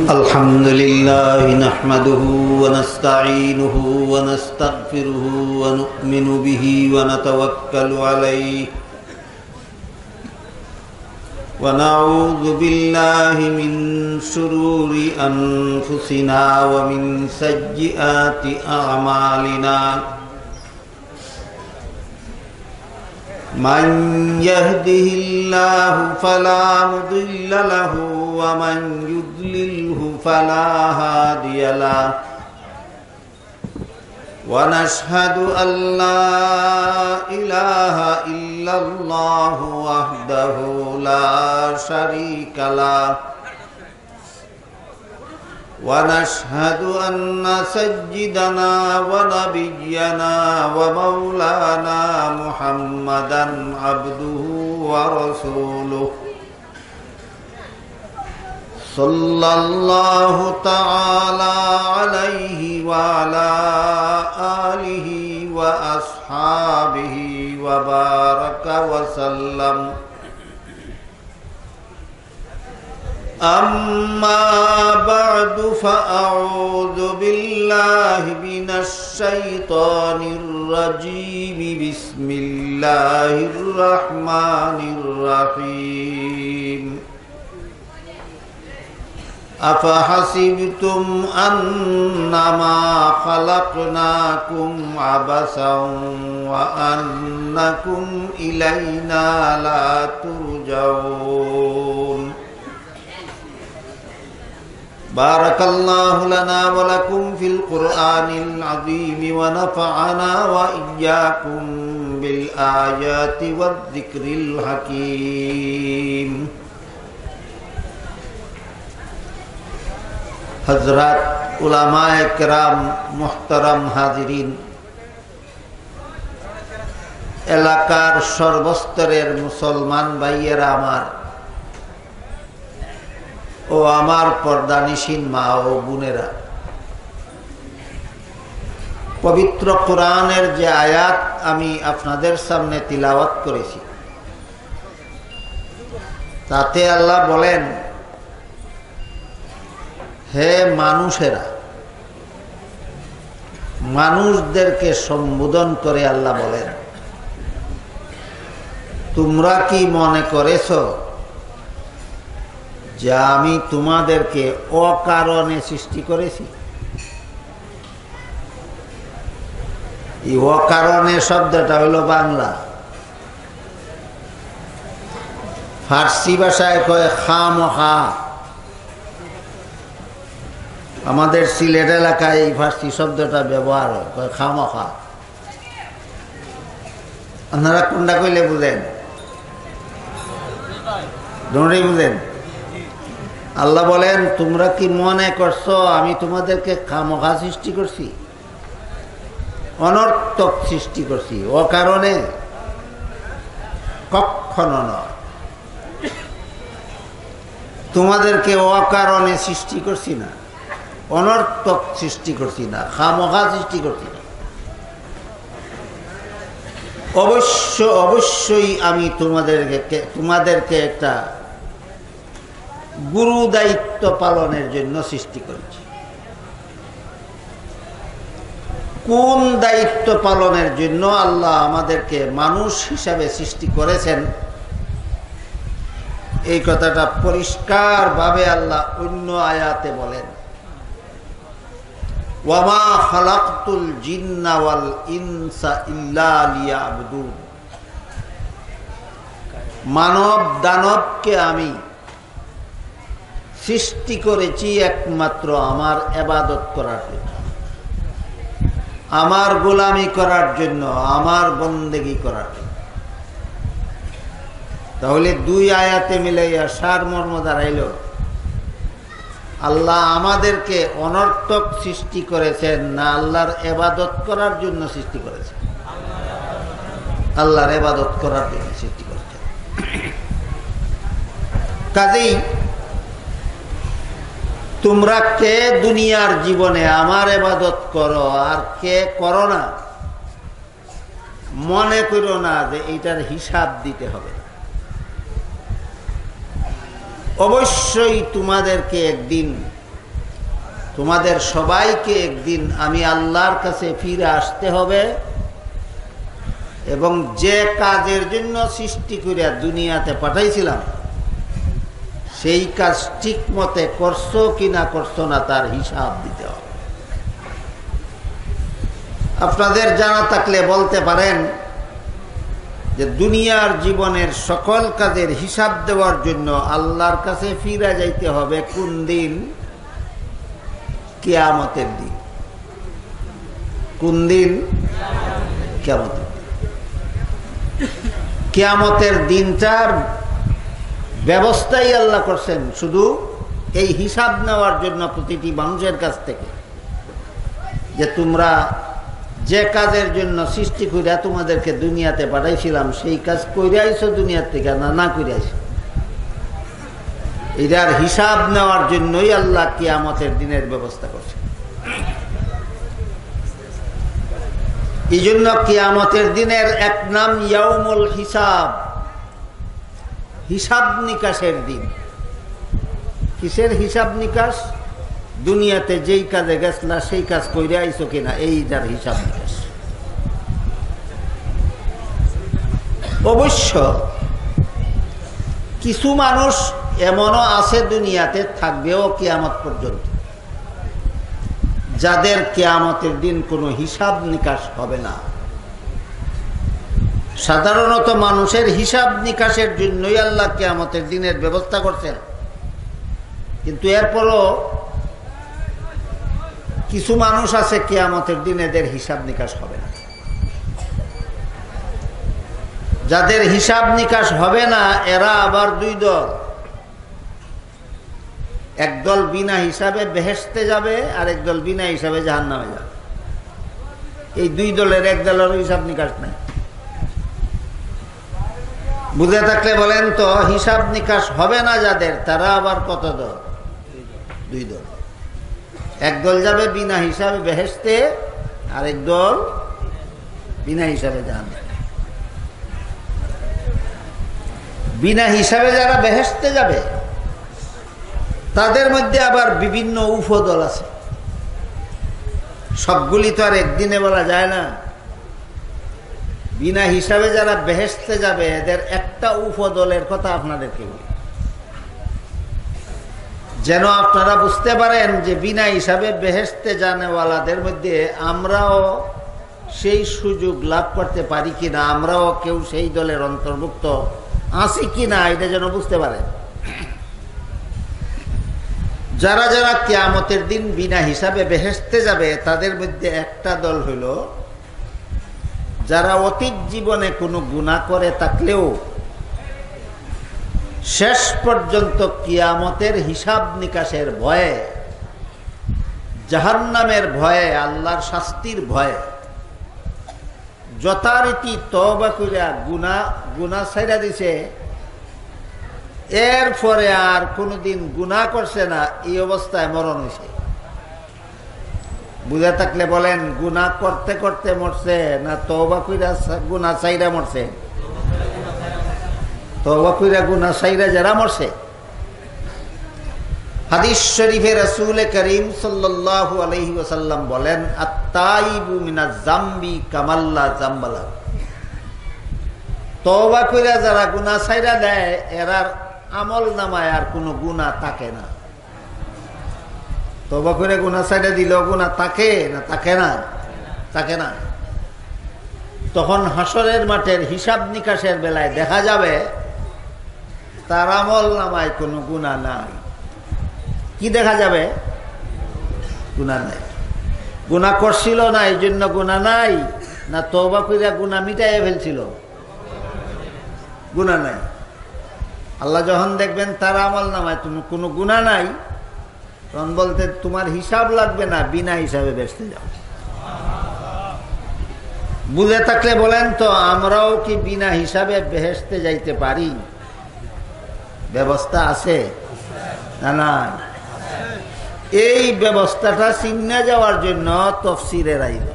الحمد لله نحمده ونستعينه ونستغفره ونؤمن به ونتوكل عليه ونعوذ بالله من شرور أنفسنا ومن سيئات أعمالنا من يهده الله فلا مضل له ومن يضلله فلا هادي له ونشهد أن لا إله إلا الله وحده لا شريك له ونشهد أن سيدنا ونبينا ومولانا محمدا عبده ورسوله صلى الله تعالى عليه وعلى آله وأصحابه وبارك وسلم أما بعد فأعوذ بالله من الشيطان الرجيم بسم الله الرحمن الرحيم أفحسبتم أنما خلقناكم عبثا وأنكم إلينا لا ترجعون بارك الله لنا ولكم في القرآن العظيم ونفعنا وإياكم بالآيات والذكر الحكيم हजरत उलमाए किराम मुहतरम हाजिरीन एलाकार सर्वस्तरेर मुसलमान भाइयेरा आमार ओ आमार पर्दानिशीन मा ओ बोनेरा पवित्र कुरानेर जे आयात आमी आपनादेर सामने तिलावत करेছি ताते आल्लाह बोलेन हे मानुषेरा मानुषदेरके सम्बोधन करे आल्लाह बोलेन तुमरा कि मने करेছো যে আমি তোমাদেরকে অকারণে সৃষ্টি করেছি এই অকারণে শব্দটা হলো বাংলা ফার্সি ভাষায় কয় খামখা আমাদের সিলেট এলাকায় এই ফার্সি শব্দটা ব্যবহার হয় কয় খামখা আপনারা কোনটা কইলে বুঝেন দোনোটাই বুঝেন আল্লাহ বলেন তোমরা কি মনে করছো আমি তোমাদেরকে খামখা সৃষ্টি করছি অনর্থক সৃষ্টি করছি অকারণে কখনো নয় তোমাদেরকে অকারণে সৃষ্টি করছি না অনর্থক সৃষ্টি করছি না খামখা সৃষ্টি করছি না অবশ্যই আমি তোমাদেরকে একটা গুরু দায়িত্ব পালনের জন্য সৃষ্টি করেছি কোন দায়িত্ব পালনের জন্য আল্লাহ আমাদেরকে মানুষ হিসাবে সৃষ্টি করেছেন এই কথাটা পরিষ্কার ভাবে আল্লাহ অন্য আয়াতে বলেন ওয়ামা খালাকতুল জিন্না ওয়াল ইনসা ইল্লা লিয়াবুদুন মানব দানবকে আমি সৃষ্টি করেছি একমাত্র আমার ইবাদত করার জন্য আমার গোলামি করার জন্য আমার বন্দেগী করার জন্য তাহলে দুই আয়াতে মিলাইয়া সারমর্ম দাঁড়াইল আল্লাহ আমাদেরকে অনর্থক সৃষ্টি করেছেন না আল্লাহর ইবাদত করার জন্য সৃষ্টি করেছেন আল্লাহর ইবাদত করার জন্য সৃষ্টি করেছেন কাজেই তোমরা কে দুনিয়ার জীবনে আমার ইবাদত করো আর কে করো না মনে করো না যে এটার হিসাব দিতে হবে অবশ্যই তোমাদেরকে একদিন তোমাদের সবাইকে একদিন আমি আল্লাহর কাছে ফিরে আসতে হবে এবং যে কাজের জন্য সৃষ্টি করে দুনিয়াতে পাঠাইছিলাম সেই কাজ ঠিক মতে করছো কিনা করছো না তার হিসাব দিতে হবে। আপনাদের জানা থাকলে বলতে পারেন যে দুনিয়ার জীবনের সকল কাজের হিসাব দেওয়ার জন্য আল্লাহর কাছে ফিরে যাইতে হবে কোন দিন? কিয়ামতের দিন। কোন দিন? কিয়ামতের দিন। কিয়ামতের দিনটার ব্যবস্থাই আল্লাহ করছেন শুধু এই হিসাব নেওয়ার জন্য প্রতিটি মানুষের কাছ থেকে, যে তোমরা যে কাজের জন্য সৃষ্টি করিয়া তোমাদেরকে দুনিয়াতে পাঠাইছিলাম সেই কাজ কইরা আইছো দুনিয়ার থেকে না কইরা আইছো। এটার হিসাব নেওয়ার জন্যই আল্লাহ কিয়ামতের দিনের ব্যবস্থা করছে। এই জন্য কিয়ামতের দিনের এক নাম ইয়াউমুল হিসাব, হিসাব নিকাশের দিন। কিসের হিসাব নিকাশ? দুনিয়াতে যেই কাজে গেছলা সেই কাজ কইরা আইছো কিনা, এইটার হিসাব নিকাশ। অবশ্য কিছু মানুষ এমনও আছে দুনিয়াতে, থাকবেও কিয়ামত পর্যন্ত, যাদের কিয়ামতের দিন কোনো হিসাব নিকাশ হবে না। সাধারণত মানুষের হিসাব নিকাশের জন্যই আল্লাহ কিয়ামতের দিনের ব্যবস্থা করছেন, কিন্তু এরপরও কিছু মানুষ আছে কিয়ামতের দিন এদের হিসাব নিকাশ হবে না। যাদের হিসাব নিকাশ হবে না এরা আবার দুই দল। একদল বিনা হিসাবে বেহেশতে যাবে আর একদল বিনা হিসাবে জাহান্নামে যাবে। এই দুই দলের এক দলের হিসাব নিকাশ নাই। বুঝে থাকলে বলেন তো, হিসাব নিকাশ হবে না যাদের, তারা আবার কত দল? দুই দল। একদল যাবে বিনা হিসাবে বেহেশতে আর একদল বিনা হিসাবে জাহান্নামে। বিনা হিসাবে যারা বেহেশতে যাবে তাদের মধ্যে আবার বিভিন্ন উপদল আছে। সবগুলি তো আর একদিনে বলা যায় না। বিনা হিসাবে যারা বেহেশতে যাবে এদের একটা উপদলের কথা আপনাদেরকে বলি, যেন আপনারা বুঝতে পারেন যে বিনা হিসাবে বেহেশতে জানেওয়ালাদের মধ্যে আমরাও সেই সুযোগ লাভ করতে পারি কিনা, আমরাও কেউ সেই দলের অন্তর্ভুক্ত আছি কিনা, এটা যেন বুঝতে পারেন। যারা যারা কিয়ামতের দিন বিনা হিসাবে বেহেশতে যাবে তাদের মধ্যে একটা দল হইল যারা অতীত জীবনে কোনো গুনাহ করে থাকলেও শেষ পর্যন্ত কিয়ামতের হিসাব নিকাশের ভয়ে, জাহান্নামের ভয়ে, আল্লাহর শাস্তির ভয়ে যথারীতি তওবা কইরা গুনাহ ছাইড়া দিছে, এরপরে আর কোনোদিন গুনাহ করছে না, এই অবস্থায় মরণ হয়েছে। বুঝে থাকলে বলেন, গুনাহ করতে করতে মরছে না তওবা কইরা গুনাহ ছাইড়া মরছে? তওবা কইরা গুনাহ ছাইড়া যারা মরছে। হাদিস শরীফে রাসূল করিম সাল্লাল্লাহু আলাইহি ওয়াসাল্লাম বলেন, আত-তাইবু মিনাজ যামবি কামাল্লা যামবালা। তওবা কইরা যারা গুনাহ ছাইড়া দেয় এরার আমল নামায় আর কোনো গুনাহ থাকে না। তওবা করে গুনাহ ছাইড়া দিল, গুনাহ থাকে না? থাকে না, থাকে না। তখন হাসরের মাঠের হিসাব নিকাশের বেলায় দেখা যাবে তার আমল নামায় কোনো গুনাহ নাই। কি দেখা যাবে? গুনাহ নাই। গুনাহ করছিল না এই জন্য গুনাহ নাই, না তওবা কইরা গুনাহ মিটাইয়া ফেলছিল? গুনাহ নাই। আল্লাহ যখন দেখবেন তার আমল নামায় তুমি কোনো গুনাহ নাই, তখন বলতে তোমার হিসাব লাগবে না, বিনা হিসাবে বেচতে যাও। বুঝে থাকলে বলেন তো, আমরাও কি বিনা হিসাবে বেহেশতে যাইতে পারি? ব্যবস্থা আছে না? না। এই ব্যবস্থাটা চিন্না যাওয়ার জন্য তাফসীরের আইল,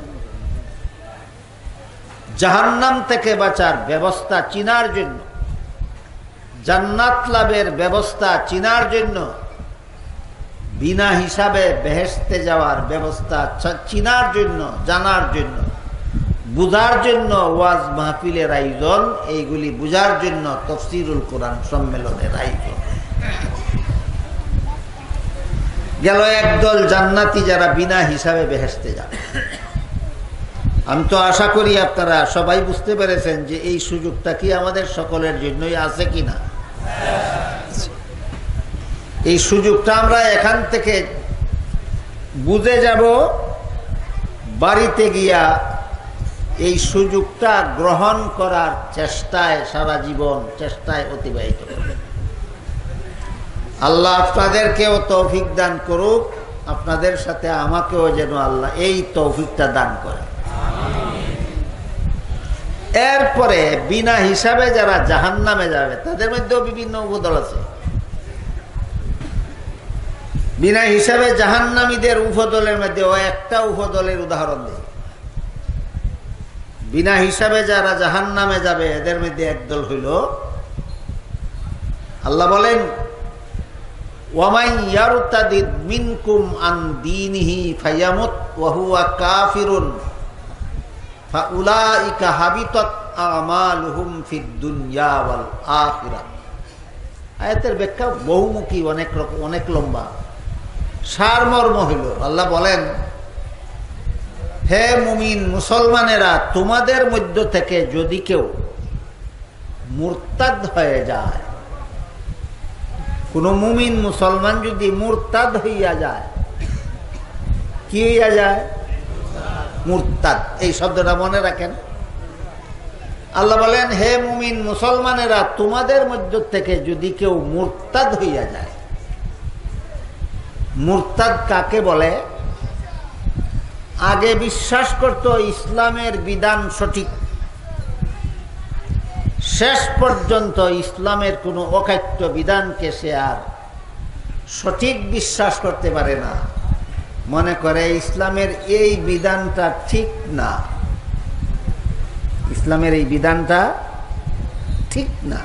জাহান্নাম থেকে বাঁচার ব্যবস্থা চিনার জন্য, জান্নাত লাভের ব্যবস্থা চিনার জন্য বিনা হিসাবে বেহেশতে যাওয়ার ব্যবস্থা চিনার জন্য, জানার জন্য, বুঝার জন্য ওয়াজ মাহফিলের আয়োজন, এইগুলি বুঝার জন্য তাফসীরুল কোরআন সম্মেলনের আয়োজন। গেল একদল জান্নাতি যারা বিনা হিসাবে বেহেশতে যাবে। আমি তো আশা করি আপনারা সবাই বুঝতে পেরেছেন যে এই সুযোগটা কি আমাদের সকলের জন্যই আছে কিনা। এই সুযোগটা আমরা এখান থেকে বুঝে যাব, বাড়িতে গিয়া এই সুযোগটা গ্রহণ করার চেষ্টায় সারা জীবন চেষ্টায় অতিবাহিত করবেন। আল্লাহ আপনাদেরকেও তৌফিক দান করুক, আপনাদের সাথে আমাকেও যেন আল্লাহ এই তৌফিকটা দান করে। এরপরে বিনা হিসাবে যারা জাহান্নামে যাবে তাদের মধ্যেও বিভিন্ন উপদল আছে। বিনা হিসাবে জাহান্নামীদের উপদলের মধ্যে একটা উপদলের উদাহরণ দেয়। বিনা হিসাবে যারা জাহান্নামে যাবে এদের মধ্যে একদল হইল, আল্লাহ বলেন ওয়ামাই ইয়ারতাদিদ মিনকুম আন দীনিহি ফায়ামুত ওয়া হুয়া কাফিরুন ফাউলাইকা হাবিতাত আমালুহুম ফিদ দুনিয়া ওয়াল আখিরাহ। আয়াতের ব্যাখ্যা বহুমুখী, অনেক লম্বা। সারমর্ম হইল আল্লাহ বলেন, হে মুমিন মুসলমানেরা, তোমাদের মধ্য থেকে যদি কেউ মুরতাদ হয়ে যায়, কোন মুমিন মুসলমান যদি মুরতাদ হইয়া যায়, কি হইয়া যায়? মুরতাদ। এই শব্দটা মনে রাখেন। আল্লাহ বলেন, হে মুমিন মুসলমানেরা, তোমাদের মধ্য থেকে যদি কেউ মুরতাদ হইয়া যায়। মুরতাদ কাকে বলে? আগে বিশ্বাস করত ইসলামের বিধান সঠিক, শেষ পর্যন্ত ইসলামের কোনো অকাট্য বিধানকে সে আর সঠিক বিশ্বাস করতে পারে না, মনে করে ইসলামের এই বিধানটা ঠিক না, ইসলামের এই বিধানটা ঠিক না।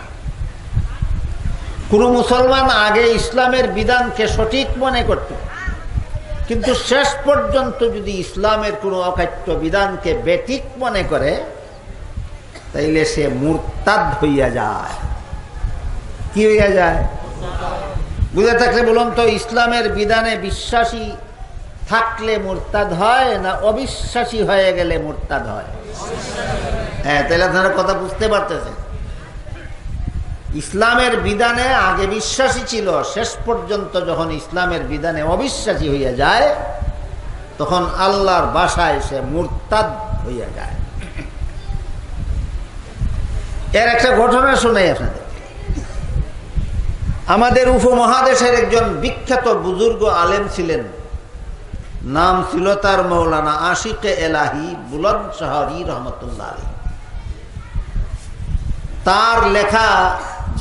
কোন মুসলমান আগে ইসলামের বিধানকে সঠিক মনে করত, কিন্তু শেষ পর্যন্ত যদি ইসলামের কোনো অকাট্য বিধানকে বেঠিক মনে করে তাইলে সে মুরতাদ হইয়া যায়। কি হইয়া যায়? বুঝে থাকলে বলুন তো, ইসলামের বিধানে বিশ্বাসী থাকলে মুরতাদ হয় না অবিশ্বাসী হয়ে গেলে মুরতাদ হয়? হ্যাঁ, তাহলে আপনারা কথা বুঝতে পারতেছেন। ইসলামের বিধানে আগে বিশ্বাসী ছিল, শেষ পর্যন্ত যখন ইসলামের বিধানে অবিশ্বাসী হইয়া যায় তখন আল্লাহর ভাষায় সে মুরতাদ হইয়া যায়। এর একটা ঘটনা শোনাই আপনাদের। আমাদের উপমহাদেশের একজন বিখ্যাত বুজুর্গ আলেম ছিলেন, নাম ছিল তার মৌলানা আশিকে এলাহি বুলন্দশহরি রহমতুল্লাহ আলাইহি। তার লেখা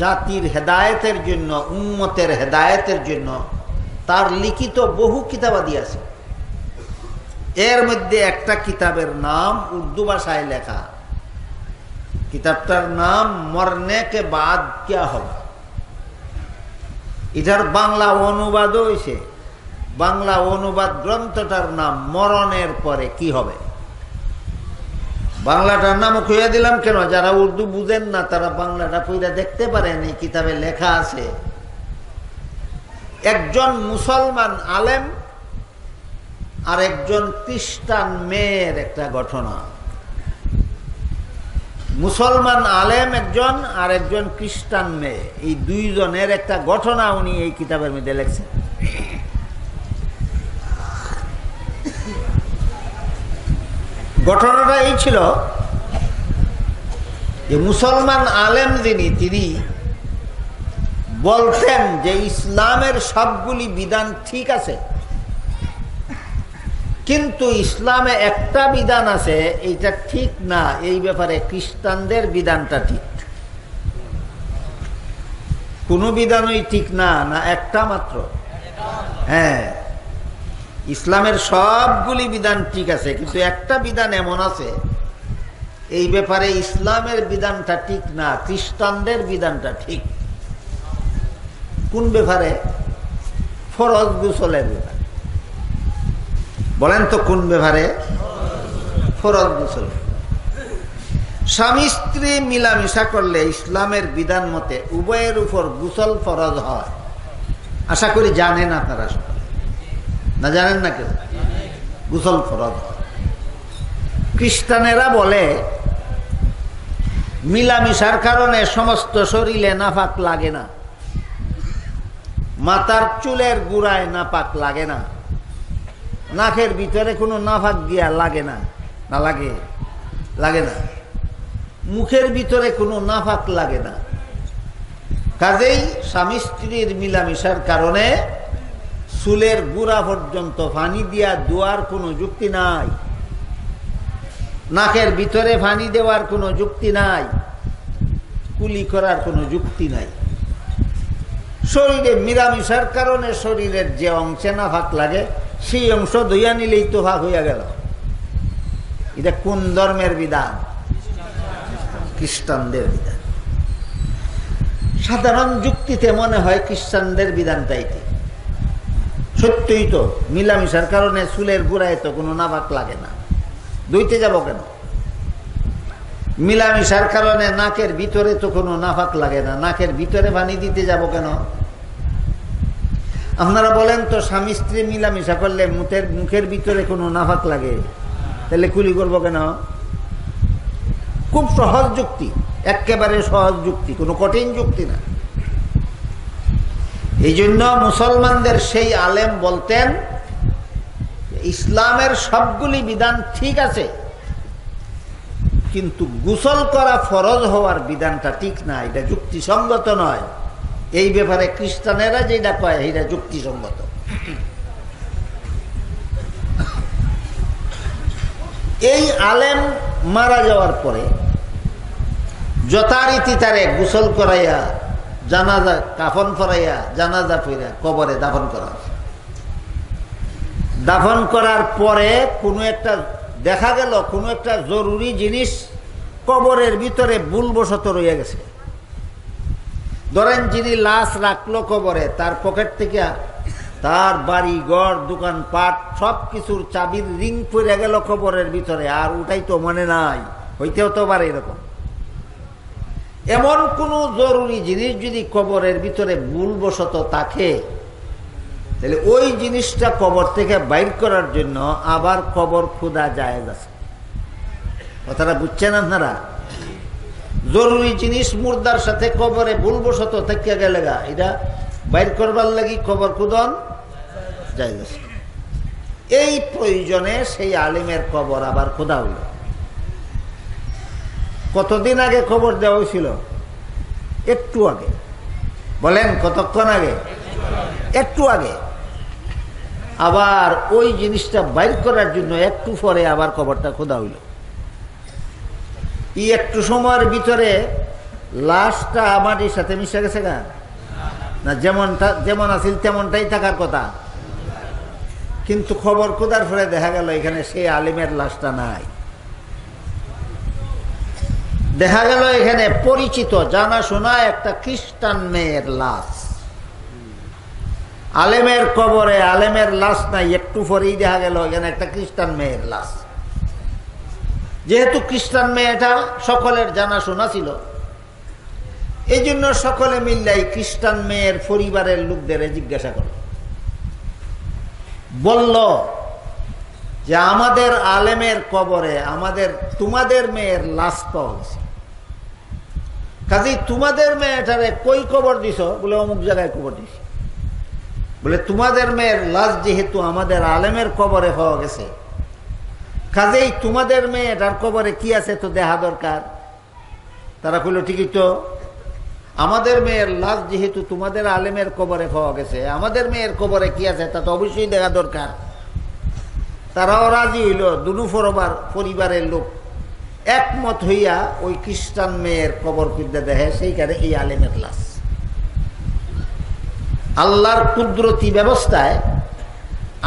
জাতির হেদায়েতের জন্য, উম্মতের হেদায়েতের জন্য তার লিখিত বহু কিতাবাদি আছে। এর মধ্যে একটা কিতাবের নাম উর্দু ভাষায় লেখা, কিতাবটার নাম মরনে কে বাদ ক্যা হবে। এটার বাংলা অনুবাদও হয়েছে। বাংলা অনুবাদ গ্রন্থটার নাম মরণের পরে কি হবে। বাংলাটার নাম খুঁজে দিলাম কেন, যারা উর্দু বুঝেন না তারা বাংলাটা পড়ে দেখতে পারেন। এই কিতাবে লেখা আছে একজন মুসলমান আলেম আর একজন খ্রিস্টান মেয়ের একটা ঘটনা। মুসলমান আলেম একজন আর একজন খ্রিস্টান মেয়ে, এই দুইজনের একটা ঘটনা উনি এই কিতাবের মধ্যে লেখছেন। ঘটনাটা এই ছিল যে মুসলমান আলেম তিনি বলতেন যে ইসলামের সবগুলি বিধান ঠিক আছে, কিন্তু ইসলামে একটা বিধান আছে এইটা ঠিক না, এই ব্যাপারে খ্রিস্টানদের বিধানটা ঠিক। কোন বিধানই ঠিক না, না একটা মাত্র। হ্যাঁ, ইসলামের সবগুলি বিধান ঠিক আছে, কিন্তু একটা বিধান এমন আছে এই ব্যাপারে ইসলামের বিধানটা ঠিক না, খ্রিস্টানদের বিধানটা ঠিক। কোন ব্যাপারে? ফরজ গোসলের ব্যাপারে। বলেন তো কোন ব্যাপারে? ফরজ গোসল। স্বামী স্ত্রী মিলামিশা করলে ইসলামের বিধান মতে উভয়ের উপর গোসল ফরজ হয়। আশা করি জানেন আপনারা সকলে, না জানেন না কেউ? গোসল ফরজ হয়। খ্রিস্টানেরা বলে মিলামিশার কারণে সমস্ত শরীরে নাপাক লাগে না, মাথার চুলের গুড়ায় নাপাক লাগে না, নাকের ভিতরে কোনো নাপাক গিয়া লাগে না, না লাগে? লাগে না। মুখের ভিতরে কোনো নাপাক লাগে না। কাজেই স্বামী স্ত্রীর মিলামিশার কারণে চুলের গুড়া পর্যন্ত পানি দিয়া ধোয়ার কোনো যুক্তি নাই, নাকের ভিতরে পানি দেওয়ার কোনো যুক্তি নাই, কুলি করার কোনো যুক্তি নাই। শরীরে মিলামিশার কারণে শরীরের যে অংশে নাপাক লাগে সেই অংশ ধুইয়া নিলেই তো ভাগ হইয়া গেল। এটা কোন ধর্মের বিধান? খ্রিস্টানদের বিধান। সাধারণ যুক্তিতে মনে হয় খ্রিস্টানদের বিধানটাই ঠিক। সত্যই তো, মিলামিশার কারণে চুলের গোড়ায় তো কোনো নাপাক লাগে না, ধুইতে যাব কেন? মিলামিশার কারণে নাকের ভিতরে তো কোনো নাপাক লাগে না, নাকের ভিতরে পানি দিতে যাব কেন? আপনারা বলেন তো, স্বামী স্ত্রী মিলামিশা করলে মুখের ভিতরে কোনো নাপাক লাগে, তাহলে কুলি করবো কেন? খুব সহজ যুক্তি, একেবারে সহজ যুক্তি, কোনো কঠিন যুক্তি না। এই জন্য মুসলমানদের সেই আলেম বলতেন, ইসলামের সবগুলি বিধান ঠিক আছে, কিন্তু গোসল করা ফরজ হওয়ার বিধানটা ঠিক না, এটা যুক্তিসঙ্গত নয়। এই ব্যাপারে খ্রিস্টানেরা যেটা কয় এটা যুক্তিসঙ্গত। এই আলেম মারা যাওয়ার পরে যথারীতি তারে গোসল করাইয়া, জানাজা কাফন করাইয়া, জানাজা ফিরা কবরে দাফন করা। দাফন করার পরে কোনো একটা দেখা গেল কোনো একটা জরুরি জিনিস কবরের ভিতরে ভুলবশত রয়ে গেছে। ধরেন যিনি লাশ রাখলো কবরে, তার পকেট থেকে তার বাড়ি ঘর দোকানপাট সব কিছুর চাবির রিং পড়ে গেল কবরের ভিতরে, আর ওটাই তো মনে নাই, হইতেও তো পারে এরকম। এমন কোন জরুরি জিনিস যদি কবরের ভিতরে ভুলবশত থাকে, তাহলে ওই জিনিসটা কবর থেকে বাইর করার জন্য আবার কবর খোদা জায়েজ আছে। কথাটা বুঝছেন আপনারা? জরুরি জিনিস মুর্দার সাথে কবরে ভুলবশত থেকে গেলে এটা বাইর করবার লাগি কবর খুদন জায়েজ আছে। এই প্রয়োজনে সেই আলিমের কবর আবার খোদা হইল। কতদিন আগে খবর দেওয়া হয়েছিল? একটু আগে। বলেন কতক্ষণ আগে? একটু আগে। আবার ওই জিনিসটা বাইর করার জন্য একটু পরে আবার কবরটা খোদা হইল। এই একটু সময়ের ভিতরে লাশটা মাটির সাথে মিশে গেছে না? যেমন আছিল তেমনটাই থাকার কথা, কিন্তু খবর খোদার পরে দেখা গেল এখানে সেই আলিমের লাশটা নাই। দেখা গেল এখানে পরিচিত জানাশোনা একটা খ্রিস্টান মেয়ের লাশ। আলেমের কবরে আলেমের লাশ নাই, একটু পরেই দেখা গেল এখানে একটা খ্রিস্টান মেয়ের লাশ। যেহেতু খ্রিস্টান মেয়েটা সকলের জানাশোনা ছিল, এই জন্য সকলে মিললাই খ্রিস্টান মেয়ের পরিবারের লোকদের জিজ্ঞাসা করল, বলল যে আমাদের আলেমের কবরে তোমাদের মেয়ের লাশ পাওয়া গেছে, কাজেই তোমাদের মেয়েটারে কই কবর দিছ? বলে অমুক জায়গায় কবর দিছ। বলে তোমাদের মেয়ের লাশ যেহেতু আমাদের আলেমের কবরে পাওয়া গেছে, কাজেই তোমাদের মেয়েটার কবরে কি আছে তো দেখা দরকার। তারা কইল ঠিকই তো, আমাদের মেয়ের লাশ যেহেতু তোমাদের আলেমের কবরে পাওয়া গেছে, আমাদের মেয়ের কবরে কি আছে তা তো অবশ্যই দেখা দরকার। তারাও রাজি হইল। দুনু পরিবারের লোক একমত হইয়া ওই খ্রিস্টান মেয়ের কবর খুঁজতে দেখে সেইখানে এই আলেমের লাশ। আল্লাহর কুদরতি ব্যবস্থায়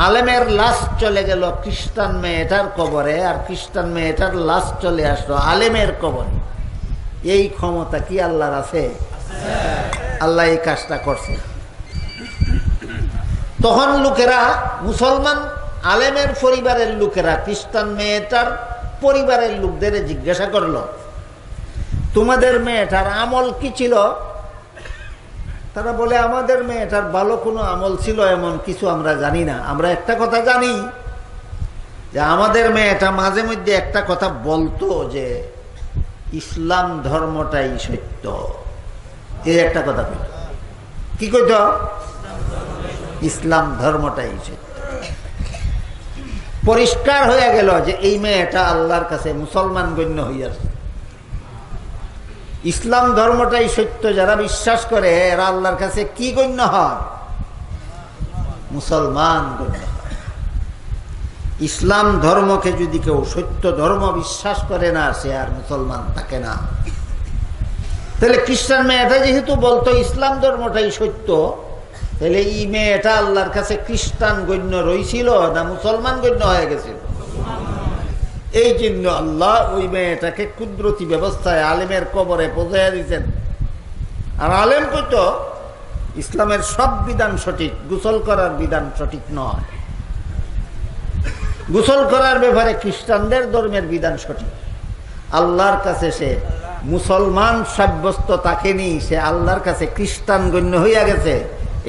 আলেমের লাশ চলে গেল খ্রিস্টান মেয়েটার কবরে, আর খ্রিস্টান মেয়েটার লাশ চলে আসলো আলেমের কবরে। এই ক্ষমতা কি আল্লাহর আছে? আল্লাহ এই কাজটা করছে। তখন লোকেরা, মুসলমান আলেমের পরিবারের লোকেরা খ্রিস্টান মেয়েটার পরিবারের লোকদের জিজ্ঞাসা করলো, তোমাদের মেয়েটার আমল কি ছিল? তারা বলে, আমাদের মেয়েটার ভালো কোনো আমল ছিল এমন কিছু আমরা জানি না। আমরা একটা কথা জানি যে আমাদের মেয়েটা মাঝে মধ্যে একটা কথা বলতো যে ইসলাম ধর্মটাই সত্য। এই একটা কথা কইত। কি কইত? ইসলাম ধর্মটাই সত্য। পরিষ্কার হয়ে গেল যে এই মেয়েটা আল্লাহর কাছে মুসলমান গণ্য হইয়াছে। ইসলাম ধর্মটাই সত্য যারা বিশ্বাস করে এরা আল্লাহর কাছে কি গণ্য হয়? মুসলমান গণ্য হয়। ইসলাম ধর্মকে যদি কেউ সত্য ধর্ম বিশ্বাস করে না, সে আর মুসলমান থাকে না। তাহলে খ্রিস্টান মেয়েটা যেহেতু বলতো ইসলাম ধর্মটাই সত্য, তাহলে এই মেয়েটা আল্লাহর কাছে খ্রিস্টান গণ্য রইছিল না মুসলমান গণ্য হয়ে গেছিল? এই জন্য আল্লাহ ওই মেয়েটাকে কুদরতি ব্যবস্থায় আলেমের কবরে পৌঁছাইয়া দিয়েছেন। আর আলেম কইত ইসলামের সব বিধান সঠিক, গোসল করার বিধান সঠিক নয়। গোসল করার ব্যাপারে খ্রিস্টানদের ধর্মের বিধান সঠিক। আল্লাহর কাছে সে মুসলমান সাব্যস্ত থাকেনি, সে আল্লাহর কাছে খ্রিস্টান গণ্য হইয়া গেছে।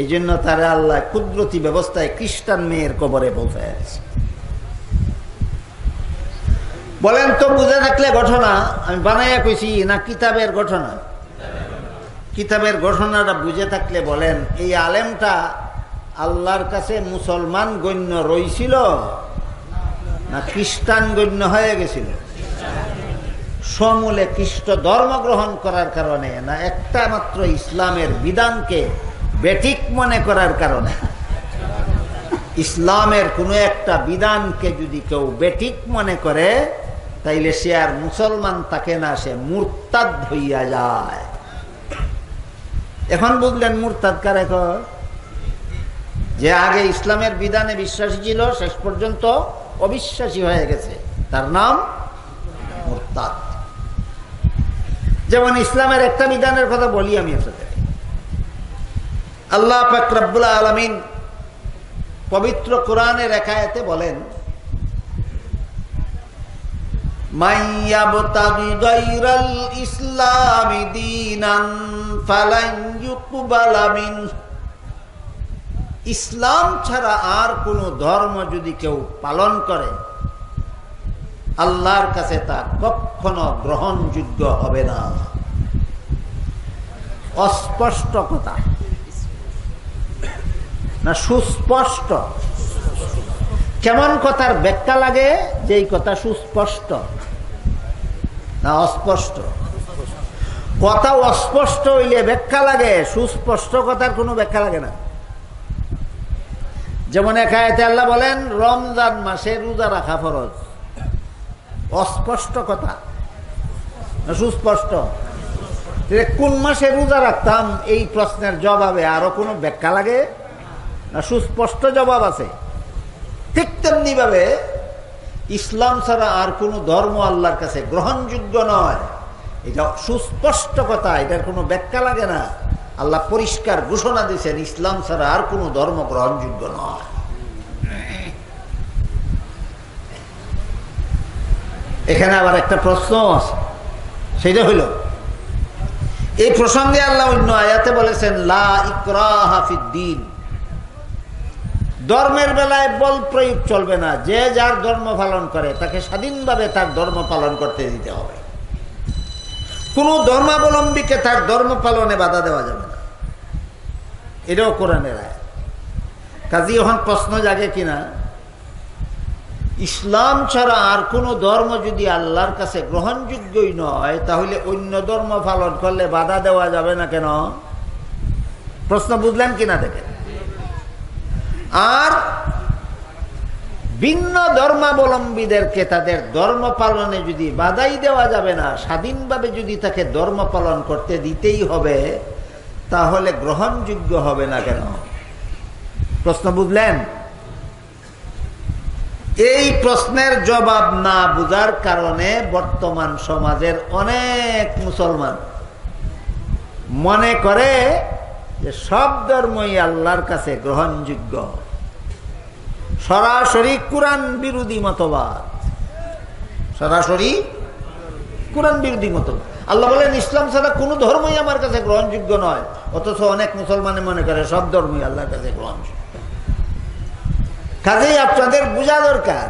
এই জন্য তারা আল্লাহ কুদরতি ব্যবস্থায় খ্রিস্টান মেয়ের কবরে পৌঁছায় আছে। বলেন তো, বুঝে থাকলে ঘটনা আমি বানাইয়া কইছি না কিতাবের ঘটনা? কিতাবের ঘটনাটা বুঝে থাকলে বলেন, এই আলেমটা আল্লাহর কাছে মুসলমান গণ্য রইছিল না খ্রিস্টান গণ্য হয়ে গেছিল? সমূলে খ্রিস্ট ধর্ম গ্রহণ করার কারণে না একটা মাত্র ইসলামের বিধানকে বেঠিক মনে করার কারণে? ইসলামের কোনো একটা বিধানকে যদি কেউ বেঠিক মনে করে তাইলে সে আর মুসলমান থাকে না, সে মুরতাদ হইয়া যায়। এখন বুঝলেন মুরতাদ কারে কয়? যে আগে ইসলামের বিধানে বিশ্বাসী ছিল, শেষ পর্যন্ত অবিশ্বাসী হয়ে গেছে, তার নাম মুরতাদ। যেমন ইসলামের একটা বিধানের কথা বলি আমি আপনাদের। আল্লাহ পাক রব্বুল আলামিন পবিত্র কোরআনের এক আয়াতে বলেন, মাইয়াবতাগি গায়রাল ইসলামি দীনান ফালান ইউকবালা মিন। ইসলাম ছাড়া আর কোন ধর্ম যদি কেউ পালন করে আল্লাহর কাছে তা কখনো গ্রহণযোগ্য হবে না। অস্পষ্ট কথা না সুস্পষ্ট? কেমন কথার ব্যাখ্যা লাগে যে এই কথা সুস্পষ্ট না অস্পষ্ট? কথা অস্পষ্ট হইলে ব্যাখ্যা লাগে, সুস্পষ্ট কথার কোনো ব্যাখ্যা লাগে না। যেমন এক আয়াতে আল্লাহ বলেন রমজান মাসে রোজা রাখা ফরজ। অস্পষ্ট কথা না সুস্পষ্ট? কোন মাসে রোজা রাখতাম এই প্রশ্নের জবাবে আরো কোনো ব্যাখ্যা লাগে না সুস্পষ্ট জবাব আছে? ঠিক তেমনি ভাবে ইসলাম ছাড়া আর কোনো ধর্ম আল্লাহর কাছে গ্রহণযোগ্য নয়, এটা সুস্পষ্ট কথা, এটার কোনো ব্যাখ্যা লাগে না। আল্লাহ পরিষ্কার ঘোষণা দিয়েছেন ইসলাম ছাড়া আর কোনো ধর্ম গ্রহণযোগ্য নয়। এখানে আবার একটা প্রশ্ন আছে, সেটা হইল এই প্রসঙ্গে আল্লাহ অন্য আয়াতে বলেছেন লা ইকরাহা ফিদ্দীন। ধর্মের বেলায় বল প্রয়োগ চলবে না। যে যার ধর্ম পালন করে তাকে স্বাধীনভাবে তার ধর্ম পালন করতে দিতে হবে। কোন ধর্মাবলম্বীকে তার ধর্ম পালনে বাধা দেওয়া যাবে না। এটাও কোরআনের আয়াত। কাজী এখন প্রশ্ন জাগে কিনা, ইসলাম ছাড়া আর কোন ধর্ম যদি আল্লাহর কাছে গ্রহণযোগ্যই নয় তাহলে অন্য ধর্ম পালন করলে বাধা দেওয়া যাবে না কেন? প্রশ্ন বুঝলেন কিনা দেখেন। আর ভিন্ন ধর্মাবলম্বীদেরকে তাদের ধর্ম পালনে যদি বাধাই দেওয়া যাবে না, স্বাধীনভাবে যদি তাকে ধর্ম পালন করতে দিতেই হবে, তাহলে গ্রহণযোগ্য হবে না কেন? প্রশ্ন বুঝলেন? এই প্রশ্নের জবাব না বুঝার কারণে বর্তমান সমাজের অনেক মুসলমান মনে করে যে সব ধর্মই আল্লাহর কাছে গ্রহণযোগ্য। সরাসরি কোরআন বিরোধী মতবাদ, সরাসরি কোরআন বিরোধী মতবাদ। আল্লাহ বলেন ইসলাম ছাড়া কোনো ধর্মই আমার কাছে গ্রহণযোগ্য নয়, অথচ অনেক মুসলমানে মনে করে সব ধর্মই আল্লাহর কাছে গ্রহণযোগ্য। কাজেই আপনাদের বোঝা দরকার,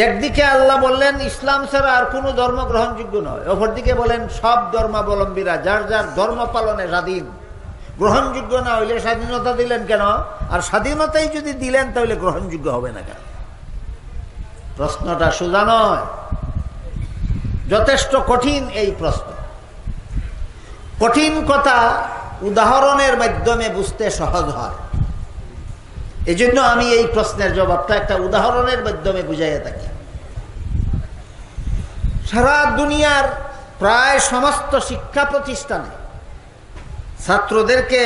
একদিকে আল্লাহ বললেন ইসলাম ছাড়া আর কোনো ধর্ম গ্রহণযোগ্য নয়, অপরদিকে বলেন সব ধর্মাবলম্বীরা যার যার ধর্ম পালনে স্বাধীন। গ্রহণযোগ্য না হইলে স্বাধীনতা দিলেন কেন? আর স্বাধীনতাই যদি দিলেন তাহলে গ্রহণযোগ্য হবে না কেন? প্রশ্নটা সোজা নয়, যথেষ্ট কঠিন এই প্রশ্ন। কঠিন কথা উদাহরণের মাধ্যমে বুঝতে সহজ হয়, এই জন্য আমি এই প্রশ্নের জবাবটা একটা উদাহরণের মাধ্যমে বুঝাইয়া থাকি। সারা দুনিয়ার প্রায় সমস্ত শিক্ষা প্রতিষ্ঠানে ছাত্রদেরকে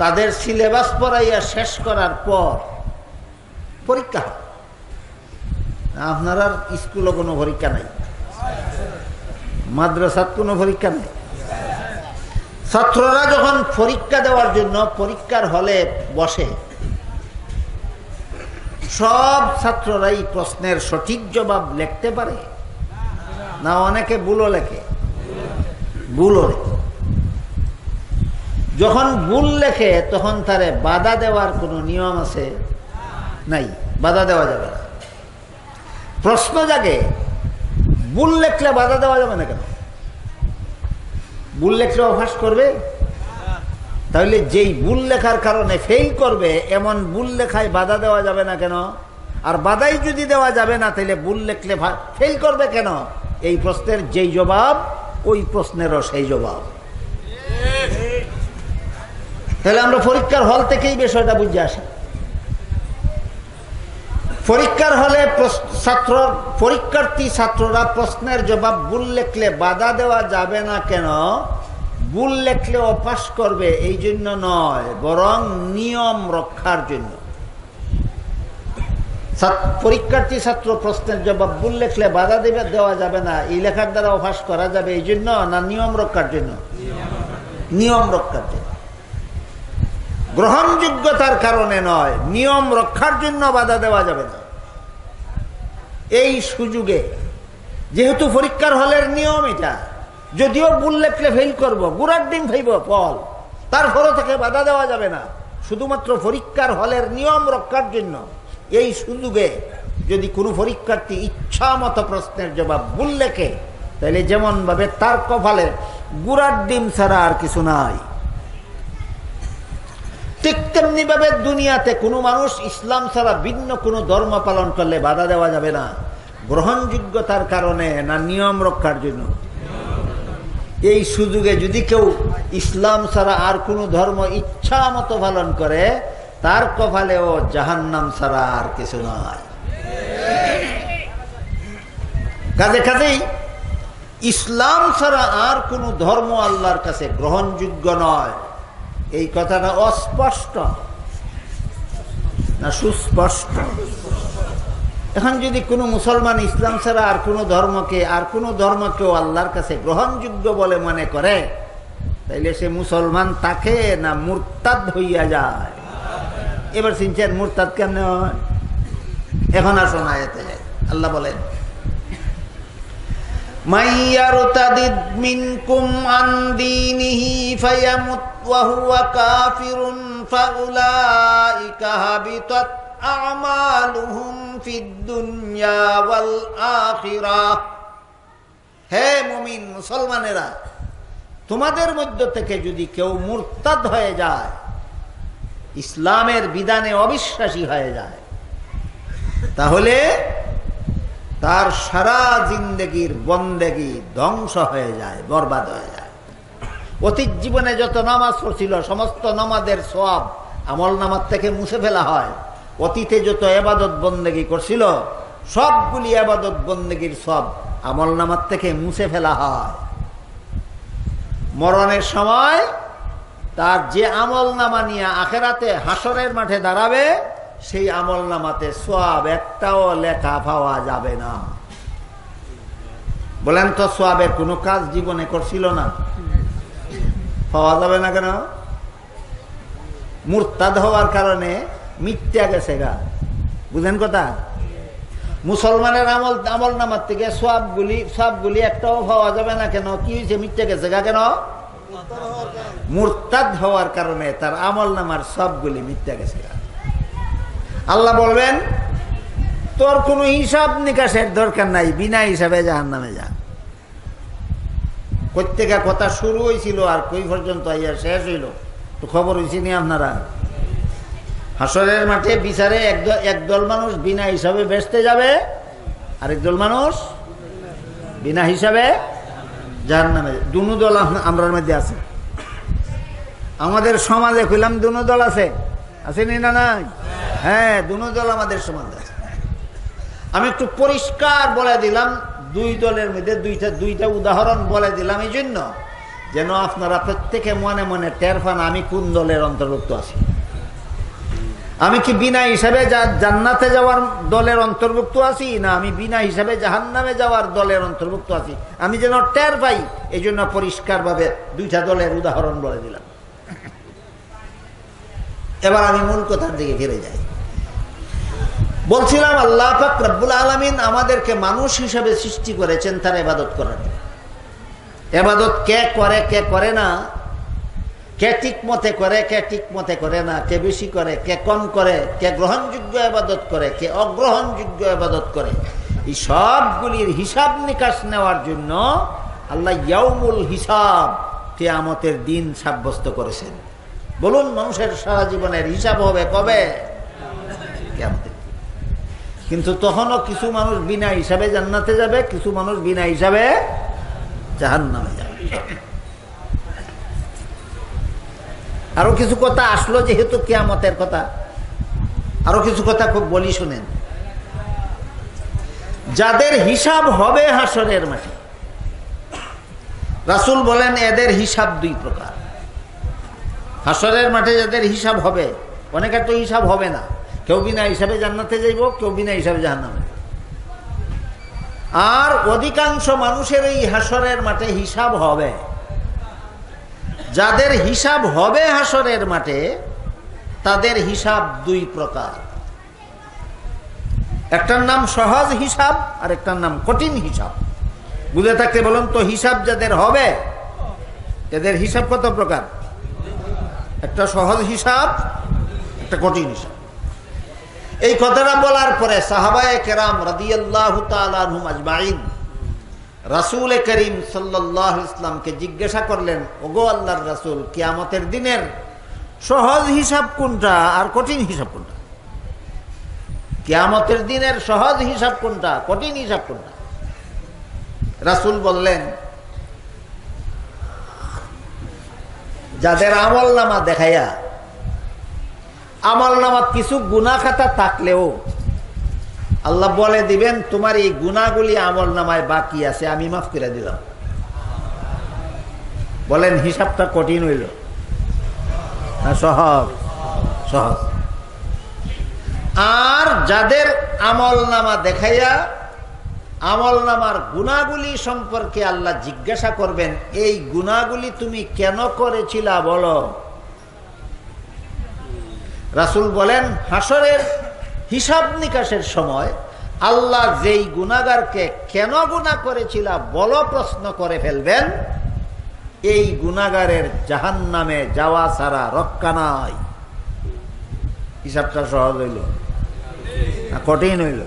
তাদের সিলেবাস পড়াইয়া শেষ করার পর পরীক্ষা হয়। আপনার আর স্কুলে কোনো পরীক্ষা নাই, মাদ্রাসাত কোনো পরীক্ষা নেই। ছাত্ররা যখন পরীক্ষা দেওয়ার জন্য পরীক্ষার হলে বসে, সব ছাত্ররাই প্রশ্নের সঠিক জবাব লিখতে পারে না? অনেকে ভুলও লেখে, ভুলও লেখে। যখন ভুল লেখে তখন তারে বাধা দেওয়ার কোনো নিয়ম আছে? নাই, বাধা দেওয়া যাবে না। প্রশ্ন জাগে, ভুল লেখলে বাধা দেওয়া যাবে না কেন? ভুল লেখলে অভ্যাস করবে? তাহলে যেই ভুল লেখার কারণে ফেল করবে এমন ভুল লেখায় বাধা দেওয়া যাবে না কেন? আর বাধাই যদি দেওয়া যাবে না তাহলে ভুল লেখলে ফেল করবে কেন? এই প্রশ্নের যেই জবাব ওই প্রশ্নেরও সেই জবাব। তাহলে আমরা পরীক্ষার হল থেকেই বিষয়টা বুঝে আসি। পরীক্ষার হলে ছাত্ররা প্রশ্নের জবাব ভুল লেখলে বাধা দেওয়া যাবে না কেন? ভুল লেখলে অভ্যাস করবে এই জন্য নয়, বরং নিয়ম রক্ষার জন্য। পরীক্ষার্থী ছাত্র প্রশ্নের জবাব ভুল লেখলে বাধা দেওয়া যাবে না, এই লেখার দ্বারা অভ্যাস করা যাবে এই জন্য, না নিয়ম রক্ষার জন্য? নিয়ম রক্ষার জন্য। গ্রহণযোগ্যতার কারণে নয়, নিয়ম রক্ষার জন্য বাধা দেওয়া যাবে না। এই সুযোগে যেহেতু পরীক্ষার হলের নিয়ম এটা, যদিও ভুল লেখলে ফেল করবো, গুড়ার ডিম খাইব ফল, তারপরও থেকে বাধা দেওয়া যাবে না, শুধুমাত্র পরীক্ষার হলের নিয়ম রক্ষার জন্য। এই সুযোগে যদি কোনো পরীক্ষার্থী ইচ্ছা মতো প্রশ্নের জবাব ভুল লেখে, তাহলে যেমন ভাবে তার কপালে গুড়ার ডিম ছাড়া আর কিছু নাই, ঠিক তেমনি ভাবে দুনিয়াতে কোনো মানুষ ইসলাম ছাড়া ভিন্ন কোনো ধর্ম পালন করলে বাধা দেওয়া যাবে না, গ্রহণযোগ্যতার কারণে না নিয়ম রক্ষার জন্য। এই সুযোগে যদি কেউ ইসলাম ছাড়া আর কোনো ধর্ম ইচ্ছা মতো পালন করে, তার কপালেও জাহান্নাম ছাড়া আর কিছু নয়। কাজেই ইসলাম ছাড়া আর কোনো ধর্ম আল্লাহর কাছে গ্রহণযোগ্য নয়, এই কথাটা অস্পষ্ট না সুস্পষ্ট? এখন যদি কোনো মুসলমান ইসলাম ছাড়া আর কোনো ধর্মকেও আল্লাহর কাছে গ্রহণযোগ্য বলে মনে করে, তাইলে সে মুসলমান তাকে না মুরতাদ হইয়া যায়? এবার চিনছেন মুরতাদ কেমনে হয়? এখন আসুন আয়াতে যাই। আল্লাহ বলেন, মাইয়ারতাদিদ মিনকুম আন দীনিহি ফায়ামুত ওয়া হুয়া কাফিরুন ফাউলাইকা হাবিতাত আমালুহুম ফিদ দুনিয়া ওয়াল আখিরাহ। হে মুমিন মুসলমানেরা, তোমাদের মধ্য থেকে যদি কেউ মুরতাদ হয়ে যায়, ইসলামের বিধানে অবিশ্বাসী হয়ে যায়, তাহলে তার সারা জিন্দেগির বন্দেগি ধ্বংস হয়ে যায়, বরবাদ হয়ে যায়। অতীত জীবনে যত নামাজ পড়ছিল সমস্ত নামাজের সওয়াব আমল নামাজ থেকে মুছে ফেলা হয়। অতীতে যত ইবাদত বন্দেগি করছিল সবগুলি ইবাদত বন্দেগির সব আমল নামাজ থেকে মুছে ফেলা হয়। মরণের সময় তার যে আমল নামা নিয়ে আখেরাতে হাসরের মাঠে দাঁড়াবে, সেই আমল নামাতে সওয়াব একটাও লেখা পাওয়া যাবে না। বলেন তো, সওয়াবের কোনো কাজ জীবনে করছিল না, পাওয়া যাবে না কেন? মুরতাদ হওয়ার কারণে মিথ্যা গেছে গা। বুঝেন কথা? মুসলমানের আমল নামার থেকে সবগুলি একটাও পাওয়া যাবে না। কেন? কি হয়েছে? মিথ্যা গেছে গা। কেন? মুরতাদ হওয়ার কারণে তার আমল নামার সবগুলি মিথ্যা গেছে গা। আল্লাহ বলবেন তোর কোনো হিসাব নিকাশের দরকার নাই, বিনা হিসাবে জাহান্নামে যা। প্রত্যেকা কথা শুরু হয়েছিল আর কই পর্যন্ত আইয়া শেষ হইল তো খবর হয়েছে নি আপনারা? হাসরের মাঠে বিচারে একদল মানুষ বিনা হিসাবে বেচতে যাবে, আরেক দল মানুষ বিনা হিসাবে জাহান্নামে। দুনো দল আমরার মধ্যে আছে। আমাদের সমাজে কইলাম দুনো দল আছে, নি না? নাই? হ্যাঁ, দুনো দল আমাদের সমাজে আছে। আমি একটু পরিষ্কার বলে দিলাম, দুই দলের মধ্যে দুইটা উদাহরণ বলে দিলাম এই জন্য যেন আপনারা প্রত্যেকে মনে মনে টের পান আমি কোন দলের অন্তর্ভুক্ত আছি। আমি কি বিনা হিসাবে জান্নাতে যাওয়ার দলের অন্তর্ভুক্ত আছি, না আমি বিনা হিসাবে জাহান্নামে যাওয়ার দলের অন্তর্ভুক্ত আছি, আমি যেন টের পাই। এই জন্য পরিষ্কারভাবে দুইটা দলের উদাহরণ বলে দিলাম। এবার আমি মূল কথার দিকে ফিরে যাই। বলছিলাম আল্লাহ পাক রব্বুল আলামিন আমাদেরকে মানুষ হিসেবে সৃষ্টি করেছেন তার ইবাদত করার। ইবাদত কে করে কে করে না, কে ঠিক মতে করে কে ঠিক মতে করে না, কে বেশি করে কে কম করে, কে গ্রহণযোগ্য ইবাদত করে কে অগ্রহণযোগ্য ইবাদত করে, এই সবগুলির হিসাব নিকাশ নেওয়ার জন্য আল্লাহ ইয়াউমুল হিসাব, কিয়ামতের দিন সাব্যস্ত করেছেন। বলুন, মানুষের সারা জীবনের হিসাব হবে কবে? কিয়ামতের দিন। কিন্তু তখনও কিছু মানুষ বিনা হিসাবে জান্নাতে যাবে, কিছু মানুষ বিনা হিসাবে জাহান্নামে যাবে। আরো কিছু কথা আসলো যেহেতু কিয়ামতের কথা, আরো কিছু কথা খুব বলি শুনেন। যাদের হিসাব হবে হাসরের মাঠে, রাসূল বলেন এদের হিসাব দুই প্রকার। হাসরের মাঠে যাদের হিসাব হবে, অনেকের তো হিসাব হবে না, কেউ বিনা হিসাবে জান্নাতে যাইব, কেউ বিনা হিসাবে জাহান্নামে। আর অধিকাংশ মানুষের এই হাসরের মাঠে হিসাব হবে। যাদের হিসাব হবে হাসরের মাঠে তাদের হিসাব দুই প্রকার। একটার নাম সহজ হিসাব আর একটার নাম কঠিন হিসাব। বুঝে থাকতে বলুন তো, হিসাব যাদের হবে এদের হিসাব কত প্রকার? একটা সহজ হিসাব, একটা কঠিন হিসাব। এই কথাটা বলার পরে সাহাবায়ে কেরাম রাদিয়াল্লাহু তাআলা আনহুম আজমাইন রাসূল করিম সাল্লাল্লাহু আলাইহি ওয়াসাল্লামকে জিজ্ঞাসা করলেন, ওগো আল্লাহর রাসূল, কিয়ামতের দিনের সহজ হিসাব কোনটা আর কঠিন হিসাব কোনটা? কিয়ামতের দিনের সহজ হিসাব কোনটা, কঠিন হিসাব কোনটা? রাসূল বললেন, যাদের আমলনামা দেখাইয়া আমলনামা কিছু গুনাহ খাতা থাকলেও আল্লাহ বলে দিবেন তোমার এই গুনাহগুলি আমলনামায় বাকি আছে, আমি মাফ করে দিলাম। বলেন হিসাবটা কঠিন হইল না সহজ? সহজ। আর যাদের আমলনামা দেখাইয়া আমলনামার গুনাহগুলি সম্পর্কে আল্লাহ জিজ্ঞাসা করবেন, এই গুনাহগুলি তুমি কেন করেছিলা বলো। রাসূল বলেন, হাসরের হিসাব নিকাশের সময় আল্লাহ যেই গুনাহগারকে কেন গুনাহ করেছিলা বলো প্রশ্ন করে ফেলবেন, এই গুনাহগারের জাহান্নামে যাওয়া ছাড়া রক্ষা নাই। হিসাবটা সহজ হইল না কঠিন হইল?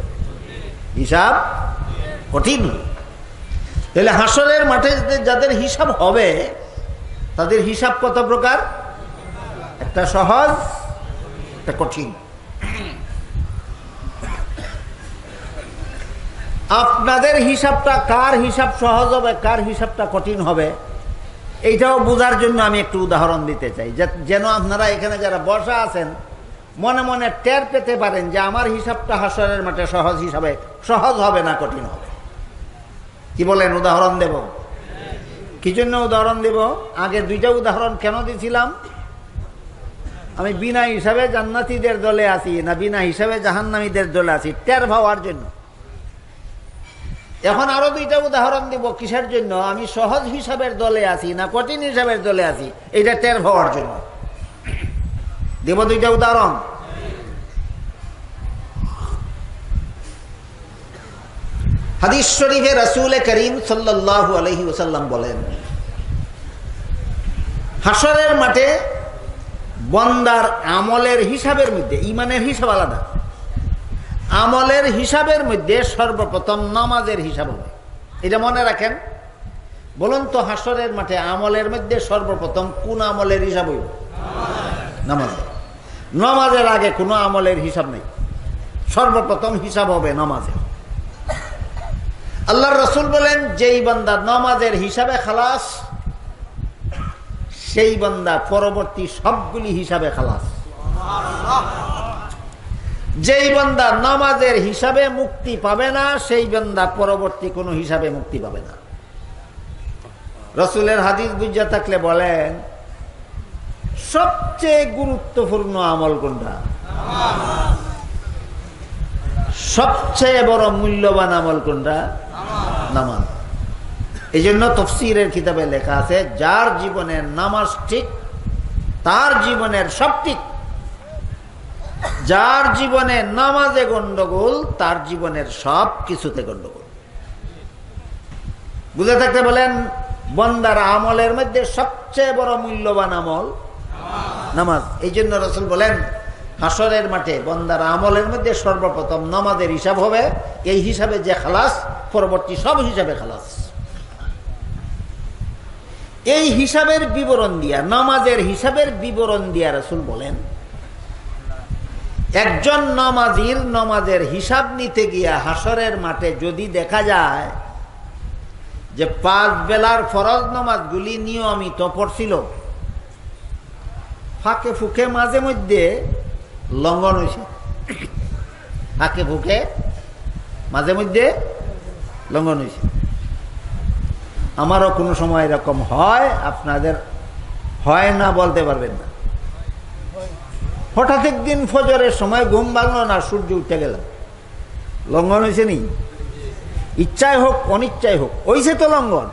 হিসাব কঠিন। তাহলে হাসরের মাঠে যাদের হিসাব হবে তাদের হিসাব কত প্রকার? একটা সহজ, একটা কঠিন। আপনাদের হিসাবটা কার হিসাব সহজ হবে, কার হিসাবটা কঠিন হবে, এইটাও বোঝার জন্য আমি একটু উদাহরণ দিতে চাই, যেন আপনারা এখানে যারা বসা আছেন মনে মনে টের পেতে পারেন যে আমার হিসাবটা হাসরের মাঠে সহজ হিসাবে সহজ হবে না কঠিন হবে। কি বলেন? উদাহরণ দেব? কি জন্য উদাহরণ দেব? আগে দুইটা উদাহরণ কেন দিয়েছিলাম? আমি বিনা হিসাবে জান্নাতীদের দলে আছি না বিনা হিসাবে জাহান্নামীদের দলে আছি টের পাওয়ার জন্য। এখন আরো দুইটা উদাহরণ দিব কিসের জন্য? আমি সহজ হিসাবের দলে আছি না কঠিন হিসাবের দলে আছি, এটা টের পাওয়ার জন্য দেব দুইটা উদাহরণ। হাদিস শরীফে রাসূল করিম সাল্লাল্লাহু আলাইহি ওয়াসাল্লাম বলেন, হাসরের মাঠে বান্দার আমলের হিসাবের মধ্যে, ঈমানের হিসাব আলাদা, আমলের হিসাবের মধ্যে সর্বপ্রথম নামাজের হিসাব হবে। এটা মনে রাখেন। বলুন তো, হাসরের মাঠে আমলের মধ্যে সর্বপ্রথম কোন আমলের হিসাব হইব? নামাজ। নামাজের আগে কোনো আমলের হিসাব নেই, সর্বপ্রথম হিসাব হবে নামাজের। আল্লাহর রাসূল বলেন, যেই বান্দা নামাজের হিসাবে খালাস, সেই বান্দা পরবর্তী সবগুলি হিসাবে খালাস। যেই বান্দা নামাজের হিসাবে মুক্তি পাবে না, সেই বান্দা পরবর্তী কোনো হিসাবে মুক্তি পাবে না। রাসূলের হাদিস বুঝা থাকলে বলেন, সবচেয়ে গুরুত্বপূর্ণ আমল কোনটা? সবচেয়ে বড় মূল্যবান আমল কোনটা? নামাজ। এই জন্য তাফসীরের কিতাবে লেখা আছে, যার জীবনের নামাজ ঠিক তার জীবনের সব ঠিক। যার জীবনে নামাজে গন্ডগোল, তার জীবনের সব কিছুতে গন্ডগোল। বুঝে থাকতে বলেন, বান্দার আমলের মধ্যে সবচেয়ে বড় মূল্যবান আমল নামাজ। এই জন্য রাসূল বলেন, হাসরের মাঠে বান্দার আমলের মধ্যে সর্বপ্রথম নামাজের হিসাব হবে। এই হিসাবে যে খালাস, পরবর্তী সব হিসাবে খালাস। এই হিসাবের বিবরণ দিয়া, নামাজের হিসাবের বিবরণ দিয়া রাসূল বলেন, একজন নামাজীর নামাজের হিসাব নিতে গিয়া হাসরের মাঠে যদি দেখা যায় যে 5 বেলার ফরজ নামাজগুলি নিয়মিত পড়ছিল, ফাঁকে ফুঁকে মাঝে মধ্যে লঙ্ঘন হয়েছে, ফাঁকে ফুঁকে মাঝে মধ্যে লঙ্ঘন হয়েছে। আমারও কোনো সময় এরকম হয়, আপনাদের হয় না বলতে পারবেন না। হঠাৎ একদিন ফজরের সময় ঘুম ভাঙলো না, সূর্য উঠে গেল, লঙ্ঘন হয়েছে নি? ইচ্ছায় হোক অনিচ্ছায় হোক, হইছে তো লঙ্ঘন।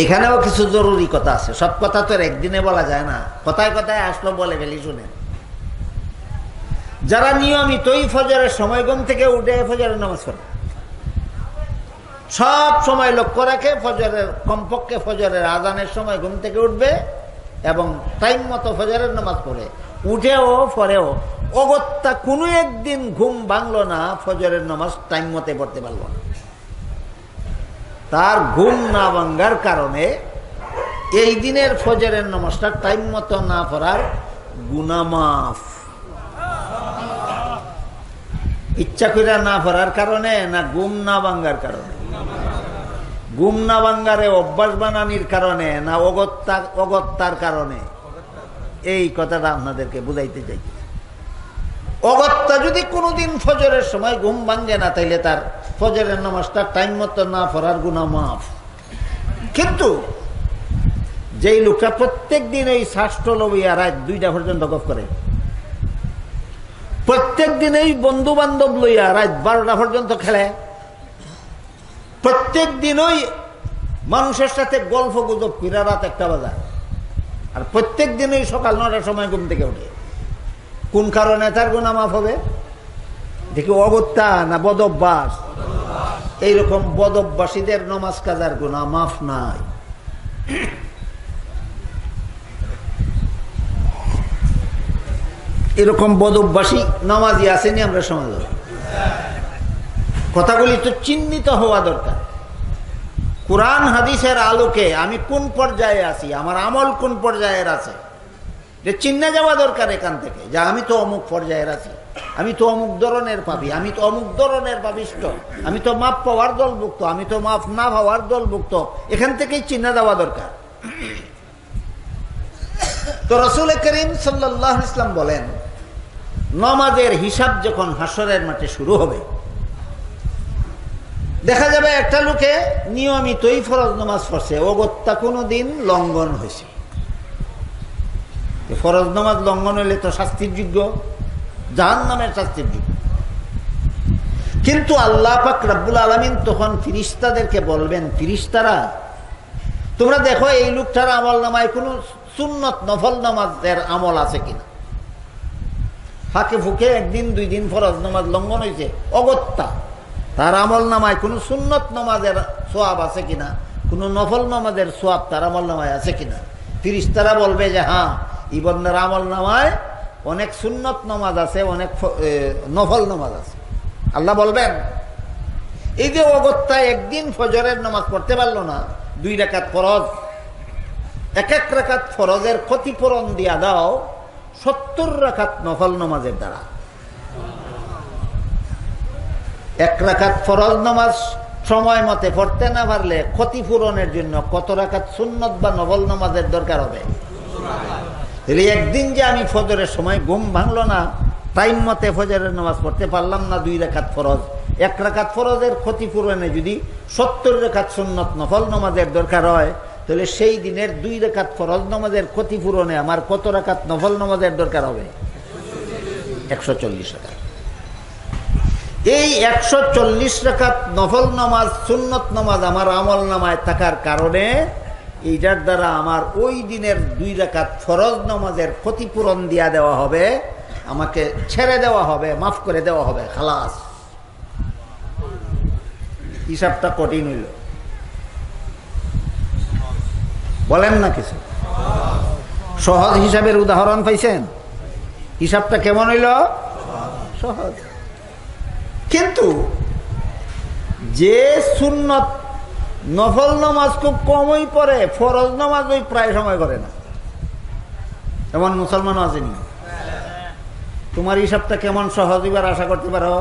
এখানেও কিছু জরুরি কথা আছে, সব কথা তো একদিনে বলা যায় না, কথায় কথায় আসলো বলে ফেলি। শুনেন, যারা নিয়মিতই ফজরের সময় ঘুম থেকে উঠে ফজরের নামাজ পড়ে, সব সময় লক্ষ্য রাখে ফজরের, কমপক্ষে ফজরের আজানের সময় ঘুম থেকে উঠবে এবং টাইম মতো ফজরের নামাজ পড়ে, উঠেও পরেও অগত্যা কোনো একদিন ঘুম ভাঙলো না, ফজরের নামাজ টাইম মতে পড়তে পারলো না, তার ঘুম না ভাঙ্গার কারণে এই দিনের ফজরের নামাজটা টাইম মতো না পড়ার গুনাহ মাফ। ইচ্ছা করে না পড়ার কারণে না ঘুম না ভাঙ্গার কারণে? ঘুম না ভাঙ্গারে অভ্যাস বানানির কারণে না অগত্যার কারণে? এই কথাটা আপনাদেরকে বুঝাইতে চাই। অগত্যা যদি কোনোদিন ফজরের সময় ঘুম ভাঙ্গে না, তাইলে তার ফজরের নামাজটা টাইম মতো না পড়ার গুনাহ মাফ। কিন্তু যেই লোকটা প্রত্যেক দিন এই শাস্ত্র লইয়া রাত 2টা পর্যন্ত গপ করে, প্রত্যেক দিন এই বন্ধু বান্ধব লইয়া রাত 12টা পর্যন্ত খেলে, প্রত্যেক দিনই মানুষের সাথে গল্প গুজব ফিরা রাত 1টা বাজায়, আর প্রত্যেক দিনই সকাল 9টার সময় ঘুম থেকে ওঠে, কোন কারণে তার গুনাহ মাফ হবে? দেখি অগত্যা না বদ অভ্যাস? এইরকম বদ অভ্যাসীদের নামাজ কাজার গুনাহ মাফ নাই। এরকম বদ অভ্যাসী নামাজি আসেনি আমরা সমাজে? কথাগুলি তো চিহ্নিত হওয়া দরকার। কোরআন হাদিসের আলোকে আমি কোন পর্যায়ে আছি, আমার আমল কোন পর্যায়ের আছে, যে চিহ্নে যাওয়া দরকার এখান থেকে, যে আমি তো অমুক পর্যায়ের আছি, আমি তো অমুক ধরনের পাপী, আমি তো অমুক ধরনের পাপিষ্ঠ, আমি তো মাপ পাওয়ার দলভুক্ত, আমি তো মাপ না পাওয়ার দলভুক্ত। এখান থেকেই চিহ্নে দেওয়া দরকার। তো রাসূল করিম সাল্লাল্লাহু আলাইহি ওয়াসাল্লাম বলেন, নামাজের হিসাব যখন হাসরের মাঠে শুরু হবে, দেখা যাবে একটা লোকে নিয়মিতই ফরজ নামাজ পড়ছে, অগত্যা কোনোদিন লঙ্ঘন হয়েছে। ফরজ নামাজ লঙ্ঘন হলে তো শাস্তির যোগ্য, জাহান্নামের শাস্তির যোগ্য। কিন্তু আল্লাহ পাক রব্বুল আলামিন তখন ফিরিস্তাদেরকে বলবেন, ফিরিস্তারা তোমরা দেখো এই লোকটার আমল নামায় কোনো সুন্নত নফল নামাজের আমল আছে কিনা। ফাঁকে ফুঁকে একদিন দুই দিন ফরজ নামাজ লঙ্ঘন হয়েছে, অগত্যা তার আমল নামায় কোনো সুন্নত নামাজের সোয়াব আছে কিনা, কোনো নফল নামাজের সোয়াব তার আমল নামায় আছে কিনা। ফেরেশতারা বলবে যে হ্যাঁ, এই বান্দার আমল নামায় অনেক সুন্নত নামাজ আছে, অনেক নফল নামাজ আছে। আল্লাহ বলবেন এই যে অগত্যা একদিন ফজরের নামাজ পড়তে পারলো না, 2 রাকাত ফরজ, এক রাকাত ফরজের ক্ষতিপূরণ দিয়া দাও 70 রাকাত নফল নামাজের দ্বারা। 1 রাকাত ফরজ নামাজ সময় মতে পড়তে না পারলে ক্ষতিপূরণের জন্য কত রাকাত সুন্নত বা নফল নামাজের দরকার হবে? তাহলে একদিন যে আমি ফজরের সময় ঘুম ভাঙলো না, টাইম মতে ফজরের নামাজ পড়তে পারলাম না 2 রাকাত ফরজ, 1 রাকাত ফরজের ক্ষতিপূরণে যদি 70 রাকাত সুন্নত নফল নামাজের দরকার হয়, তাহলে সেই দিনের 2 রাকাত ফরজ নামাজের ক্ষতিপূরণে আমার কত রাকাত নফল নামাজের দরকার হবে? 140 রাকাত। এই 140 রাকাত নফল নামাজ সুন্নত নামাজ আমার আমল নামায় থাকার কারণে এইটার দ্বারা আমার ওই দিনের 2 রাকাত ফরজ নামাজের ক্ষতিপূরণ দিয়া দেওয়া হবে, আমাকে ছেড়ে দেওয়া হবে, মাফ করে দেওয়া হবে, খালাস। হিসাবটা কঠিন হইল, বলেন না কিছু? সহজ হিসাবের উদাহরণ পাইছেন? হিসাবটা কেমন হইল? সহজ। কিন্তু যে সুন্নত নফল নামাজ খুব কমই পড়ে, ফরজ নামাজ ওই প্রায় সময় করে না, এমন মুসলমানও আসেনি। তোমার হিসাবটা কেমন সহজ এবার আশা করতে পারো?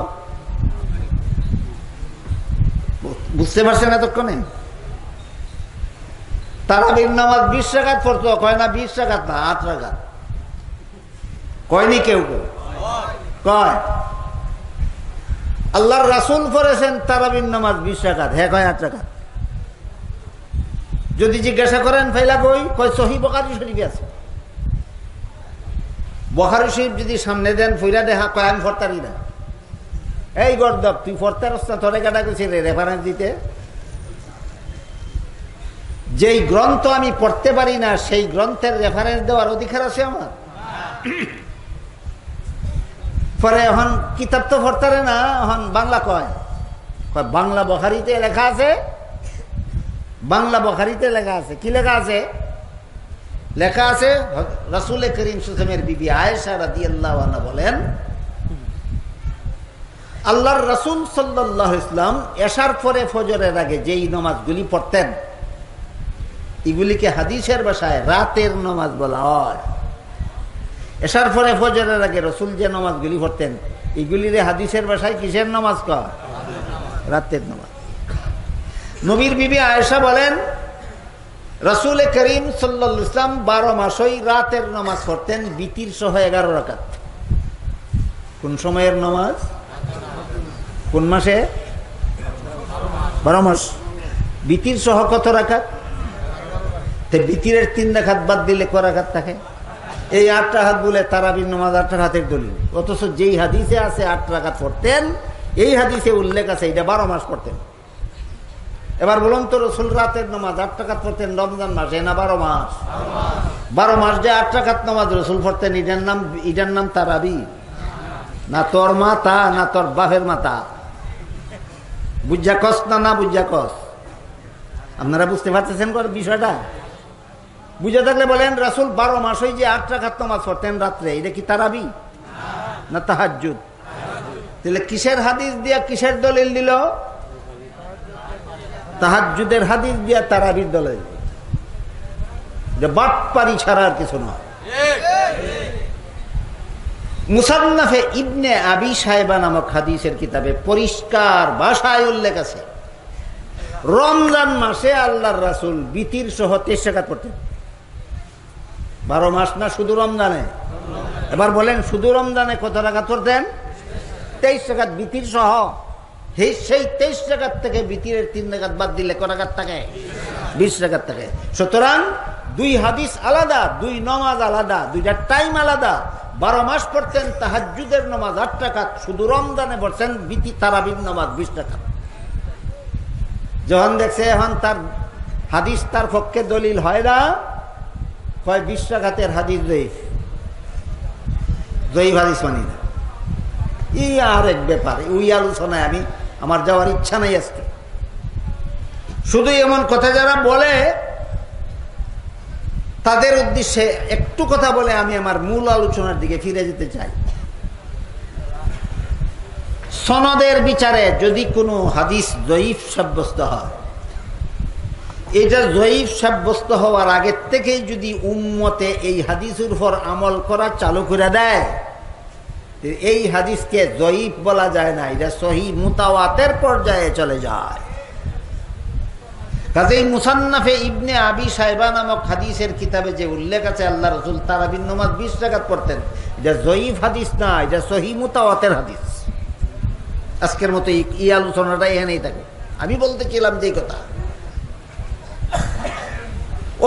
বুঝতে পারছেন এতক্ষণে? তারাবির নামাজ 20 রাকাত পড়তো, কয় না 20 রাকাত না 8 রাকাত, কয়নি কেউ কেউ? কয় আল্লাহর রাসূল পড়েছেন তারাবির নামাজ 20 রাকাত, হ্যাঁ কয় 8 রাকাত। যদি জিজ্ঞাসা করেন ফাইলা বই, কয় সহিহ বুখারী শরীফে আছে। বুখারী শরীফ যদি সামনে দেন ফইরা দেখা, কয় আমি পড়তারি না। এই গর্দব, তুই পড়তে রাস্তা তোরে কাটা গেছি রেফারেন্স দিতে। যেই গ্রন্থ আমি পড়তে পারি না সেই গ্রন্থের রেফারেন্স দেওয়ার অধিকার আছে আমার? পরে এখন কিতাব তো পড়তারে না, এখন বাংলা কয়, বাংলা বুখারীতে লেখা আছে, বাংলা বুখারীতে লেখা আছে। কি লেখা আছে? লেখা আছে রাসূল করিম সাল্লাল্লাহু আলাইহি ওয়াসাল্লামের বিবি আয়েশা রাদিয়াল্লাহু আনহা বলেন, আল্লাহর রাসূল সাল্লাল্লাহু আলাইহি ওয়াসাল্লাম এশার পরে ফজরের আগে যেই নামাজগুলি পড়তেন, এগুলিকে হাদিসের ভাষায় রাতের নামাজ বলা হয়। এশার পরে ফজরের আগে রাসূল যে নামাজগুলি পড়তেন, এগুলিরে হাদিসের ভাষায় কিসের নামাজ কয়? রাতের নামাজ। নবীর বিবি আয়েশা বলেন, রাসূল করিম সাল্লাল্লাহু আলাইহি ওয়াসাল্লাম 12 মাসই রাতের নামাজ পড়তেন, বিতির সহ 11 রাকাত। কোন সময়ের নামাজ? কোন মাসে? 12 মাস। বিতির সহ কত রাকাত? বিতিরের 3 রাকাত বাদ দিলে ক রাকাত থাকে? এই 8 রাকাত বলে তারাবির নামাজ 8 রাকাতের দলিল। অথচ যেই হাদিসে আছে 8 রাকাত পড়তেন, এই হাদিসে উল্লেখ আছে এটা 12 মাস পড়তেন। এবার বলুন তো, রাসূল রাতের নামাজ 8 রাকাত পড়তেন রমজান মাসে না 12 মাস? 12 মাস যে 8 রাকাত নামাজ রাসূল পড়তেন, এটার নাম তারাবি না? তোর মাতা না তোর বাপের মাতা? বুঝা কস না বুঝা কস? আপনারা বুঝতে পারতেছেন বিষয়টা? বুঝে থাকলে বলেন, রাসূল 12 মাসই যে 8 রাকাত নামাজ পড়তেন রাত্রে, এটা কি তারাবি না তাহাজ্জুদ? তাহলে কিসের হাদিস দিয়া কিসের দলিল দিল? তাহাজ্জুদের হাদিস দিয়া তারাবির দলিল। যে বাটপারি ছাড়া আর কিছু নয়। মুসান্নাফে ইবনে আবি শায়বা নামক হাদিসের কিতাবে পরিষ্কার ভাষায় উল্লেখ আছে, রমজান মাসে আল্লাহর রাসূল বিতির সহ 23 রাকাত পড়তেন। 12 মাস না শুধু রমজানে? এবার বলেন, শুধু রমজানে কত রাকাত পড়তেন? 23 রাকাত বিতির সহ। সেই 23 রাকাত থেকে বিতিরের 3 রাকাত বাদ দিলে কত রাকাত থাকে? 20 রাকাত থাকে। সুতরাং 2 হাদিস আলাদা, 2 নামাজ আলাদা, 2টা টাইম আলাদা। 12 মাস পড়তেন তাহাজ্জুদের নামাজ 8 রাকাত, শুধু রমজানে পড়তেন বিতি তারাবির নামাজ 20 রাকাত। যখন দেখছে এখন তার হাদিস তার পক্ষে দলিল হয় না, কয় 20 রাকাতের হাদিস জয়ীফ হাদিস মানি না। এই আর এক ব্যাপার, ওই আলোচনায় আমার যাওয়ার ইচ্ছা নাই আজকে। শুধু এমন কথা যারা বলে তাদের উদ্দেশ্যে একটু কথা বলে আমি আমার মূল আলোচনার দিকে ফিরে যেতে চাই। সনদের বিচারে যদি কোনো হাদিস জয়ীফ সাব্যস্ত হয়, এটা জয়ীফ সাব্যস্ত হওয়ার আগের থেকেই যদি উম্মতে এই হাদিসের উপর আমল করা চালু করে দেয়, এই হাদিসকে জয়ীফ বলা যায় না, এটা সহিহ মুতাওয়াতের পর্যায়ে চলে যায়। কাজেই মুসান্নাফে ইবনে আবি সাইবা নামক হাদিসের কিতাবে যে উল্লেখ আছে আল্লাহ রাসূল তারাবির নামাজ 20 রাকাত পড়তেন, এটা জয়ীফ হাদিস না, এটা সহিহ মুতাওয়াতের হাদিস। আজকের মতো এই আলোচনাটা এখানেই থাকে। আমি বলতেছিলাম যে কথা,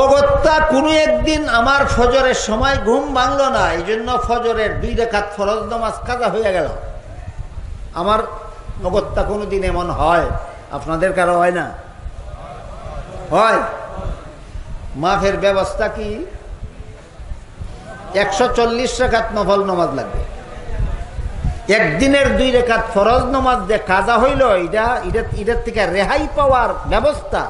অগত্যা কোনো একদিন আমার ফজরের সময় ঘুম ভাঙলো না, এই জন্য ফজরের 2 রাকাত ফরজ নামাজ কাজা হয়ে গেল। আমার অগত্যা কোনোদিন এমন হয়? আপনাদের কারো হয় না? হয়। মাফের ব্যবস্থা কি? 140 রাকাত নফল নামাজ লাগবে। একদিনের 2 রাকাত ফরজ নামাজ যে কাজা হইল, এটার থেকে রেহাই পাওয়ার ব্যবস্থা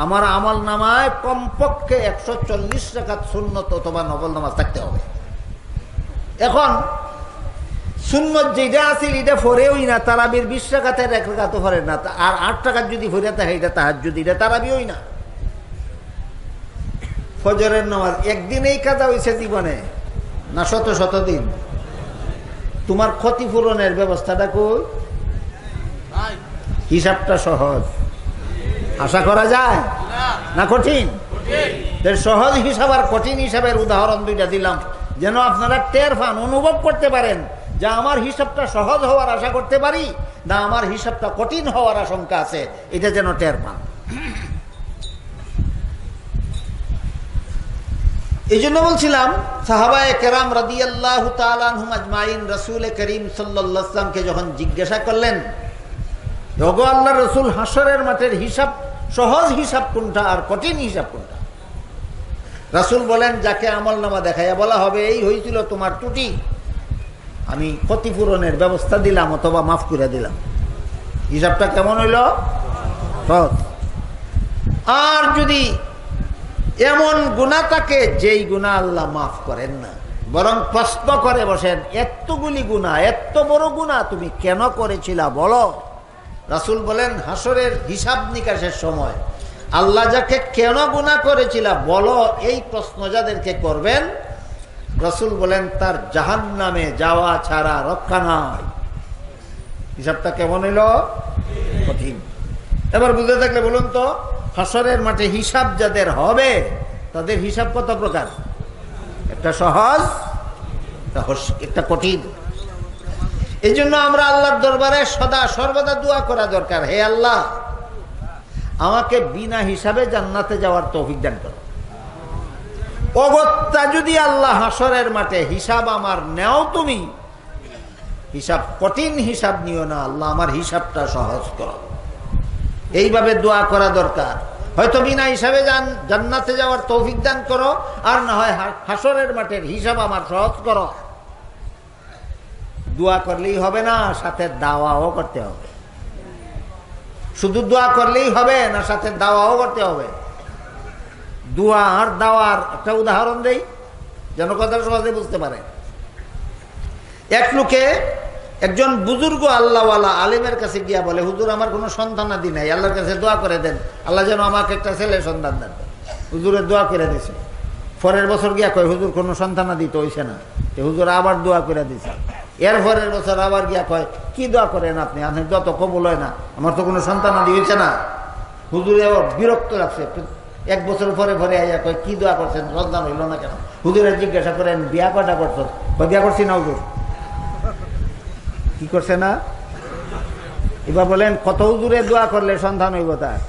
আমার আমল নামায় কমপক্ষে 140 রাকাত সুন্নত অথবা নফল নামাজ থাকতে হবে। এখন সুন্নত যেটা আছে এটা ফরেওই না, তারাবির 20 রাকাতের 1 রাকাতও ফরে না, আর 8 রাকাত যদি ফরে থাকে এটা তাহাজ্জুদ, এটা তারাবিওই না। ফজরের নামাজ একদিনেই কাজা হয়েছে জীবনে না শত শত দিন? তোমার ক্ষতিপূরণের ব্যবস্থাটা কই? হিসাবটা সহজ, আশা করা যায় না কঠিন? সহজ হিসাব আর কঠিন হিসাবের উদাহরণ 2টা দিলাম, যেন আপনারা টের পান, অনুভব করতে পারেন যে আমার হিসাবটা সহজ হওয়ার আশা করতে পারি না আমার হিসাবটা কঠিন হওয়ার আশঙ্কা আছে, এটা যেন টের পান। এই জন্য বলছিলাম সাহাবায়ে কেরাম রাদিয়াল্লাহু তাআলা আনহুম আজমাইন রাসূল করিম সাল্লাল্লাহু আলাইহি ওয়াসাল্লামকে যখন জিজ্ঞাসা করলেন, ওগো আল্লাহর রাসূল, হাসরের মাঠের হিসাব সহজ হিসাব কোনটা আর কঠিন হিসাব কোনটা? রাসূল বলেন, যাকে আমলনামা দেখাইয়া বলা হবে এই হয়েছিল তোমার ত্রুটি, আমি ক্ষতিপূরণের ব্যবস্থা দিলাম অথবা মাফ করে দিলাম। হিসাবটা কেমন হইল? সহজ। আর যদি এমন গুনাহ থাকে যেই গুনাহ আল্লাহ মাফ করেন না, বরং প্রশ্ন করে বসেন, এতগুলি গুনাহ, এত বড় গুনাহ তুমি কেন করেছিলা বলো? রাসূল বলেন, হাসরের হিসাব নিকাশের সময় আল্লাহ যাকে কেন গুনাহ করেছিলা বলো, এই প্রশ্ন যাদেরকে করবেন, রাসূল বলেন তার জাহান্নামে যাওয়া ছাড়া রক্ষা নাই। হিসাবটা কেমন হইল? কঠিন। এবার বুঝে থাকলে বলুন তো, হাসরের মাঠে হিসাব যাদের হবে তাদের হিসাব কত প্রকার? একটা সহজ, একটা কঠিন। এই জন্য আমরা আল্লাহর দরবারে সদা সর্বদা দোয়া করা দরকার, হে আল্লাহ আমাকে বিনা হিসাবে জান্নাতে যাওয়ার তৌফিক দান করো। অগত্যা যদি আল্লাহ হাসরের মাঠে হিসাব আমার নেও, তুমি হিসাব কঠিন হিসাব নিও না, আল্লাহ আমার হিসাবটা সহজ করো। এইভাবে দোয়া করা দরকার। হয়তো বিনা হিসাবে জান্নাতে যাওয়ার তৌফিক দান করো, আর না হয় হাসরের মাঠের হিসাব আমার সহজ করো। দোয়া করলেই হবে না, সাথে দাওয়াও করতে হবে। শুধু দোয়া করলেই হবে না, সাথে দাওয়াও করতে হবে। দোয়া আর দাওয়ার একটা উদাহরণ দেই যেন কথা সহজে বুঝতে পারে। এক লোকে একজন বুজুর্গ আল্লাহওয়ালা আলিমের কাছে গিয়া বলে, হুজুর আমার কোনো সন্তানাদি নাই, আল্লাহর কাছে দোয়া করে দেন, আল্লাহ যেন আমাকে একটা ছেলে সন্তান দেন। হুজুরের দোয়া করে দিছে। পরের বছর গিয়া কয়, হুজুর কোনো সন্তানাদি তো হইছে না। হুজুর আবার দোয়া করে দিছে। এর পরের বছর আবার গিয়া কয়, কি দোয়া করেন আপনি, আপনার দোয়া তো কবুল হয় না, আমার তো কোনো সন্তানাদি হয়েছে না। হুজুরে আবার বিরক্ত লাগছে। 1 বছর পরে পরে আইয়া কয়, কি দোয়া করছেন, সন্তান হইল না কেন? হুজুরে জিজ্ঞাসা করেন, বিয়া কয়টা করছ? বিয়া করছি না হুজুর। কি করছে না? এবার বলেন, কত হুজুরে দোয়া করলে সন্তান হইব তার?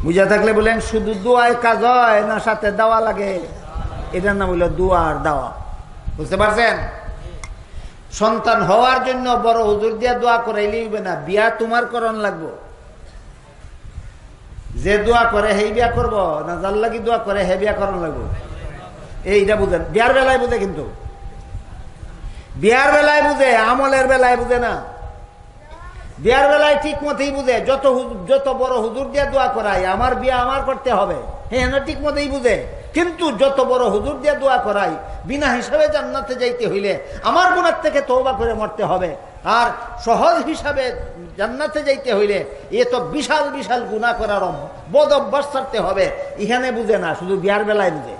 বুঝা থাকলে বলেন, শুধু দোয়ায় কাজ হয় না, সাথে দাওয়া লাগে। এটার নাম হইল দোয়া আর দাওয়া। বুঝতে পারছেন? সন্তান হওয়ার জন্য বড় হুজুর দিয়া দোয়া করাইলেই হবে না, বিয়া তোমার করণ লাগবো। যে দোয়া করে হেই বিয়া করবো না, যার লাগি দোয়া করে হে বিয়া করণ লাগবো। এইটা বুঝেন, বিয়ার বেলায় বুঝে। কিন্তু বিয়ার বেলায় বুঝে, আমলের বেলায় বুঝে না। বিয়ার বেলায় ঠিক মতোই বুঝে, যত বড় হুজুর দিয়ে দোয়া করাই আমার বিয়া আমার করতে হবে, হ্যাঁ ঠিক মতোই বুঝে। কিন্তু যত বড় হুজুর দিয়ে দোয়া করাই বিনা হিসাবে জান্নাতে যাইতে হইলে আমার গুনাহ থেকে তওবা করে মরতে হবে, আর সহজ হিসাবে জান্নাতে যাইতে হইলে এ তো বিশাল বিশাল গুনাহ করার বদ অভ্যাস ছাড়তে হবে, এখানে বুঝে না, শুধু বিয়ার বেলায় বুঝে।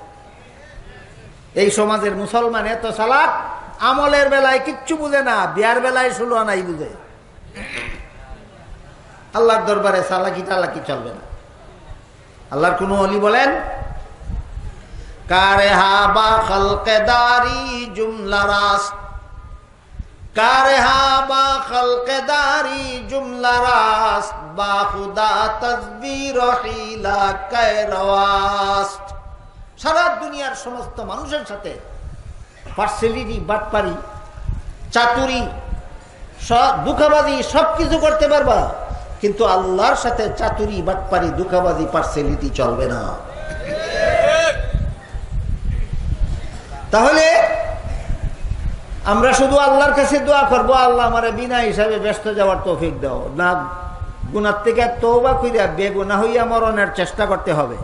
এই সমাজের মুসলমান এত চালাক, আমলের বেলায় কিচ্ছু বুঝে না, বিয়ার বেলায় ষোলো আনাই বুঝে। আল্লাহর দরবারে চালাকি টালাকি চলবে না। আল্লাহর কোন ওলি বলেন, কারে হা বা খালকেদারি জুমলা রাস, কারে হা বা খালকেদারি জুমলা রাস, বা খুদা তসবির হিলা কায়রাস। সারা দুনিয়ার সমস্ত মানুষের সাথে পার্সেলিটি, বাটপারি, চাতুরি, দুঃখাবাজি সবকিছু করতে পারবা, কিন্তু আল্লাহর সাথে চাতুরি, বাটপারি, দুঃখাবাজি, পার্সেলিটি চলবে না। তাহলে আমরা শুধু আল্লাহর কাছে দোয়া করব, আল্লাহ আমারে বিনা হিসাবে ব্যস্ত যাওয়ার তৌফিক দাও না, গুনাহ থেকে তওবা কইরা বেগুনাহ হইয়া মরণের চেষ্টা করতে হবে।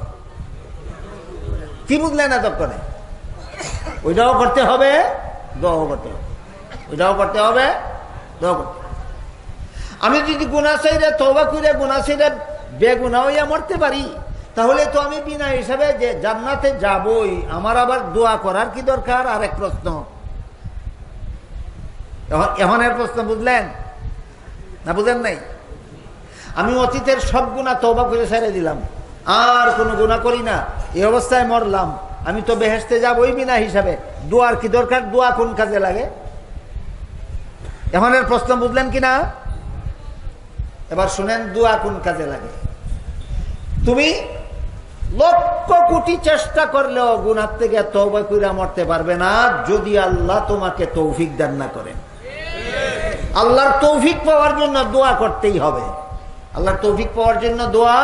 কি বুঝলেন এতক্ষণে? ওইটাও করতে হবে, দোয়াও করতে হবে, ওইটাও করতে হবে, দোয়া করতে হবে। আমি যদি গুনাহ ছাইরা তওবা কইরা গুনাহ ছাইরা বেগুনাহ হইয়া মরতে পারি, তাহলে তো আমি বিনা হিসাবে যে জান্নাতে যাবই, আমার আবার দোয়া করার কি দরকার? আরেক প্রশ্ন, এখন এর প্রশ্ন বুঝলেন না বুঝেন নাই? আমি অতীতের সব গুনাহ তওবা করে ছেড়ে দিলাম, আর কোনো গুনাহ করি না, এই অবস্থায় মরলাম, আমি তো বেহেশতে যাবই বিনা হিসাবে, দোয়ার কি দরকার? দোয়া কোন কাজে লাগে? এখন এর প্রশ্ন বুঝলেন কিনা? এবার শুনেন, দোয়া কোন কাজে লাগে। তুমি লক্ষ কোটি চেষ্টা করলেও গুনাহ থেকে তওবা কইরা মরতে পারবে না, যদি আল্লাহ তোমাকে তৌফিক দান না করেন। আল্লাহর তৌফিক পাওয়ার জন্য দোয়া করতেই হবে, আল্লাহর তৌফিক পাওয়ার জন্য দোয়া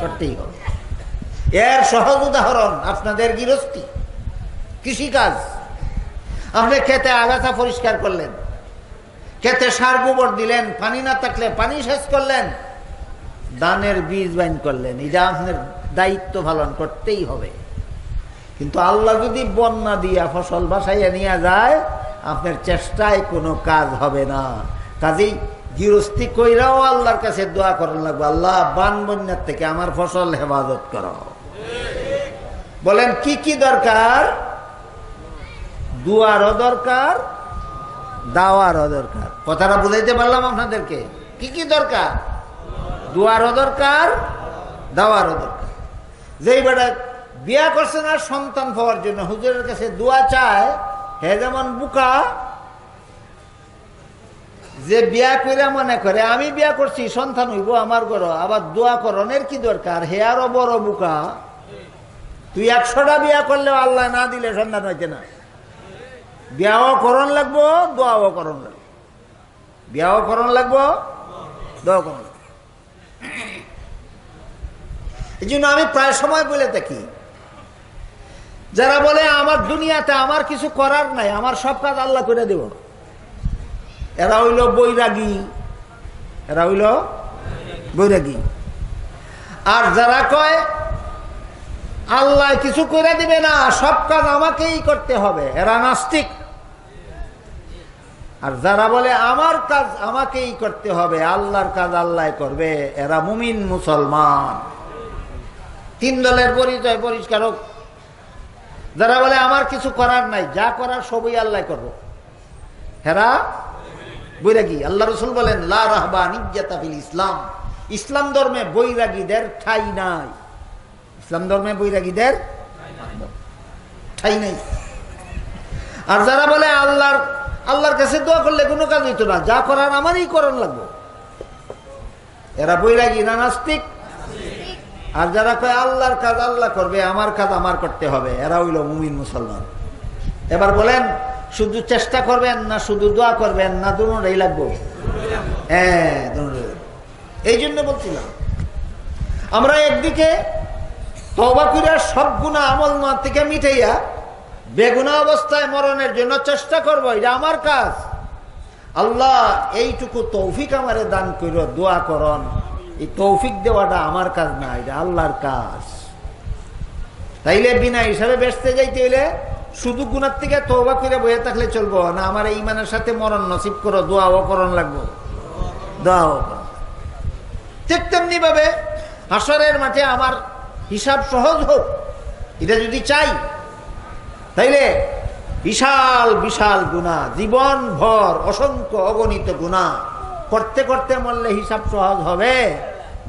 করতেই হবে। এর সহজ উদাহরণ আপনাদের গৃহস্থী, কৃষিকাজ। আপনি খেতে আগাছা পরিষ্কার করলেন, খেতে সার গোবর দিলেন, পানি না থাকলে পানি সেচ করলেন, ধানের বীজ বাইন করলেন, এটা আপনার দায়িত্ব পালন করতেই হবে। কিন্তু আল্লাহ যদি বন্যা দিয়া ফসল বাসাইয়া নিয়ে যায়, আপনার চেষ্টায় কোনো কাজ হবে না। কাজেই গৃহস্থী কইরাও আল্লাহর কাছে দোয়া করার লাগবে, আল্লাহ বান বন্যার থেকে আমার ফসল হেফাজত করো। বলেন কি কি দরকার? দুয়ারও দরকার, দাওয়ারও দরকার। কথাটা বুঝাইতে পারলাম আপনাদেরকে? কি কি দরকার? দুয়ারও দরকার, দাওয়ারও দরকার। যেই বেটা বিয়া করছে না সন্তান পাওয়ার জন্য হুজুরের কাছে দোয়া চায়, হে যেমন বুকা, যে বিয়া কইরা মনে করে আমি বিয়া করছি সন্তান হইব আমার ঘর, আবার দোয়া করণের কি দরকার? হে আরো বড় বুকা, তুই 100টা বিয়া করলেও আল্লাহ না দিলে সন্তান হইতে না। বিয়াও করণ লাগবো, দোয়াও করণ লাগবো, বিয়াও করণ লাগবো, দোয়া করণ লাগবো। এই জন্য আমি প্রায় সময় বলে থাকি, যারা বলে আমার দুনিয়াতে আমার কিছু করার নাই, আমার সব কাজ আল্লাহ করে দেব, এরা হইল বৈরাগী, এরা হইল বৈরাগী। আর যারা কয় আল্লাহ কিছু করে দিবে না, সব কাজ আমাকেই করতে হবে, এরা নাস্তিক। আর যারা বলে আমার কাজ আমাকেই করতে হবে, আল্লাহর কাজ আল্লাহ করবে, এরা মুমিন মুসলমান। তিন দলের পরিচয় পরিষ্কার হোক। যারা বলে আমার কিছু করার নাই, যা করার সবই আল্লাহ করবো, হেরা বৈরাগী। আল্লাহ রসুল বলেন লা রাহবানিয়্যাতা ফিল ইসলাম, ইসলাম ধর্মে বৈরাগীদের ঠাঁই নাই। ইসলাম ধর্মে বৈরাগীদের ঠাঁই নাই। আর যারা বলে আল্লাহর কাছে দোয়া করলে কোনো কাজ হইতো না, যা করার আমারই করণ লাগবে, এরা বৈরাগী না নাস্তিক? আর যারা কয় আল্লাহর কাজ আল্লাহ করবে, আমার কাজ আমার করতে হবে, এরা হইল মুমিন মুসলমান। এবার বলেন শুধু চেষ্টা করবেন না শুধু দোয়া করবেন, না দুটোই লাগবে? হ্যাঁ, এই জন্য বলছিলাম আমরা একদিকে তওবা কইরা সব গুনাহ আমল না থেকে মিটাইয়া বেগুনা অবস্থায় মরণের জন্য চেষ্টা করবো, এটা আমার কাজ। আল্লাহ এইটুকু তৌফিক আমারে দান করো, দোয়া করন। এই তৌফিক দেওয়াটা আমার কাজ না, এটা আল্লাহর কাজ। তাইলে বিনা হিসাবে বেসতে যাইতে হইলে শুধু গুনার থেকে তওবা করে বয়ে থাকলে চলবো না। আমার এই ইমানের সাথে মরণ নসিব করো, দোয়াও করণ লাগবো, দোয়াও। ঠিক তেমনি ভাবে হাসরের মাঠে আমার হিসাব সহজ হোক, এটা যদি চাই, তাইলে বিশাল বিশাল গুনাহ, জীবন ভর অসংখ্য অগণিত গুনাহ করতে করতে মরলে হিসাব সহজ হবে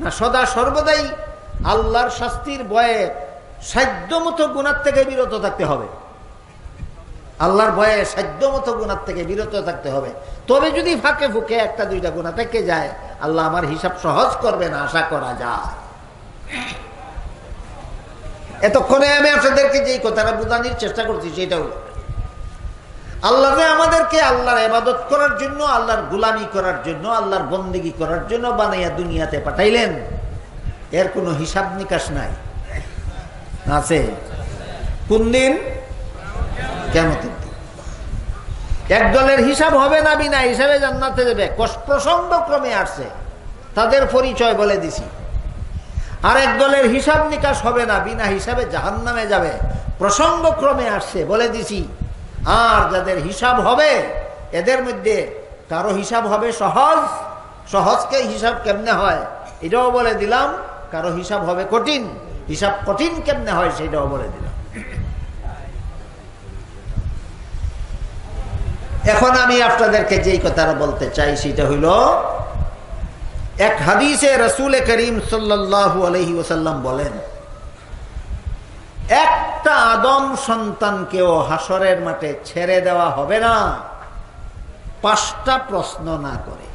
না? সদা সর্বদাই আল্লাহর শাস্তির ভয়ে সাধ্যমতো গুনাহ থেকে বিরত থাকতে হবে। আল্লাহর ভয়ে সাধ্যমতো গুনাহ থেকে বিরত থাকতে হবে। তবে যদি ফাঁকে ফুঁকে একটা দুইটা গুনাহ থেকে যায়, আল্লাহ আমার হিসাব সহজ করবে না, আশা করা যায়। এতক্ষণে আমি আপনাদেরকে যে কথাটা বোঝানোর চেষ্টা করছি সেটা হলো, আল্লাহ আমাদেরকে আল্লাহর ইবাদত করার জন্য, আল্লাহর গোলামি করার জন্য, আল্লাহর বন্দেগী করার জন্য বানাইয়া দুনিয়াতে পাঠাইলেন। এর কোনো হিসাব নিকাশ নাই, আছে? কোন দিন? কিয়ামতের দিন। একদলের হিসাব হবে না, বিনা হিসাবে জান্নাতে যাবে, প্রসঙ্গক্রমে আসছে, তাদের পরিচয় বলে দিছি। আর একদলের হিসাব নিকাশ হবে না, বিনা হিসাবে জাহান্নামে যাবে, প্রসঙ্গক্রমে আসছে, বলে দিছি। আর যাদের হিসাব হবে, এদের মধ্যে কারো হিসাব হবে সহজ, সহজকে হিসাব কেমনে হয় এটাও বলে দিলাম। কারো হিসাব হবে কঠিন, হিসাব কঠিন কেমনে হয় সেটাও বলে দিলাম। এখন আমি আপনাদেরকে যেই কথাটা বলতে চাই সেটা হইল, এক হাদিসে রাসূল করিম সাল্লাল্লাহু আলাইহি ওয়াসাল্লাম বলেন, একটা আদম সন্তানকেও হাসরের মাঠে ছেড়ে দেওয়া হবে না পাঁচটা প্রশ্ন না করে।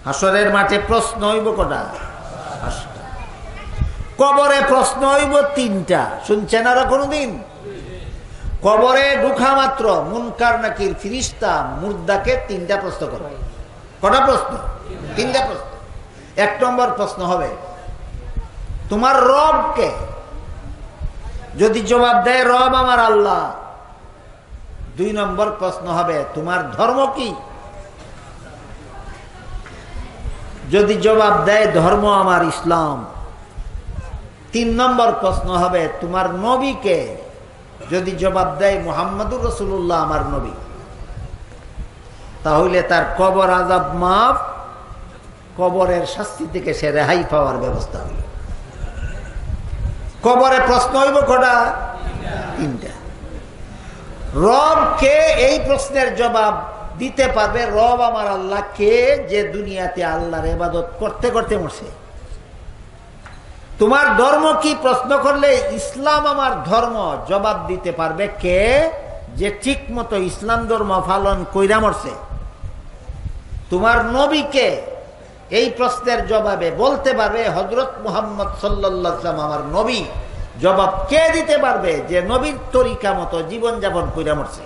হাসরের মাঠে প্রশ্ন হইব কটা? পাঁচটা। কবরে প্রশ্ন হইব তিনটা। শুনছেন আরো কোনদিন? কবরে ঢুকা মাত্র মুনকার নাকির ফিরিস্তা মুর্দাকে তিনটা প্রশ্ন করে। কটা প্রশ্ন? তিনটা প্রশ্ন। এক নম্বর প্রশ্ন হবে, তোমার রব কে? যদি জবাব দেয় রব আমার আল্লাহ। দুই নম্বর প্রশ্ন হবে, তোমার ধর্ম কি? যদি জবাব দেয় ধর্ম আমার ইসলাম। তিন নম্বর প্রশ্ন হবে, তোমার নবী কে? যদি জবাব দেয় মুহাম্মদুর রাসূলুল্লাহ আমার নবী। তাহলে তার কবর আযাব মাফ, কবরের শাস্তি থেকে সে রেহাই পাওয়ার ব্যবস্থা হইল। কবরে প্রশ্ন হইব কটা? তিনটা। রব কে? এই প্রশ্নের জবাব দিতে পারবে রব আমার আল্লাহ কে, যে দুনিয়াতে আল্লাহর ইবাদত করতে করতে মরছে। তোমার ধর্ম কি প্রশ্ন করলে ইসলাম আমার ধর্ম জবাব দিতে পারবে কে, যে ঠিক মতো ইসলাম ধর্ম পালন কইরা মরছে। তোমার নবী কে? এই প্রশ্নের জবাবে বলতে পারবে হযরত মুহাম্মদ সাল্লাল্লাহু আলাইহি ওয়াসাল্লাম আমার নবী। জবাব কে দিতে পারবে? যে নবীর তরিকা মতো জীবন যাপন কইরা মরছে,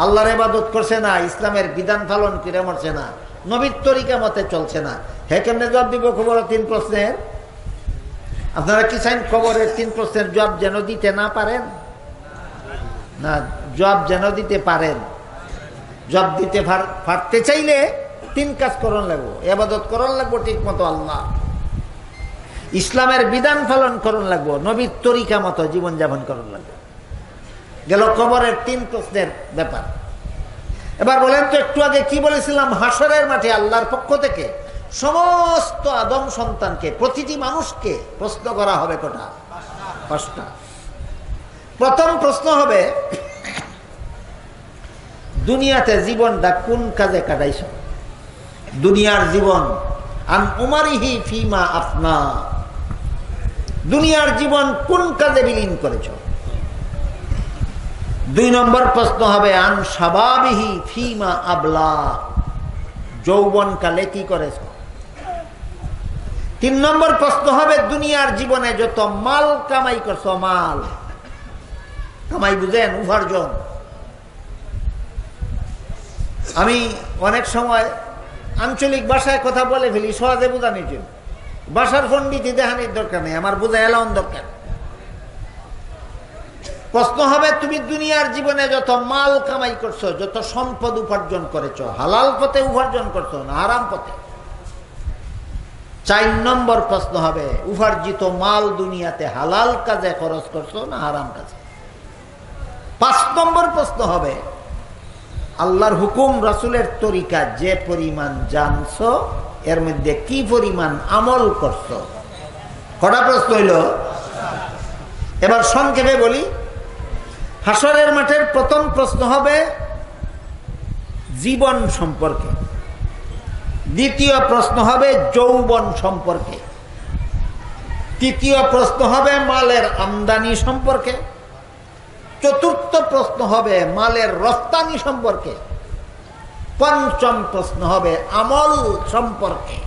আল্লাহর ইবাদত করছে না, ইসলামের বিধান পালন কইরা মরছে না, নবীর তরিকা মতে চলছে না। হে কেমনে জবাব দিব খবরের তিন প্রশ্নের? আপনারা কি চান খবরের তিন প্রশ্নের জবাব যেন দিতে না পারেন? না, জবাব যেন দিতে পারেন। জবাব দিতে পারতে চাইলে তিন কাজ করণ লাগবো। ইবাদত করণ লাগবো ঠিক মতো আল্লাহ, ইসলামের বিধান পালন করণ লাগবো, নবীর তরিকা মতো জীবন যাপন করণ লাগবে। গেল কবরের তিন প্রশ্নের ব্যাপার। এবার বলেন তো, একটু আগে কি বলেছিলাম? হাসরের মাঠে আল্লাহর পক্ষ থেকে সমস্ত আদম সন্তানকে, প্রতিটি মানুষকে প্রশ্ন করা হবে কটা? পাঁচটা। প্রথম প্রশ্ন হবে, দুনিয়াতে জীবনটা কোন কাজে কাটাইছ? দুনিয়ার জীবন আন উমারিহি ফিমা আফনা, দুনিয়ার জীবন কোন কাজে বিলীন করেছ? দুই নম্বর প্রশ্ন হবে, আন শাবাবিহি ফিমা আবলা, যৌবনকালে কি করেছ? তিন নম্বর প্রশ্ন হবে, দুনিয়ার জীবনে যত মাল কামাই করছ, মাল কামাই বুঝেন, উপার্জন। আমি অনেক সময় আঞ্চলিক ভাষায় কথা বলে ফেলি সহজে বোঝানোর জন্য। ভাষার পণ্ডিতি দেখানোর দরকার নেই, আমার বোঝা এলাউন দরকার। প্রশ্ন হবে তুমি দুনিয়ার জীবনে যত মাল কামাই করছো, যত সম্পদ উপার্জন করেছো, হালাল পথে উপার্জন করছো না হারাম পথে? 4 নম্বর প্রশ্ন হবে উপার্জিত মাল দুনিয়াতে হালাল কাজে খরচ করছো না হারাম কাজে? 5 নম্বর প্রশ্ন হবে আল্লাহর হুকুম রাসূলের তরিকা যে পরিমাণ জানছো এর মধ্যে কি পরিমাণ আমল করছো? কটা প্রশ্ন হইল? এবার সংক্ষেপে বলি। হাসরের মাঠের প্রথম প্রশ্ন হবে জীবন সম্পর্কে, দ্বিতীয় প্রশ্ন হবে যৌবন সম্পর্কে, তৃতীয় প্রশ্ন হবে মালের আমদানি সম্পর্কে, চতুর্থ প্রশ্ন হবে মালের রফতানি সম্পর্কে, পঞ্চম প্রশ্ন হবে আমল সম্পর্কে।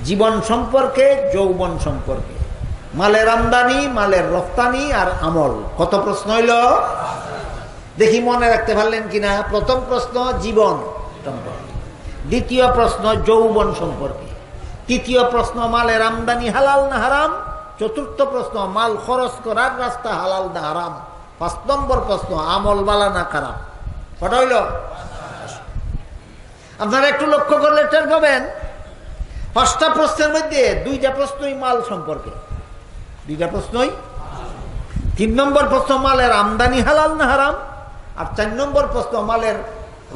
জীবন সম্পর্কে, যৌবন সম্পর্কে, মালের আমদানি, মালের রফতানি আর আমল। কত প্রশ্ন হইল দেখি মনে রাখতে পারলেন কিনা? প্রথম প্রশ্ন জীবন সম্পর্কে, দ্বিতীয় প্রশ্ন যৌবন সম্পর্কে, তৃতীয় প্রশ্ন মালের আমদানি হালাল না হারাম, চতুর্থ প্রশ্ন মাল খরচ করার রাস্তা হালাল না হারাম, 5 নম্বর প্রশ্ন আমল বালা না খারাপ। কটা হইল? আপনারা একটু লক্ষ্য করলে টের পাবেন 5টা প্রশ্নের মধ্যে 2টা প্রশ্নই মাল সম্পর্কে, 2টা প্রশ্নই। 3 নম্বর প্রশ্ন মালের আমদানি হালাল না হারাম, আর 4 নম্বর প্রশ্ন মালের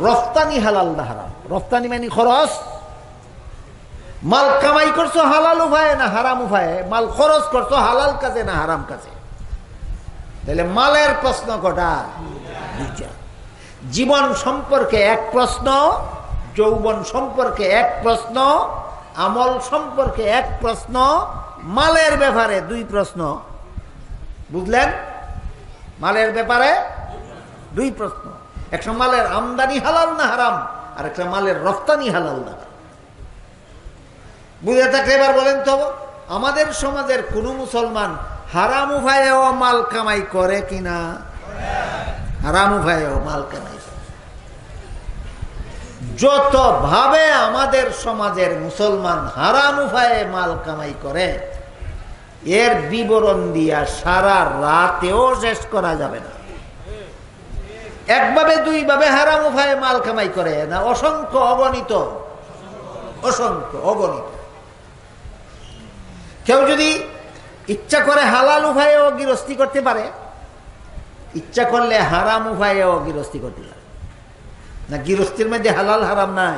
রফতানি হালাল না হারাম। রফতানি মানে খরচ। মাল কামাই করছো হালাল উপায়ে না হারাম উপায়ে, মাল খরচ করছো হালাল কাজে না হারাম কাজে। তাহলে মালের প্রশ্ন কটা? 2টা। জীবন সম্পর্কে 1 প্রশ্ন, যৌবন সম্পর্কে 1 প্রশ্ন, আমল সম্পর্কে 1 প্রশ্ন, মালের ব্যাপারে 2 প্রশ্ন। বুঝলেন? মালের ব্যাপারে 2 প্রশ্ন। একটা মালের আমদানি হালাল না হারাম, আর একটা মালের রফতানি হালাল না হারাম। বুঝে থাকলে এবার বলেন তো আমাদের সমাজের কোন মুসলমান হারাম উপায়েও মাল কামাই করে কিনা? হারাম উপায়েও মাল কামাই করে। যত ভাবে আমাদের সমাজের মুসলমান হারাম উপায়ে মাল কামাই করে এর বিবরণ দিয়া সারা রাতেও শেষ করা যাবে না। একভাবে 2 ভাবে হারাম উপায়ে মাল কামাই করে না, অসংখ্য অগণিত, অসংখ্য অগণিত। কেউ যদি ইচ্ছা করে হালাল উপায়েও গৃহস্থী করতে পারে, ইচ্ছা করলে হারাম উপায়েও গৃহস্থী করতে পারে না। গৃহস্থীর মধ্যে হালাল হারাম নাই?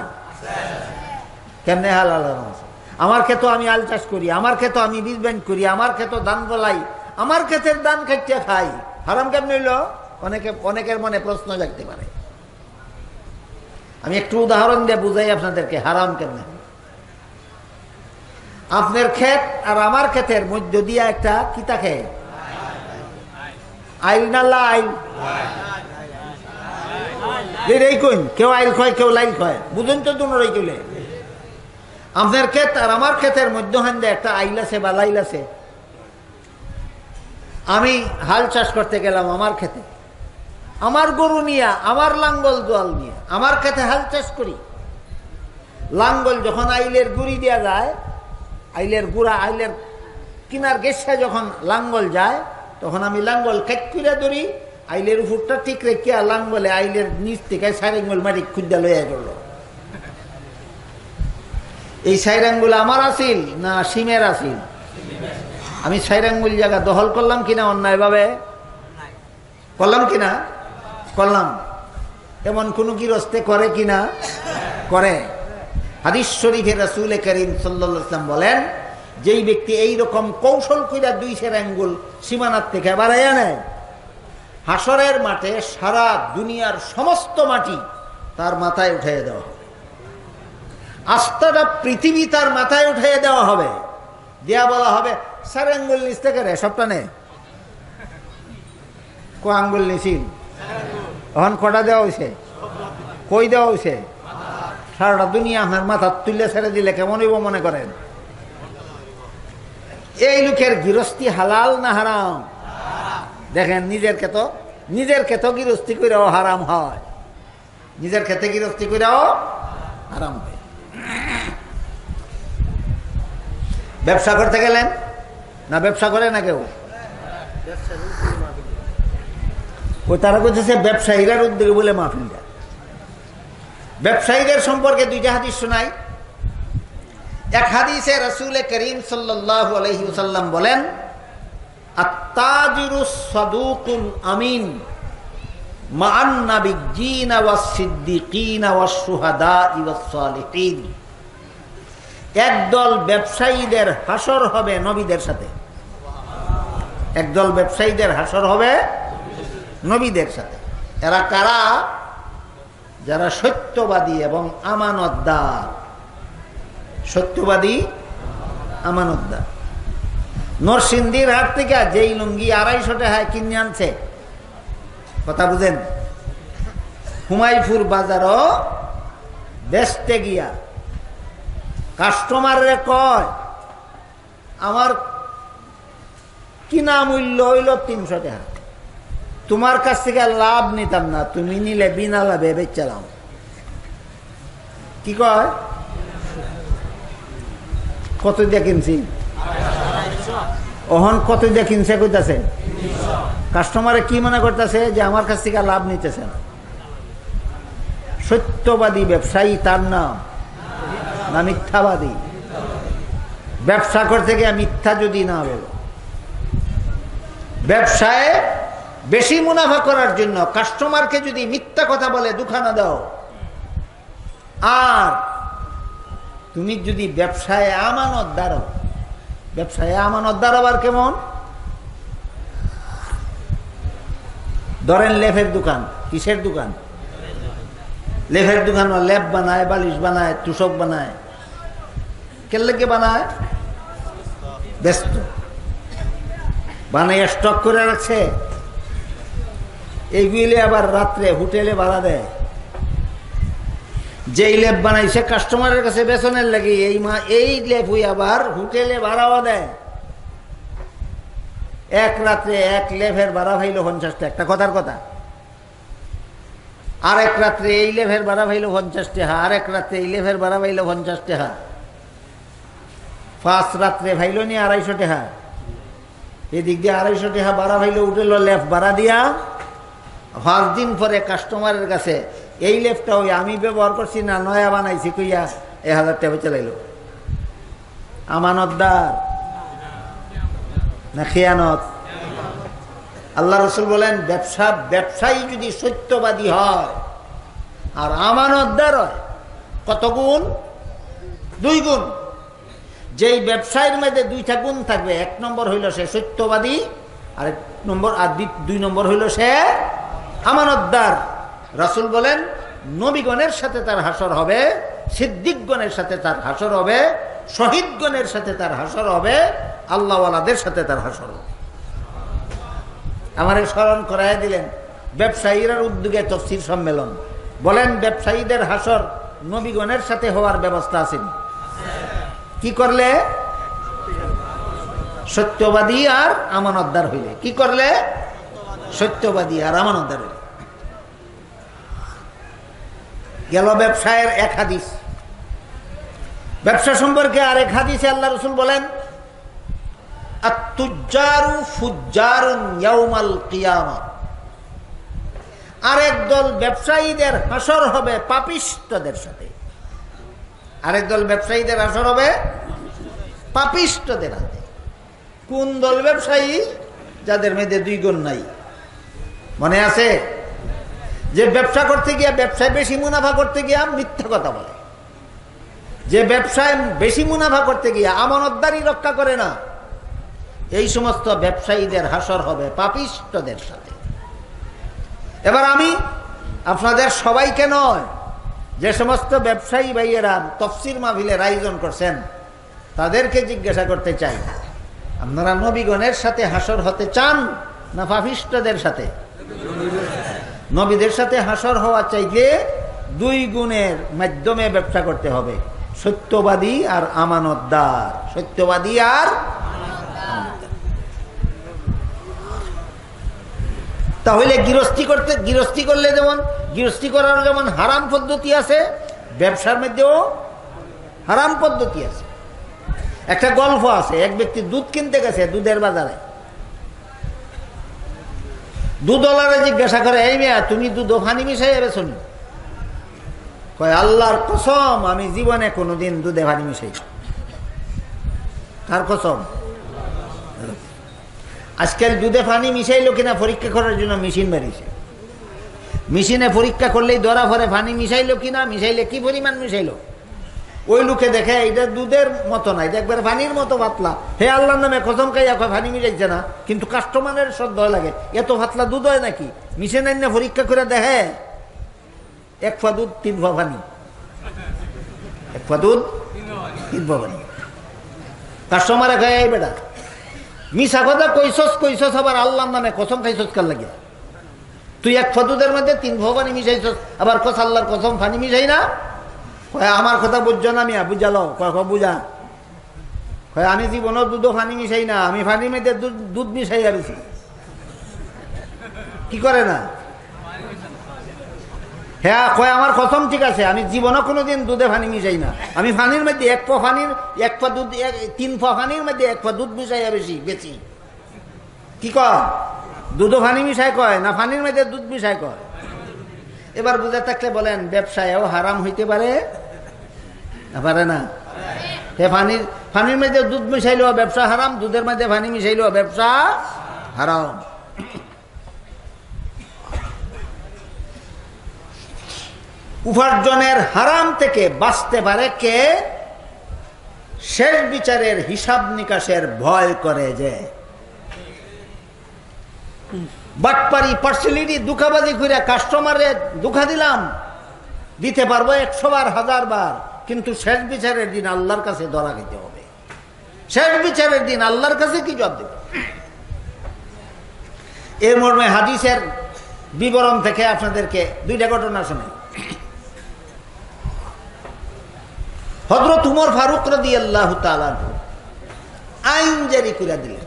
কেমনে হালাল হারাম? আমার ক্ষেত্রে আমি আল চাষ করি, আমার ক্ষেত্রে আমি বীজ ব্যাংক করি, আমার ক্ষেত্রে ধান গলাই, আমার ক্ষেতের ধান খাইতে খাই, হারাম কেমনে হইল? অনেকের মনে প্রশ্ন জাগতে পারে। আমি একটু উদাহরণ দিয়ে বুঝাই আপনাদেরকে হারাম কেমনে। আপনার ক্ষেত আর আমার ক্ষেতের মধ্য দিয়া একটা কি থাকে? আইল না লাইল? কেউ আইল খয়, কেউ লাইল খয়, বুঝুন তো দুটোই চলে। আপনার ক্ষেত আর আমার ক্ষেতের মধ্যখান দিয়ে একটা আইল আছে বা লাইল আছে। আমি হাল চাষ করতে গেলাম আমার ক্ষেতে, আমার গরু নিয়ে, আমার লাঙ্গল জল নিয়ে আমার ক্ষেতে হাল চাষ করি। লাঙ্গল যখন আইলের গুড়ি দেওয়া যায়, আইলের গুড়া, আইলের কিনার গেছে যখন লাঙ্গল যায়, তখন আমি লাঙ্গল খেট করে ধরি, আইলের উপরটা ঠিক রেখে লাঙ্গলে আইলের নিচ থেকে 4 আঙ্গুল মাটি খুঁজা লইয়া গেল। এই 4 আঙ্গুল আমার আসিল না সিমের আসিল? আমি 4 আঙ্গুল জায়গা দখল করলাম কিনা অন্যায় ভাবে? করলাম কিনা? করলাম। এমন কোন গৃহস্থে করে কিনা? করে। হাদিস শরীফে রাসূল করিম সাল্লাল্লাহু আলাইহি ওয়াসাল্লাম বলেন, যেই ব্যক্তি এইরকম কৌশল কইরা 2 আঙ্গুল সীমানার থেকে বাড়াইয়া নেয়, হাসরের মাঠে সারা দুনিয়ার সমস্ত মাটি তার মাথায় উঠিয়ে দেওয়া হবে। আস্তাটা পৃথিবী তার মাথায় উঠিয়ে দেওয়া হবে, দিয়া বলা হবে 4 আঙ্গুল নিচ থেকে রে সবটা নে। ক আঙ্গুল নিছিল? এখন কটা দেওয়া হয়েছে? কই দেওয়া হয়েছে? সারাটা দুনিয়া আপনার মাথা তুলে ছেড়ে দিলে কেমন হইব মনে করেন? এই লোকের গৃহস্থী হালাল না হারাম? দেখেন নিজের ক্ষেত গৃহস্থী কইরাও হারাম হয়, নিজের ক্ষেতে গৃহস্থী কইরাও হারাম হয়। ব্যবসা করতে গেলেন না, ব্যবসা করে না কেউ? ও তারা বলতেছে ব্যবসায়ীরা উদ্যোগে বলে মাহফিলটা। ব্যবসায়ীদের সম্পর্কে দুইটা হাদিস শোনাই। এক হাদিসে রাসূল করিম সাল্লাল্লাহু আলাইহি ওয়াসাল্লাম বলেন, আত-তাজিরুস সাদুকুল আমিন মা'আন নাবিয়্যিনা ওয়াস-সিদ্দিকিনা ওয়াশ-শুহাদা'i ওয়াস-সালিহিন। একদল ব্যবসায়ীদের হাসর হবে নবীদের সাথে। একদল ব্যবসায়ীদের হাসর হবে নবীদের সাথে। এরা কারা? যারা সত্যবাদী এবং আমানতদার। সত্যবাদী, আমানতদার। নরসিংদীর হাট থেকে যেই লুঙ্গি 250 টাকায় কিনে আনছে, কথা বুঝেন, হুমাইপুর বাজারও বেচতে গিয়া কাস্টমাররে কয় আমার কিনা মূল্য হইল 300 টাকা, তোমার কাছ থেকে লাভ নিতাম না, তুমি নিলে বিনা লাভে বেচলাম। কি কয়? কত দিয়ে কিনছি? ওহন কত দিয়ে কিনছে কইতাছে? কাস্টমারে কি মনে করতেছে? যে আমার কাছ থেকে লাভ নিতেছে না। সত্যবাদী ব্যবসায়ী তার নাম না মিথ্যাবাদী? ব্যবসা করতে গিয়ে মিথ্যা যদি না বলো, ব্যবসায় বেশি মুনাফা করার জন্য কাস্টমারকে যদি মিথ্যা কথা বলে দুখানা দাও, আর তুমি যদি ব্যবসায় আমানতদার হও, ব্যবসায় আমানতদার আবার কেমন? ধরেন লেফের দোকান। কিসের দোকান? লেফের দোকান। লেপ বানায়, বালিশ বানায়, তুষক বানায়। কেল্লেকে বানায়? ব্যস্ত বানাইয়া স্টক করে রাখছে। এইগুলি আবার রাত্রে হোটেলে ভাড়া দেয়। যেই লেপ বানাইছে কাস্টমারের কাছে বেতনের লাগে, এই লেপ হই আবার হোটেলে ভাড়াও দেয়। এক রাত্রে এক লেফের ভাড়া ভাইল 50 টাকা, একটা কথার কথা। আরেক রাত্রে এই লেফের ভাড়া ভাইল 50 টাকা, আরেক রাত্রে এই লেফের ভাড়া ভাইল 50 টাকা, 5 রাত্রে ভাইল নি 250 টাকা। এদিক দিয়ে 250 টাকা ভাড়া ভাইল উঠেল লেফ ভাড়া দিয়া। 5 দিন পরে কাস্টমারের কাছে এই লেফটা ওই আমি ব্যবহার করছি না, নয়া বানাইছি কইয়া 1000 টাকা চালাইল। আমানতদার না খেয়ানত? আল্লাহ রসুল বলেন ব্যবসায়ী যদি সত্যবাদী হয় আর আমানতদার হয়, কত গুণ? 2 গুণ। যেই ব্যবসায়ীর মধ্যে 2টা গুণ থাকবে, 1 নম্বর হইল সে সত্যবাদী, আর 2 নম্বর হইল সে আমানতদার। রাসূল বলেন নবীগণের সাথে তার হাসর হবে, সিদ্দিকগণের সাথে তার হাসর হবে, শহীদগণের সাথে তার হাসর হবে, আল্লাহওয়ালাদের সাথে তার হাসর হবে। আমারে স্মরণ করাইয়া দিলেন ব্যবসায়ীরা উদ্যোগে তফসির সম্মেলন। বলেন ব্যবসায়ীদের হাসর নবীগণের সাথে হওয়ার ব্যবস্থা আছে? কি করলে? সত্যবাদী আর আমানতদার হইলে। কি করলে? সত্যবাদী আর আমানতদার হইলে। গেল ব্যবসায়ের এক হাদিস। ব্যবসা সম্পর্কে আরেক হাদিসে আল্লাহ রাসূল বলেন, আত-তুজ্জারু ফুজ্জারুন ইয়াউমাল কিয়ামা। আরেক দল ব্যবসায়ীদের হাসর হবে পাপিষ্ঠদের সাথে। আরেক দল ব্যবসায়ীদের হাসর হবে পাপিষ্ঠদের হাতে। কোন দল ব্যবসায়ী? যাদের মধ্যে 2 গুণ নাই। মনে আছে? যে ব্যবসা করতে গিয়া, ব্যবসায় বেশি মুনাফা করতে গিয়া মিথ্যা কথা বলে, যে ব্যবসায় বেশি মুনাফা করতে গিয়া আমানতদারি রক্ষা করে না, এই সমস্ত ব্যবসায়ীদের হাসর হবে পাপিষ্ঠদের সাথে। এবার আমি আপনাদের সবাইকে নয়, যে সমস্ত ব্যবসায়ী ভাইয়েরা তফসির মাহফিলের আয়োজন করছেন তাদেরকে জিজ্ঞাসা করতে চাই, আপনারা নবীগণের সাথে হাসর হতে চান না পাপিষ্ঠদের সাথে? নবীদের সাথে হাসর হওয়া চাইলে 2 গুণের মাধ্যমে ব্যবসা করতে হবে, সত্যবাদী আর আমানতদার। সত্যবাদী আর তাহলে গৃহস্থী করলে যেমন গৃহস্থী করার যেমন হারাম পদ্ধতি আছে, ব্যবসার মধ্যেও হারাম পদ্ধতি আছে। একটা গল্প আছে, এক ব্যক্তি দুধ কিনতে গেছে দুধের বাজারে। দুধওয়ালারে জিজ্ঞাসা করে, এই মেয়া তুমি দুধ পানি মিশাই বেছো নি? কয় আল্লাহর কসম আমি জীবনে কোনোদিন দুধে পানি মিশাই। কার কসম? আজকাল দুধে পানি মিশাইলো কিনা পরীক্ষা করার জন্য মেশিন বেরিয়েছে। মেশিনে পরীক্ষা করলেই ধরা পড়ে পানি মিশাইলো কিনা, মিশাইলে কি পরিমাণ মিশাইলো। ওই লোকে দেখে এটা দুধের মতো না, এটা একবার পানির মতো পাতলা। হে আল্লাহর নামে কসম খাইয়া কয় পানি মিশাইছে না, কিন্তু কাস্টমারের শ্রদ্ধা লাগে এত পাতলা দুধ হয় নাকি? মিশে নাই না পরীক্ষা করে দেখে, এক ফা দুধ 3 ফা পানি, এক ফা দুধ 3 ফা পানি। কাস্টমারে খায় এই বেটা মিশা কথা কইসস আবার আল্লাহর নামে কসম খাইছস কার লাগে? তুই এক ফা দুধের মধ্যে 3 ফা পানি মিশাইছস, আবার কস আল্লাহর কসম পানি মিশাই না? আমার কথা বুঝছো না মিয়া? বুঝালো। বুঝা। আমি জীবনের দুধও পানি মিশাই না, আমি পানির মধ্যে দুধ মিশাই আছি। কি করে না? হ্যাঁ কয় আমার কসম ঠিক আছে, আমি জীবনে কোনোদিন দুধে পানি মিশাই না, আমি পানির মধ্যে এক ফা দুধ 3 ফা পানির মধ্যে 1 ফা দুধ মিশাই বেশি। কি কয়? দুধও পানি মিশাই কয় না পানির মধ্যে দুধ মিশাই কয়? এবার বুঝে থাকলে বলেন ব্যবসায়ও হারাম হইতে পারে পারে না? হে পানির মধ্যে দুধ মিশাইলেও ব্যবসা হারাম, দুধের মধ্যে পানি মিশাইলেও ব্যবসা হারাম। উপার্জনের হারাম থেকে বাঁচতে পারে কে? শেষ বিচারের হিসাব নিকাশের ভয় করে। যে বাটপারি পার্সেলিটি দুঃখাবাজি করে কাস্টমারে দুঃখা দিলাম, দিতে পারবো 100 বার 1000 বার, কিন্তু শেষ বিচারের দিন আল্লাহর কাছে ধরা খেতে হবে। শেষ বিচারের দিন আল্লাহর কাছে কি জবাব দেবে? এর মর্মে হাদিসের বিবরণ থেকে আপনাদেরকে 2টা ঘটনা শোনাই। হযরত উমর ফারুক রাদিয়াল্লাহু তাআলা আইন জারি করে দিলেন,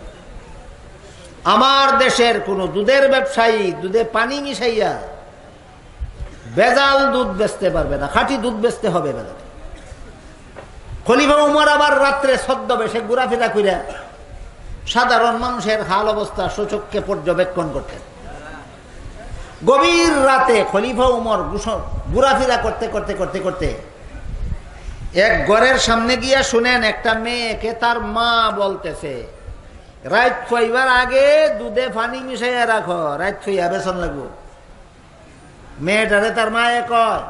আমার দেশের কোন দুধের ব্যবসায়ী দুধে পানি মিশাইয়া ভেজাল দুধ বেচতে পারবে না, খাঁটি দুধ বেচতে হবে ভেজাল। খলিফা উমর আবার রাত্রে ছদ্মবেশে ঘোরাফেরা করে সাধারণ মানুষের হাল অবস্থা সচক্ষে পর্যবেক্ষণ করতেন। গভীর রাতে খলিফা উমর ঘোরাফেরা করতে এক ঘরের সামনে গিয়া শুনেন একটা মেয়েকে তার মা বলতেছে, রাত ফইবার আগে দুধে পানি মিশাইয়া রাখো, রাত ফইয়া বেসন লাগবো। মেয়েটারে তার মায়ে কয়,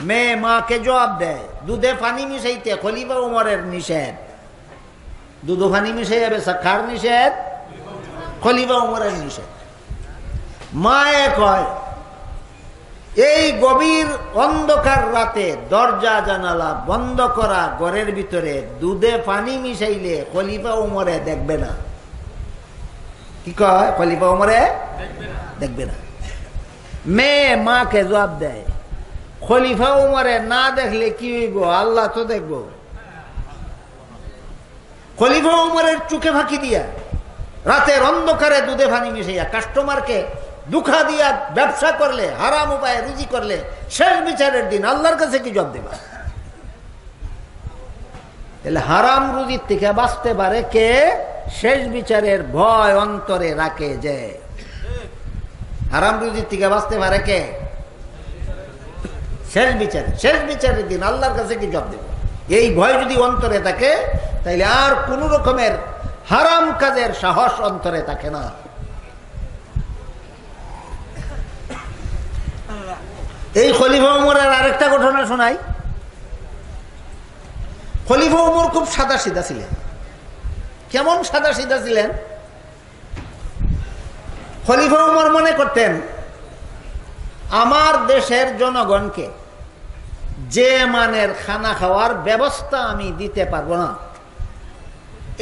মেয়ে মাকে জবাব দেয়, দুধে পানি মিশাইতে খলিফা উমরের নিষেধ। দুধ পানি মিশাইয়া বেসা কার নিষেধ? খলিফা উমরের নিষেধ। মায়ে কয়, এই গভীর অন্ধকার রাতে দরজা জানালা বন্ধ করা ঘরের ভিতরে দুধে পানি মিশাইলে খলিফা উমরে দেখবে না। কি কয়? খলিফা উমরে দেখবে না। মেয়ে মাকে জবাব দেয়, খলিফা উমরে না দেখলে কি হইব? আল্লাহ তো দেখব। খলিফা উমরের চোখে ফাঁকি দিয়া রাতের অন্ধকারে দুধে পানি মিশাইয়া কাস্টমারকে দুঃখা দিয়া ব্যবসা করলে, হারাম উপায়ে রুজি করলে শেষ বিচারের দিন আল্লাহর কাছে কি জবাব দেবা? তাহলে হারাম রুজির থেকে বাঁচতে পারে কে? শেষ বিচারের ভয় অন্তরে রাখে। যে হারাম রুজির থেকে বাঁচতে পারে কে? শেষ বিচারের দিন আল্লাহর কাছে কি জবাব দেব? এই ভয় যদি অন্তরে থাকে তাইলে আর কোন রকমের হারাম কাজের সাহস অন্তরে থাকে না। এই খলিফা উমরের আরেকটা ঘটনা শোনাই। খলিফা উমর খুব সাদা সিধা ছিলেন। কেমন সাদা সিধা ছিলেন? খলিফা উমর মনে করতেন, আমার দেশের জনগণকে যে মানের খানা খাওয়ার ব্যবস্থা আমি দিতে পারবো না,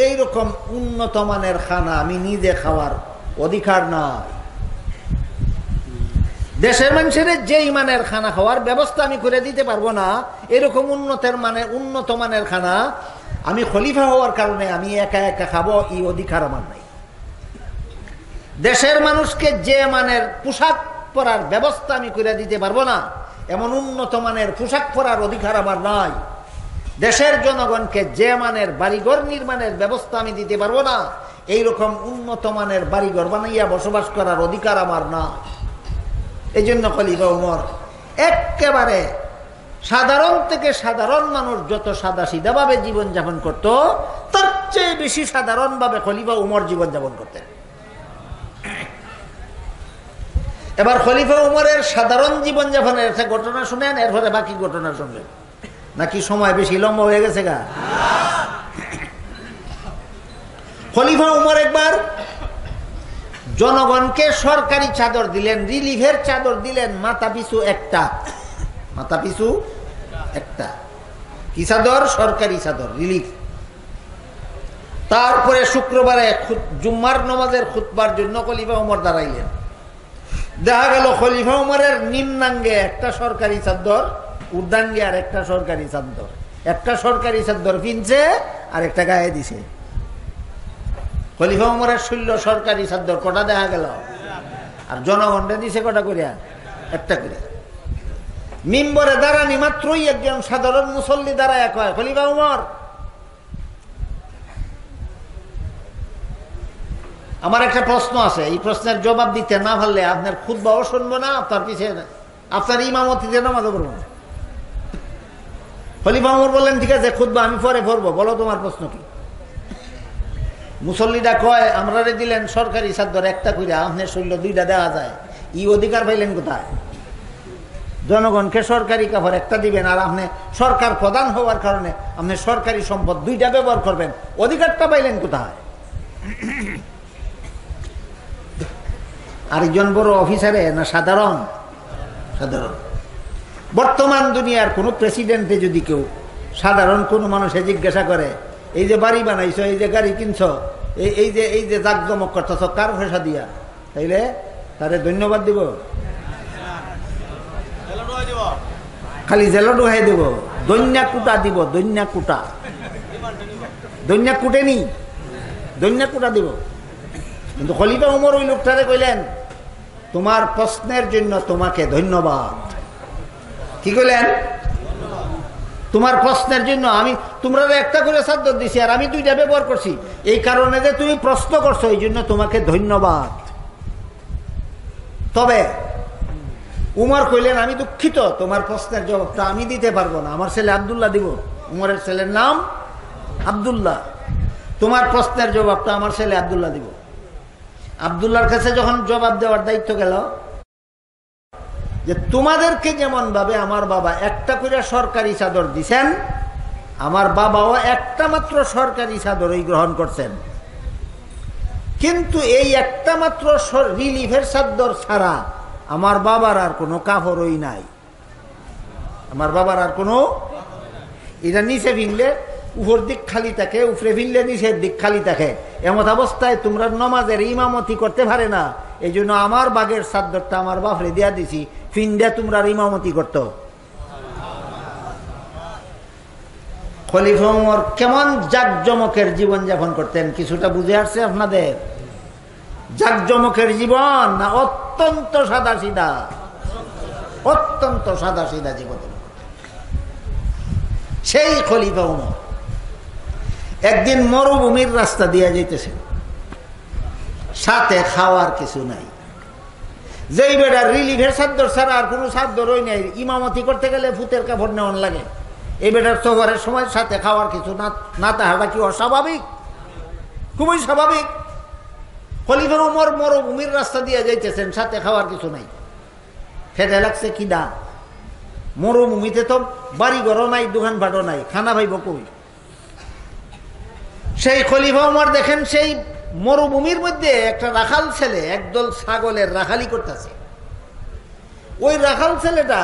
এইরকম উন্নত মানের খানা আমি নিজে খাওয়ার অধিকার নাই। দেশের মানুষের যেই মানের খানা খাওয়ার ব্যবস্থা আমি করে দিতে পারবো না, এরকম উন্নত মানের খানা আমি খলিফা হওয়ার কারণে আমি একা একা খাবো, এই অধিকার আমার নাই। দেশের মানুষকে যে মানের পোশাক পরার ব্যবস্থা আমি করে দিতে পারবো না, এমন উন্নত মানের পোশাক পরার অধিকার আমার নাই। দেশের জনগণকে যে মানের বাড়িঘর নির্মাণের ব্যবস্থা আমি দিতে পারবো না, এইরকম উন্নত মানের বাড়িঘর বানাইয়া বসবাস করার অধিকার আমার না। এই জন্য খলিফা উমর একেবারে সাধারণ থেকে সাধারণ মানুষ যত সাদা সিধাভাবে জীবনযাপন করত, তার চেয়ে বেশি সাধারণভাবে খলিফা উমর জীবনযাপন করতেন। এবার খলিফা উমরের সাধারণ জীবনযাপনের একটা ঘটনা শুনেন, এরপরে বাকি ঘটনা শুনবেন। নাকি সময় বেশি লম্বা হয়ে গেছে গা? খলিফা উমর একবার জনগণকে সরকারি চাদর দিলেন, রিলিফের চাদর দিলেন, মাথা পিছু একটা। মাথা পিছু একটা কি চাদর? সরকারি চাদর, রিলিফ। তারপরে শুক্রবারে জুম্মার নামাজের খুতবার জন্য খলিফা উমর দাঁড়াইলেন। দেখা গেল খলিফা উমরের নিম্নাঙ্গে একটা সরকারি চাদর, ঊর্ধ্বাঙ্গে আর একটা সরকারি চাদর। একটা সরকারি চাদর কিনছে আর একটা গায়ে দিছে। খলিফা উমরের শৈল্য সরকারি চাদর কটা দেখা গেল? আর জনগণটা দিছে কটা করিয়া? একটা করে। মিম্বরে দাঁড়ানি মাত্রই একজন সাধারণ মুসল্লি দাঁড়ায় কয়, খলিফা উমর, আমার একটা প্রশ্ন আছে, এই প্রশ্নের জবাব দিতে না পারলে আপনার খুতবাও শুনবো না, আপনার পিছিয়ে আপনার ইমামতিতে নামাজও পড়বো না। খলিফা উমর বললেন, ঠিক আছে খুতবা আমি পরে পড়বো, বলো তোমার প্রশ্ন কি? মুসল্লিরা কয়, আমরা দিলেন সরকারি চাদর একটা করে, আপনার শৈল্য দুইটা দেওয়া যায়, ই অধিকার পাইলেন কোথায়? জনগণকে সরকারি কাপড় একটা দিবেন আর আপনি সরকার প্রধান হওয়ার কারণে আপনি সরকারি সম্পদ দুইটা ব্যবহার করবেন, অধিকারটা পাইলেন কোথায়? আরেকজন বড় অফিসারে না সাধারণ? সাধারণ। বর্তমান দুনিয়ার কোন প্রেসিডেন্টে যদি কেউ সাধারণ কোন মানুষে জিজ্ঞাসা করে, এই যে বাড়ি বানাইছো, এই যে গাড়ি কিনছো, এই যে জাকজমক করতেছ কার পয়সা দিয়া, তাইলে তারে ধন্যবাদ দিব? খালি জেলো ডুহাই দেব? দৈন্যা কুটা দিব? দৈন্যা কুটা? দৈন্যা কুটে নি, দৈন্যা কুটা দিব। কিন্তু খলিফা উমর ওই লোকটারে কইলেন, তোমার প্রশ্নের জন্য তোমাকে ধন্যবাদ। কি কইলেন? তোমার প্রশ্নের জন্য আমি তোমরা একটা করে চাদর দিছি আর আমি দুইটা ব্যবহার করছি, এই কারণে যে তুমি প্রশ্ন করছো এই জন্য তোমাকে ধন্যবাদ। তবে উমর কইলেন, আমি দুঃখিত, তোমার প্রশ্নের জবাবটা আমি দিতে পারবো না, আমার ছেলে আব্দুল্লাহ দিব। উমরের ছেলের নাম আব্দুল্লাহ। তোমার প্রশ্নের জবাবটা আমার ছেলে আব্দুল্লাহ দিব। আব্দুল্লাহর কাছে যখন জবাব দেওয়ার দায়িত্ব গেল, যে তোমাদেরকে যেমন ভাবে আমার বাবা একটা করে সরকারি চাদর দিছেন, আমার বাবাও একটা মাত্র সরকারি চাদরই গ্রহণ করছেন, কিন্তু এই একটা মাত্র রিলিফের চাদর ছাড়া আমার বাবার আর কোনো কাপড়ই নাই। আমার বাবার আর কোনো, এটা নিচে ভিনলে উপর দিক খালি থাকে, উপরে ভিনলে নিচের দিক খালি থাকে, এমত অবস্থায় তোমরা নমাজের ইমামতি করতে পারে না। এই জন্য আমার বাগের চাদরটা আমার বাপরে দিয়া দিছি, ফিন্দা তোমরা ইমামতি করতো। খলিফা উমর কেমন জাকজমকের জীবনযাপন করতেন কিছুটা বুঝে আসছে আপনাদের? জাকজমকের জীবন না অত্যন্ত সাদা সিধা? অত্যন্ত সাদা সিধা জীবন। সেই খলিফা উমর একদিন মরুভূমির রাস্তা দিয়ে যেতেছে, সাথে খাওয়ার কিছু নাই। যেই বেটা রিলিফের চাদর ছাড়া আর কোনো চাদরই নাই, ইমামতি করতে গেলে ফুতের কাপড় নেওয়ান লাগে, এই বেটার সফরের সময় সাথে খাওয়ার কিছু না তাহাটা কি অস্বাভাবিক? খুবই স্বাভাবিক। খলিফা উমর মরুভূমির রাস্তা দিয়ে যাইতেছেন, সাথে খাওয়ার কিছু নাই, খেতে লাগছে খিদা। মরুভূমিতে তো বাড়ি ঘরও নাই, দোকানপাটও নাই, খানা ভাইব কই? সেই খলিফা উমর দেখেন, সেই মরুভূমির মধ্যে একটা রাখাল ছেলে একদল ছাগলের রাখালি করতেছে। ওই রাখাল ছেলেটা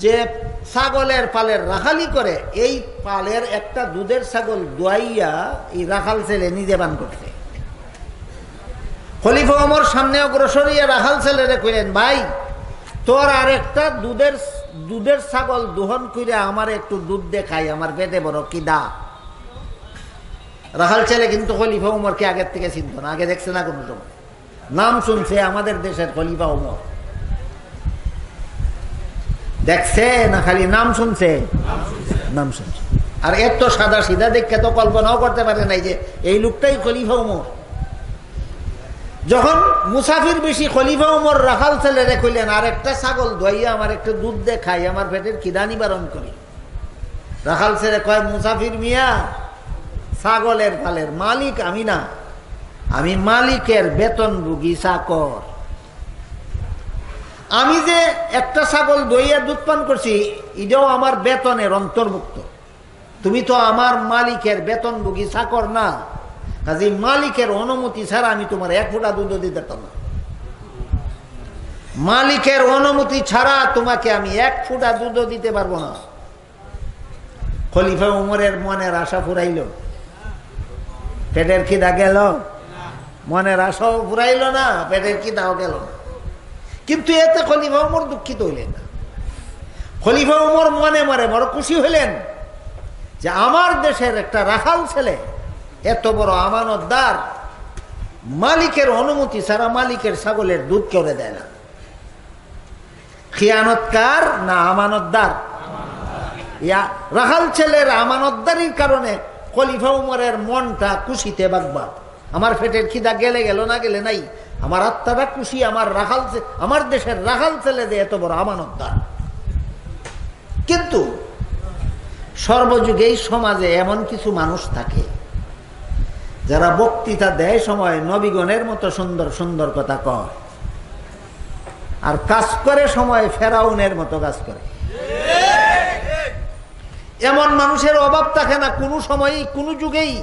যে ছাগলের পালের রাখালি করে, এই পালের একটা দুধের ছাগল দোয়াইয়া এই রাখাল ছেলে নিজে পান করছে। খলিফা ওমর সামনে অগ্রসর হইয়া রাখাল ছেলেরে কইলেন, ভাই তোর আর একটা দুধের ছাগল দোহন করে আমার একটু দুধ দেখাই, আমার পেটে বড় কিদা। রাখাল ছেলে কিন্তু খলিফা উমরকে আগের থেকে চিনত না, আগে দেখছে না কোনো সময়, নাম শুনছে আমাদের দেশের খলিফা উমর, দেখছে না খালি নাম শুনছে? নাম শুনছে। আর এত সাদা সিধা দেখে তো কল্পনাও করতে পারে নাই যে এই লোকটাই খলিফা উমর। যখন মুসাফির বেশি, খলিফা উমর রাখাল ছেলেরে কইলেন, আর একটা ছাগল ধোয়াইয়া আমার একটু দুধ দে খাই, আমার পেটের খিদা নিবারণ করি। রাখাল ছেলে কয়, মুসাফির মিয়া, ছাগলের পালের মালিক আমি না, আমি মালিকের বেতনভোগী চাকর। আমি যে একটা ছাগল দইয়া দুধ পান করছি এটাও আমার বেতনের অন্তর্ভুক্ত। তুমি তো আমার মালিকের বেতনভোগী চাকর না, কাজে মালিকের অনুমতি ছাড়া আমি তোমার এক ফোঁটা দুধ দিতে পারতাম না। মালিকের অনুমতি ছাড়া তোমাকে আমি এক ফোঁটা দুধ দিতে পারবো না। খলিফা উমরের মনের আশা ফুরাইল, পেটের খিদা গেল, মনের আশাও ফুরাইল না, পেটের খিদাও গেল না। কিন্তু এতে খলিফা উমর দুঃখিত হইলেন না। খলিফা উমর মনে মনে বড় খুশি হইলেন যে আমার দেশের একটা রাখাল ছেলে এত বড় আমানতদার, মালিকের অনুমতি ছাড়া মালিকের ছাগলের দুধ কেড়ে দেয় না। খিয়ানতকার না আমানতদার? রাখাল ছেলের আমানতদারির কারণে খলিফা উমরের মনটা খুশিতে বাগবাগ। আমার পেটের খিদা গেলে গেল, না গেলে নাই, আমার আত্মাটা খুশি, আমার দেশের রাখাল ছেলে যে এত বড় আমানতদার। কিন্তু সর্বযুগেই সমাজে এমন কিছু মানুষ থাকে যারা বক্তৃতা দেয় সময় নবীগণের মতো সুন্দর সুন্দর কথা কয়, আর কাজ করে সময় ফেরাউনের মতো কাজ করে। এমন মানুষের অভাব থাকে না কোনো সময়ই, কোনো যুগেই,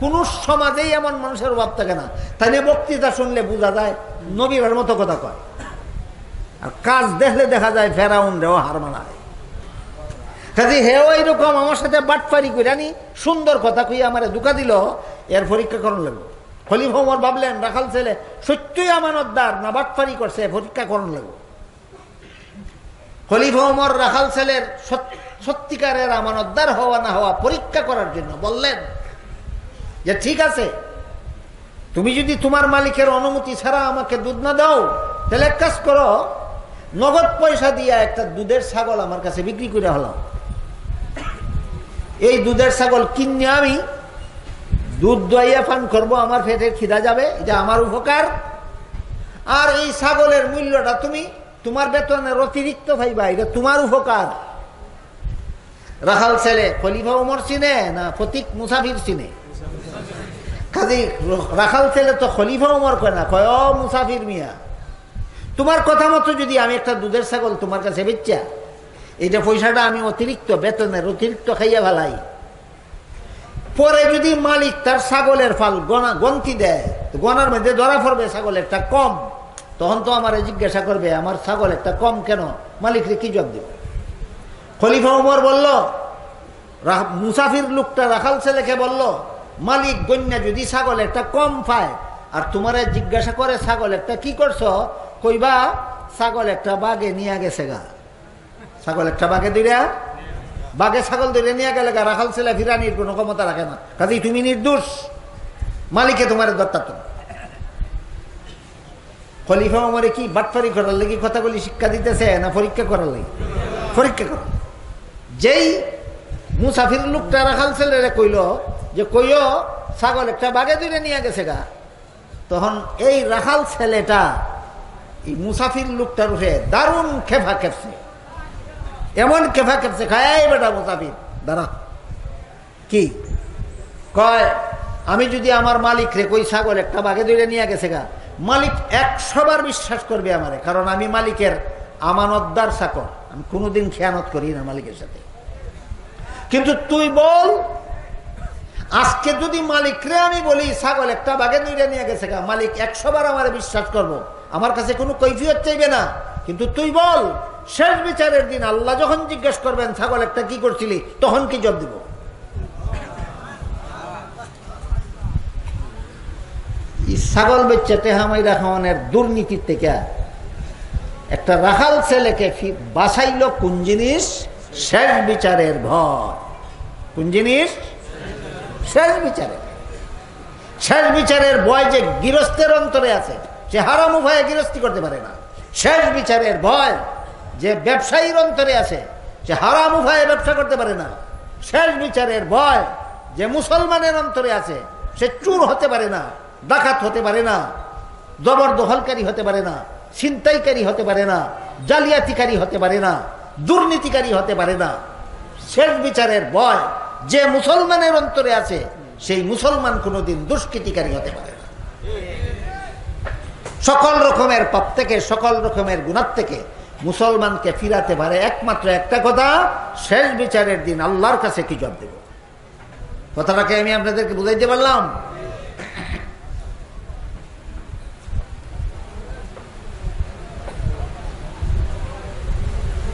কোন সমাজেই এমন মানুষের অভাব থাকে না। তাই বক্তৃতা শুনলে বোঝা যায় নবীর মতো কথা কয়, আর কাজ দেখলে দেখা যায় ফেরাউন রেও হার মানায়। কাজে হেও এইরকম আমার সাথে বাটপারি করে আনি সুন্দর কথা কই আমার ধোঁকা দিল, এর পরীক্ষা করণ লাগলো। খলিফা ওমর ভাবলেন রাখাল ছেলে সত্যই আমানতদার না বাটপারি করছে, পরীক্ষা করণ লাগলো। খলিফা ওমর রাখাল ছেলের সত্যিকারের আমানতদার হওয়া না হওয়া পরীক্ষা করার জন্য বললেন যে ঠিক আছে, তুমি যদি তোমার মালিকের অনুমতি ছাড়া আমাকে দুধ না দাও, তাহলে এক কাজ করো, নগদ পয়সা দিয়া একটা দুধের ছাগল আমার কাছে বিক্রি করে হলাম। এই দুধের ছাগল কিনে আমি দুধ দইয়া পান করবো, আমার পেটের খিদা যাবে, এটা আমার উপকার। আর এই ছাগলের মূল্যটা তুমি তোমার বেতনের অতিরিক্ত পাইবা, এটা তোমার উপকার। রাখাল ছেলে খলিফা উমর চিনে না ফতিক মুসাফির চিনে? কাজী রাখাল ছেলে তো খলিফা উমর কয় না, কয় ও মুসাফির মিয়া, তোমার কথা মতো যদি আমি একটা দুধের ছাগল তোমার কাছে বেচা, এইটা পয়সাটা আমি অতিরিক্ত বেতনের অতিরিক্ত খাইয়া ফেলাই, পরে যদি মালিক তার ছাগলের ফাল গন্তি দেয়, গনার মধ্যে ধরা পড়বে ছাগল একটা কম, তখন তো আমার জিজ্ঞাসা করবে আমার ছাগল একটা কম কেন, মালিকরে কি জবাব দেবে? খলিফা উমর বলল, মুসাফির লোকটা রাখাল ছেলেকে বলল, মালিক গন্যা যদি ছাগল একটা কম পায় আর তোমার জিজ্ঞাসা করে ছাগল একটা কি করছো, কইবা ছাগল একটা বাগে নিয়ে গেছে গা। ছাগল একটা বাগে দিরা, বাগে ছাগল ধরে নিয়ে গেলে গা, রাখাল ছেলে ফিরানির কোনো ক্ষমতা রাখে না, কাজেই তুমি নির্দোষ, মালিকে তোমার দত্তাত। খলিফা উমরে কি বাটপারি করার লাগি কথাগুলি শিক্ষা দিতেছে না পরীক্ষা করার লাগি? পরীক্ষা করা। যেই মুসাফির লোকটা রাখাল ছেলেরে কইল যে কইও ছাগল একটা বাগে ধরে নিয়ে গেছে গা, তখন এই রাখাল ছেলেটা এই মুসাফির লোকটার উঠে দারুণ খেফা খেপছে, এমন খেফা খেপছে, খায় বেটা মুসাফির দাঁড়া, কি কয়, আমি যদি আমার মালিক রে কই ছাগল একটা বাগে ধরে নিয়ে গেছে গা, মালিক 100 বার বিশ্বাস করবে আমারে, কারণ আমি মালিকের আমানতদার চাকর, আমি কোনোদিন খেয়ানত করি না মালিকের সাথে। কিন্তু তুই বল, আজকে যদি মালিক রে আমি বলি ছাগল একটা বাগে ধরে নিয়ে গেছে গা, মালিক 100 বার আমারে বিশ্বাস করবো, আমার কাছে কোনো কৈফিয়ত চাইবে না। কিন্তু তুই বল, শেষ বিচারের দিন আল্লাহ যখন জিজ্ঞেস করবেন ছাগল একটা কি করছিলি, তখন কি জবাব দিব? ছাগল বেচে টেহামাইরা খাওয়ানোর দুর্নীতির থেকে একটা রাখাল ছেলেকে বাঁচাইল কোন জিনিস? শেষ বিচারের ভয়। কোন জিনিস? শেষ বিচারের। শেষ বিচারের ভয় যে গৃহস্থের অন্তরে আছে, সে হারাম উপায়ে গৃহস্থী করতে পারে না। শেষ বিচারের ভয় যে ব্যবসায়ীর অন্তরে আছে, সে হারাম উপায়ে ব্যবসা করতে পারে না। শেষ বিচারের ভয় যে মুসলমানের অন্তরে আছে, সে চোর হতে পারে না, ডাকাত হতে পারে না, জবরদখলকারী হতে পারে না, ছিনতাইকারী হতে পারে না, জালিয়াতিকারী হতে পারে না, দুর্নীতিকারী হতে পারে না। শেষ বিচারের ভয় যে মুসলমানের অন্তরে আছে, সেই মুসলমান কোনোদিন দুষ্কৃতিকারী হতে পারে না। সকল রকমের পাপ থেকে, সকল রকমের গুনাহ থেকে মুসলমানকে ফিরাতে পারে একমাত্র একটা কথা, শেষ বিচারের দিন আল্লাহর কাছে কি জবাব দেব। কথাটাকে আমি আপনাদেরকে বুঝাইতে পারলাম?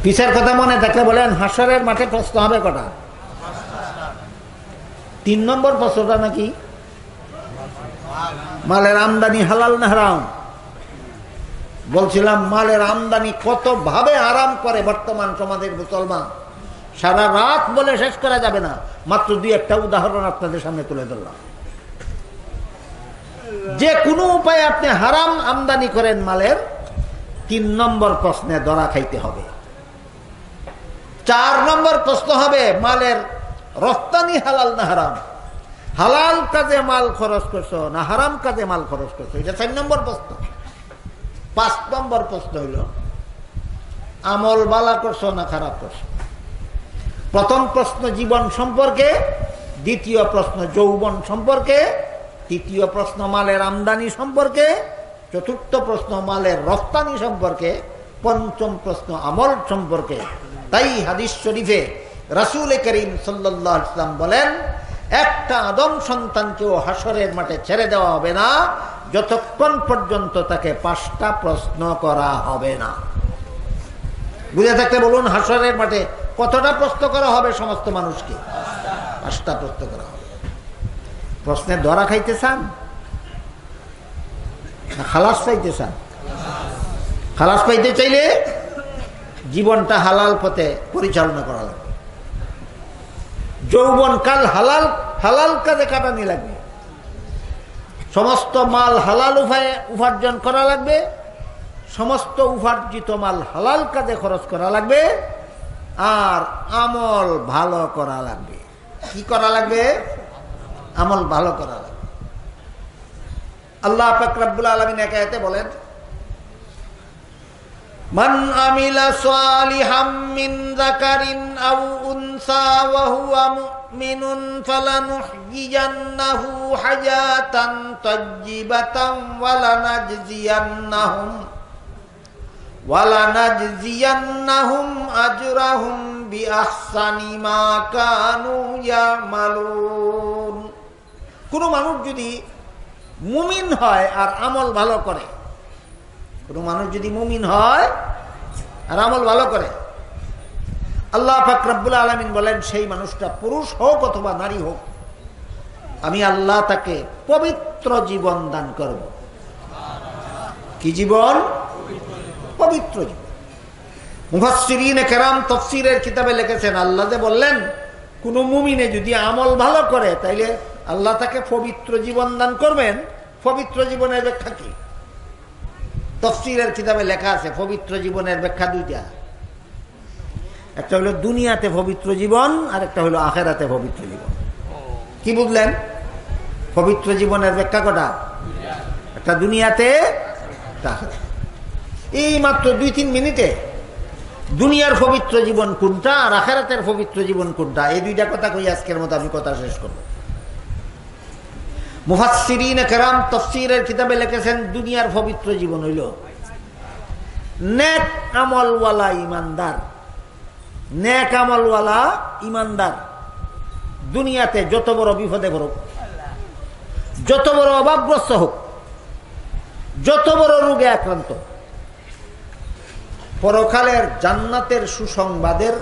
পিছের কথা মনে থাকলে বলেন, হাসরের মাঠে প্রশ্ন হবে কটা? 3 নম্বর প্রশ্নটা নাকি মালের আমদানি হালাল না হারাম। বলছিলাম মালের আমদানি কত ভাবে আরাম করে বর্তমান সমাজের মুসলমান, সারা রাত বলে শেষ করা যাবে না। মাত্র 2-1টা উদাহরণ আপনাদের সামনে তুলে ধরলাম। যে কোনো উপায়ে আপনি হারাম আমদানি করেন মালের, 3 নম্বর প্রশ্নে ধরা খাইতে হবে। 4 নম্বর প্রশ্ন হবে মালের রফতানি হালাল না হারাম। হালাল কাজে মাল খরচ করছো না হারাম কাজে মাল খরচ করছো, এটা 4 নম্বর প্রশ্ন। 5 নম্বর প্রশ্ন হইল আমল বালা করছো না খারাপ করছো। প্রথম প্রশ্ন জীবন সম্পর্কে, দ্বিতীয় প্রশ্ন যৌবন সম্পর্কে, তৃতীয় প্রশ্ন মালের আমদানি সম্পর্কে, চতুর্থ প্রশ্ন মালের রফতানি সম্পর্কে, পঞ্চম প্রশ্ন আমল সম্পর্কে। তাই হাদিস শরীফে রাসূল করিম সাল্লাল্লাহু আলাইহি ওয়াসাল্লাম বলেন, একটা আদম সন্তানকেও হাসরের মাঠে ছেড়ে দেওয়া হবে না যতক্ষণ পর্যন্ত তাকে 5টা প্রশ্ন করা হবে না। বুঝে থাকতে বলুন, হাসরের মাঠে কতটা প্রশ্ন করা হবে সমস্ত মানুষকে? 5টা প্রশ্ন করা হবে। প্রশ্নের ধরা খাইতে চান না খালাস পাইতে চান? খালাস পাইতে চাইলে জীবনটা হালাল পথে পরিচালনা করা লাগবে। যৌবন কাল হালাল হালাল কাজে কাটানি লাগবে। সমস্ত মাল হালাল উপায়ে উপার্জন করা লাগবে। সমস্ত উপার্জিত মাল হালাল কাজে খরচ করা লাগবে। আর আমল ভালো করা লাগবে। কি করা লাগবে? আমল ভালো করা লাগবে। আল্লাহ পাক রব্বুল আলামিন এক আয়াতে বলেন, মান আমিলা সালিহাম মিন যাকারিন আও উনসা ওয়া হুয়া মুমিনুন ফালানুহয়িয়ান্নাহু হায়াতান তাইয়্যিবাতান ওয়া লানাজজিয়ান্নাহুম আজরাহুম বিআহসানি মা কানু ইয়ামালুন। কোন মানুষ যদি মুমিন হয় আর আমল ভালো করে, কোন মানুষ যদি মুমিন হয় আর আমল ভালো করে, আল্লাহ পাক রব্বুল আলামিন বলেন সেই মানুষটা পুরুষ হোক অথবা নারী হোক, আমি আল্লাহ তাকে পবিত্র জীবন দান করব। কি জীবন? পবিত্র জীবন। মুফাসসিরিনে কেরাম তাফসীরের কিতাবে লিখেছেন, আল্লাহ যে বললেন কোন মুমিনে যদি আমল ভালো করে তাইলে আল্লাহ তাকে পবিত্র জীবন দান করবেন। পবিত্র জীবনের ব্যাখ্যা কি? তাফসীরের কিতাবে লেখা আছে পবিত্র জীবনের ব্যাখ্যা 2টা। একটা হলো দুনিয়াতে পবিত্র জীবন, আর একটা হলো আখিরাতে পবিত্র জীবন। কি বুঝলেন? পবিত্র জীবনের ব্যাখ্যা কটা? একটা দুনিয়াতে, একটা আখিরাতে। এই মাত্র 2-3 মিনিটে দুনিয়ার পবিত্র জীবন কোনটা আর আখিরাতের পবিত্র জীবন কোনটা, এই 2টা কথা কই আজকের মতো আমি কথা শেষ করব। মুফাসসিরিনে কেরাম তাফসীরের কিতাবে লিখেছেন দুনিয়ার পবিত্র জীবন হইল নেক আমলওয়ালা ইমানদার। নেক আমলওয়ালা ইমানদার দুনিয়াতে যত বড় বিপদে পড়ুক, যত বড় অভাবগ্রস্ত হোক, যত বড় রোগে আক্রান্ত, পরকালের জান্নাতের সুসংবাদের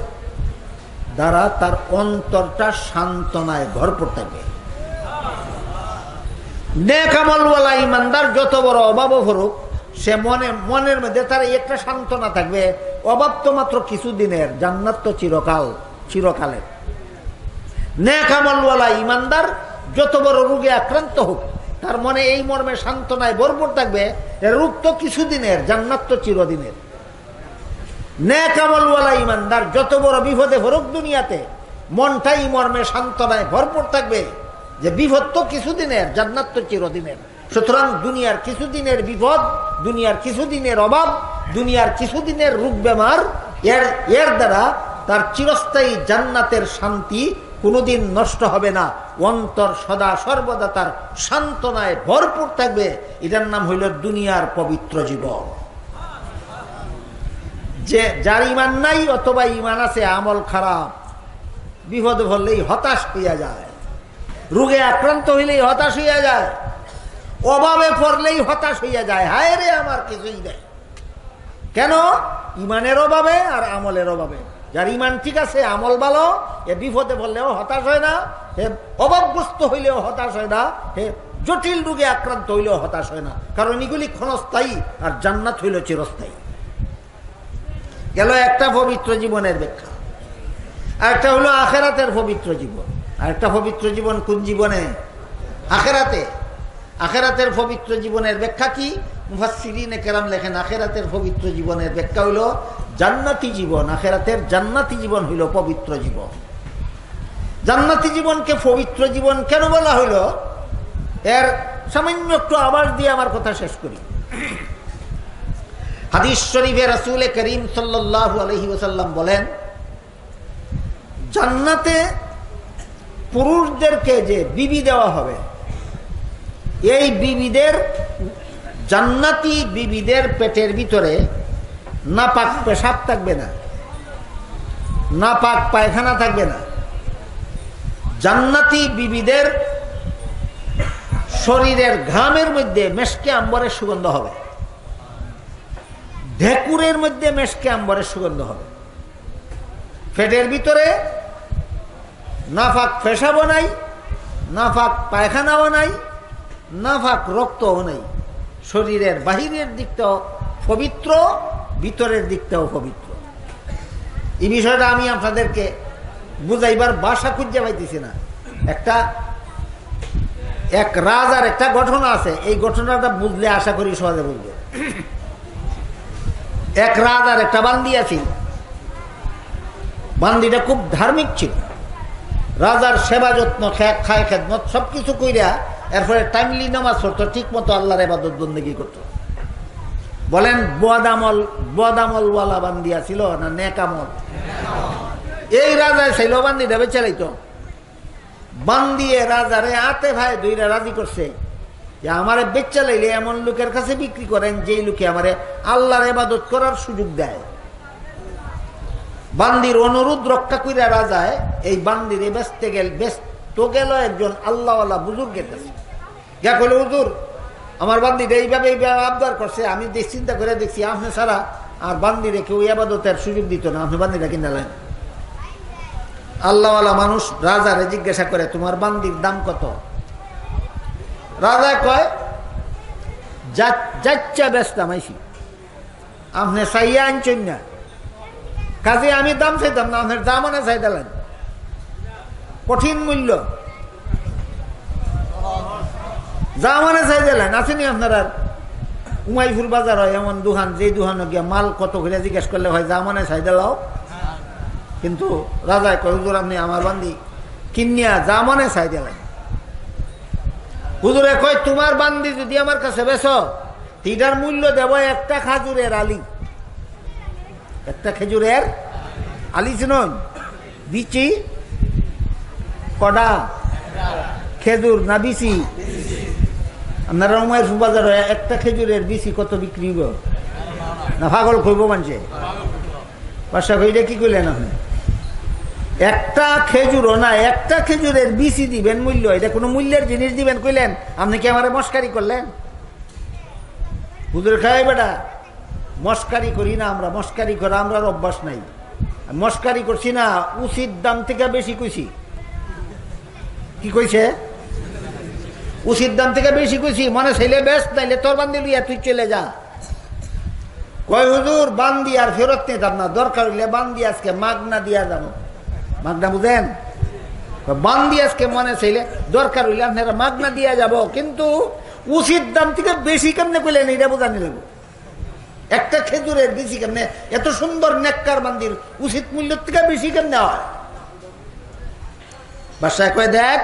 দ্বারা তার অন্তরটা সান্ত্বনায় ভরপুর থাকবে। নেক আমলওয়ালা ইমানদার যত বড় অভাবও পড়ুক, সে মনের মধ্যে তার একটা সান্ত্বনা থাকবে, অভাব তো মাত্র কিছুদিনের, জান্নাত তো চিরকালের। নেক আমলওয়ালা ইমানদার যত বড় রোগে আক্রান্ত হোক, তার মনে এই মর্মে সান্ত্বনায় ভরপুর থাকবে, রোগ তো কিছুদিনের, জান্নাত তো চিরদিনের। নেক আমলওয়ালা ইমানদার যত বড় বিপদে পড়ুক দুনিয়াতে, মনটাই মর্মে সান্ত্বনায় ভরপুর থাকবে যে বিপদ তো কিছুদিনের, জান্নাত তো চিরদিনের। সুতরাং দুনিয়ার কিছুদিনের বিপদ, দুনিয়ার কিছুদিনের অভাব, দুনিয়ার কিছুদিনের রোগ বেমার, এর দ্বারা তার চিরস্থায়ী জান্নাতের শান্তি কোনোদিন নষ্ট হবে না। অন্তর সদা সর্বদা তার সান্ত্বনায় ভরপুর থাকবে। এটার নাম হইল দুনিয়ার পবিত্র জীবন। যে যার ইমান নাই অথবা ইমান আছে আমল খারাপ, বিপদে পড়লেই হতাশ হইয়া যায়, রোগে আক্রান্ত হইলেই হতাশ হইয়া যায়, অভাবে পড়লেই হতাশ হইয়া যায়, হায় রে আমার কিছুই নেই। কেন? ইমানের অভাবে আর আমলের অভাবে। যার ইমান ঠিক আছে, আমল ভালো, এ বিপদে পড়লেও হতাশ হয় না, হে অভাবগ্রস্ত হইলেও হতাশ হয় না, হে জটিল রোগে আক্রান্ত হইলেও হতাশ হয় না। কারণ এগুলি ক্ষণস্থায়ী আর জান্নাত হইল চিরস্থায়ী। গেল একটা পবিত্র জীবনের ব্যাখ্যা। আর একটা হলো আখেরাতের পবিত্র জীবন। আর একটা পবিত্র জীবন কোন জীবনে? আখেরাতে। আখেরাতের পবিত্র জীবনের ব্যাখ্যা কি? মুফাসসিরিনে কেরাম লেখেন আখেরাতের পবিত্র জীবনের ব্যাখ্যা হইল জান্নাতি জীবন। আখেরাতের জান্নাতি জীবন হইল পবিত্র জীবন। জান্নাতি জীবনকে পবিত্র জীবন কেন বলা হইল? এর সামান্য একটু আওয়াজ দিয়ে আমার কথা শেষ করি। হাদিস শরীফে রাসূল করিম সাল্লাল্লাহু আলাইহি ওয়াসাল্লাম বলেন, জান্নাতে পুরুষদেরকে যে বিবি দেওয়া হবে, এই বিবিদের, জান্নাতি বিবিদের পেটের ভিতরে নাপাক পেশাব থাকবে না, নাপাক পায়খানা থাকবে না। জান্নাতি বিবিদের শরীরের ঘামের মধ্যে মেশকে আম্বরের সুগন্ধ হবে, ঢেকুরের মধ্যে মেশকে আম্বরের সুগন্ধ হবে। পেটের ভিতরে নাফাক পেশাবও নাই, নাফাক পায়খানাও নাই, নাফাক রক্তও নাই। শরীরের বাহিরের দিকটাও পবিত্র, ভিতরের দিকটাও পবিত্র। এই বিষয়টা আমি আপনাদেরকে বুঝাইবার ভাষা খুঁজে পাইতেছি না। এক রাজার একটা ঘটনা আছে, এই ঘটনাটা বুঝলে আশা করি সহজে বুঝবে। এক রাজার একটা বান্দি আছে, বান্দিটা খুব ধার্মিক ছিল। রাজার সেবা যত্ন, খায় খেদমত সবকিছু কইরা এরপরে টাইমলি নামাজ পড়তো, ঠিক মতো আল্লাহর ইবাদত বন্দেগী করতো। বলেন বদামলওয়ালা বান্দিয়া ছিল না নেকামল? এই রাজায় ছিল বান্দিটা বেচালাইতো। বান্দিয়ে রাজারে আতে ভাই দুইটা রাজি করছে যে আমারে বেচা লাইলে এমন লোকের কাছে বিক্রি করেন যেই লোকে আমারে আল্লাহর ইবাদত করার সুযোগ দেয়। বান্দির অনুরোধ রক্ষা কইরা রাজায় এই বান্দির ব্যস্ত গেল একজন আল্লাহওয়ালা বুজুর্গের কাছে। যা কইল, হুজুর আমার বান্দিটা এইভাবে আবদার করছে, আমি চিন্তা করে দেখছি আপনি ছাড়া আর বান্দিরে কেউ ইবাদতের সুযোগ দিত না, আপনি বান্দিটা কিনে নেন। আল্লাহওয়ালা মানুষ রাজারে জিজ্ঞাসা করে, তোমার বান্দির দাম কত? রাজা কয়, যাচ্চা বেচতাম আইসি, আপনি চাইয়া আনছেন না, কাজে আমি দাম চাইতাম না, আপনার দামানে চাই দিলেন। কঠিন মূল্য, জামানে চাই দিলেন। আসেনি আপনার আর উমাইপুর বাজার হয় এমন দোকান, যে দোকানে গিয়া মাল কত করে জিজ্ঞেস করলে হয় জামানে চাই দিলাও। কিন্তু রাজায় কয়, হুজুর আপনি আমার বান্দি কিনিয়া জামানে চাই দিলেন। হুজুরে কয়, তোমার বান্দি যদি আমার কাছে বেচো, এটার মূল্য দেব একটা খাজুরের আলি। একটা খেজুরের আলি শুনুন, বিচি কডা খেজুর না বিচি? আপনারা উমাইপুর বাজার একটা খেজুরের বিচি কত বিক্রি হইব? না পাগল কইব মানছে? বাসা কইলে কি কইলেন আপনি? একটা খেজুরও না, একটা খেজুরের বিচি দিবেন মূল্য, এটা কোনো মূল্যের জিনিস দিবেন কইলেন? আপনি কি আমারে মস্কারি করলেন? হুজুর খাই বেটা, মস্কারি করি না আমরা, মস্কারি করা আমরা অভ্যাস নাই। মস্কারি করছি না, উচিত দাম থেকে বেশি কইছি। কি কইছে? উচিত দাম থেকে বেশি কইছি, মনে চাইলে বেশ, নাইলে তোর বান্দি লইয়া তুই চলে যা। কয় হুজুর বান্দি আর ফেরত নিতাম না, দরকার হইলে বান্দি আজকে মাগনা দিয়া যাবো। মাগনা বুঝেন? বান্দি আজকে মনে চাইলে দরকার হইলে আপনারা মাগনা দিয়া যাব, কিন্তু উচিত দাম থেকে বেশি কেমনে কইলেন এটা বোঝানি লাগবে। একটা খেজুরের বেশি কেমনে, এত সুন্দর নেককার বান্দির উচিত মূল্য থেকে বেশি কেমনে হয়? বাসায় কয় দেখ,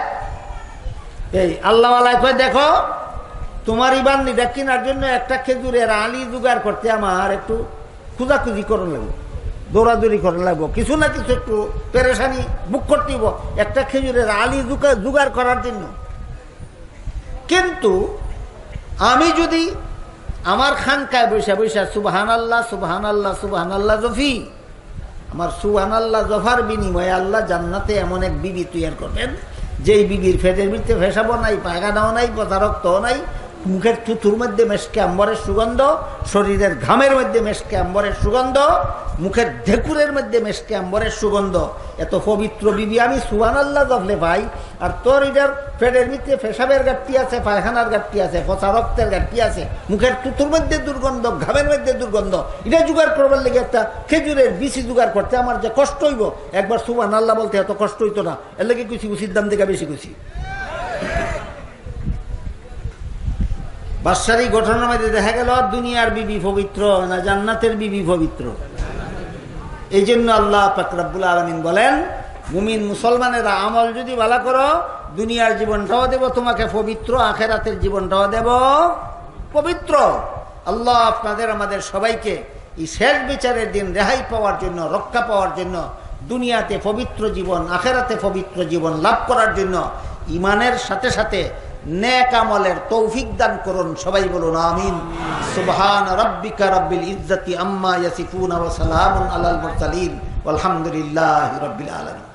এই আল্লাহওয়ালায় কয় দেখো তোমার ইবান নিটা কেনার জন্য একটা খেজুরের আলি জোগাড় করতে আমার একটু খুঁজাখুঁজি করার লাগবে, দৌড়াদৌড়ি করার লাগবো, কিছু না কিছু একটু পেরেশানি বুক করতে হইব একটা খেজুরের আলি জোগাড় করার জন্য। কিন্তু আমি যদি আমার খানকায় বৈশা বৈশা সুবহান আল্লাহ সুবহান আল্লাহ সুবহান আল্লাহ জফি, আমার সুবহান আল্লাহ জফার বিনিময়ে আল্লাহ জান্নাতে এমন এক বিবি তৈরি করবেন যেই বিবির ফেটের ভিতরে ফেসাবো নাই, পায়খানাও নাই, পচা রক্তও নাই, মুখের থুথুর মধ্যে মেশকে আম্বরের সুগন্ধ, শরীরের ঘামের মধ্যে মেশকে আম্বরের সুগন্ধ, মুখের ঢেকুরের মধ্যে মেশকে আম্বরের সুগন্ধ। এত পবিত্র বিবি আমি সুবহানাল্লাহ জপলে ভাই, আর তোর এটার পেটের ভিতরে পেশাবের গাঁটটি আছে, পায়খানার গাঁটটি আছে, পচা রক্তের গাঁটটি আছে, মুখের থুথুর মধ্যে দুর্গন্ধ, ঘামের মধ্যে দুর্গন্ধ, এটা জোগাড় করবার লেগে একটা খেজুরের বিচি জোগাড় করতে আমার যে কষ্ট হইব, একবার সুবহানাল্লাহ বলতে এত কষ্ট হইতো না। এর লেগে কুচি কুচির দাম থেকে বেশি কুচি। বাদশাহী ঘটনার মধ্যে দেখা গেল দুনিয়ার বিবি পবিত্র না জান্নাতের বিবি পবিত্র। এই জন্য আল্লাহ পাক রব্বুল আলামিন বলেন, মুমিন মুসলমানেরা আমল যদি ভালো করো দুনিয়ার জীবনটাও দেব তোমাকে পবিত্র, আখেরাতের জীবনটাও দেব পবিত্র। আল্লাহ আপনাদের আমাদের সবাইকে এই শেষ বিচারের দিন রেহাই পাওয়ার জন্য, রক্ষা পাওয়ার জন্য, দুনিয়াতে পবিত্র জীবন, আখেরাতে পবিত্র জীবন লাভ করার জন্য ইমানের সাথে সাথে নেক আমলের তৌফিক দান করুন। সবাই বলুন আমিন। সুবহান রাব্বিকা রাব্বিল ইজ্জাতি আম্মা ইয়াসিফুন ওয়া সালামুন আলাল মুরসালিন ওয়ালহামদুলিল্লাহি রাব্বিল আলামিন।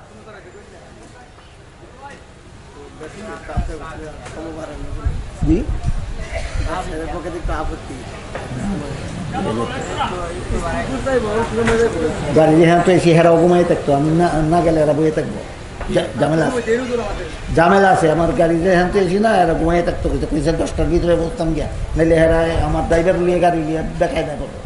গাড়ি হ্যাঁ তো এসে হেরাও ঘুমাই থাকতো, আমি না গেলে এরা বয়ে থাকবো, ঝামেলা আছে। আমার গাড়ি যে হ্যাঁ তো এসি না এরা ঘুমাই থাকতো, 10টার ভিতরে বসতাম গিয়া, নাইলে হেরা আমার ড্রাইভার লিয়ে গাড়ি লিয়ে দেখাই না করবো।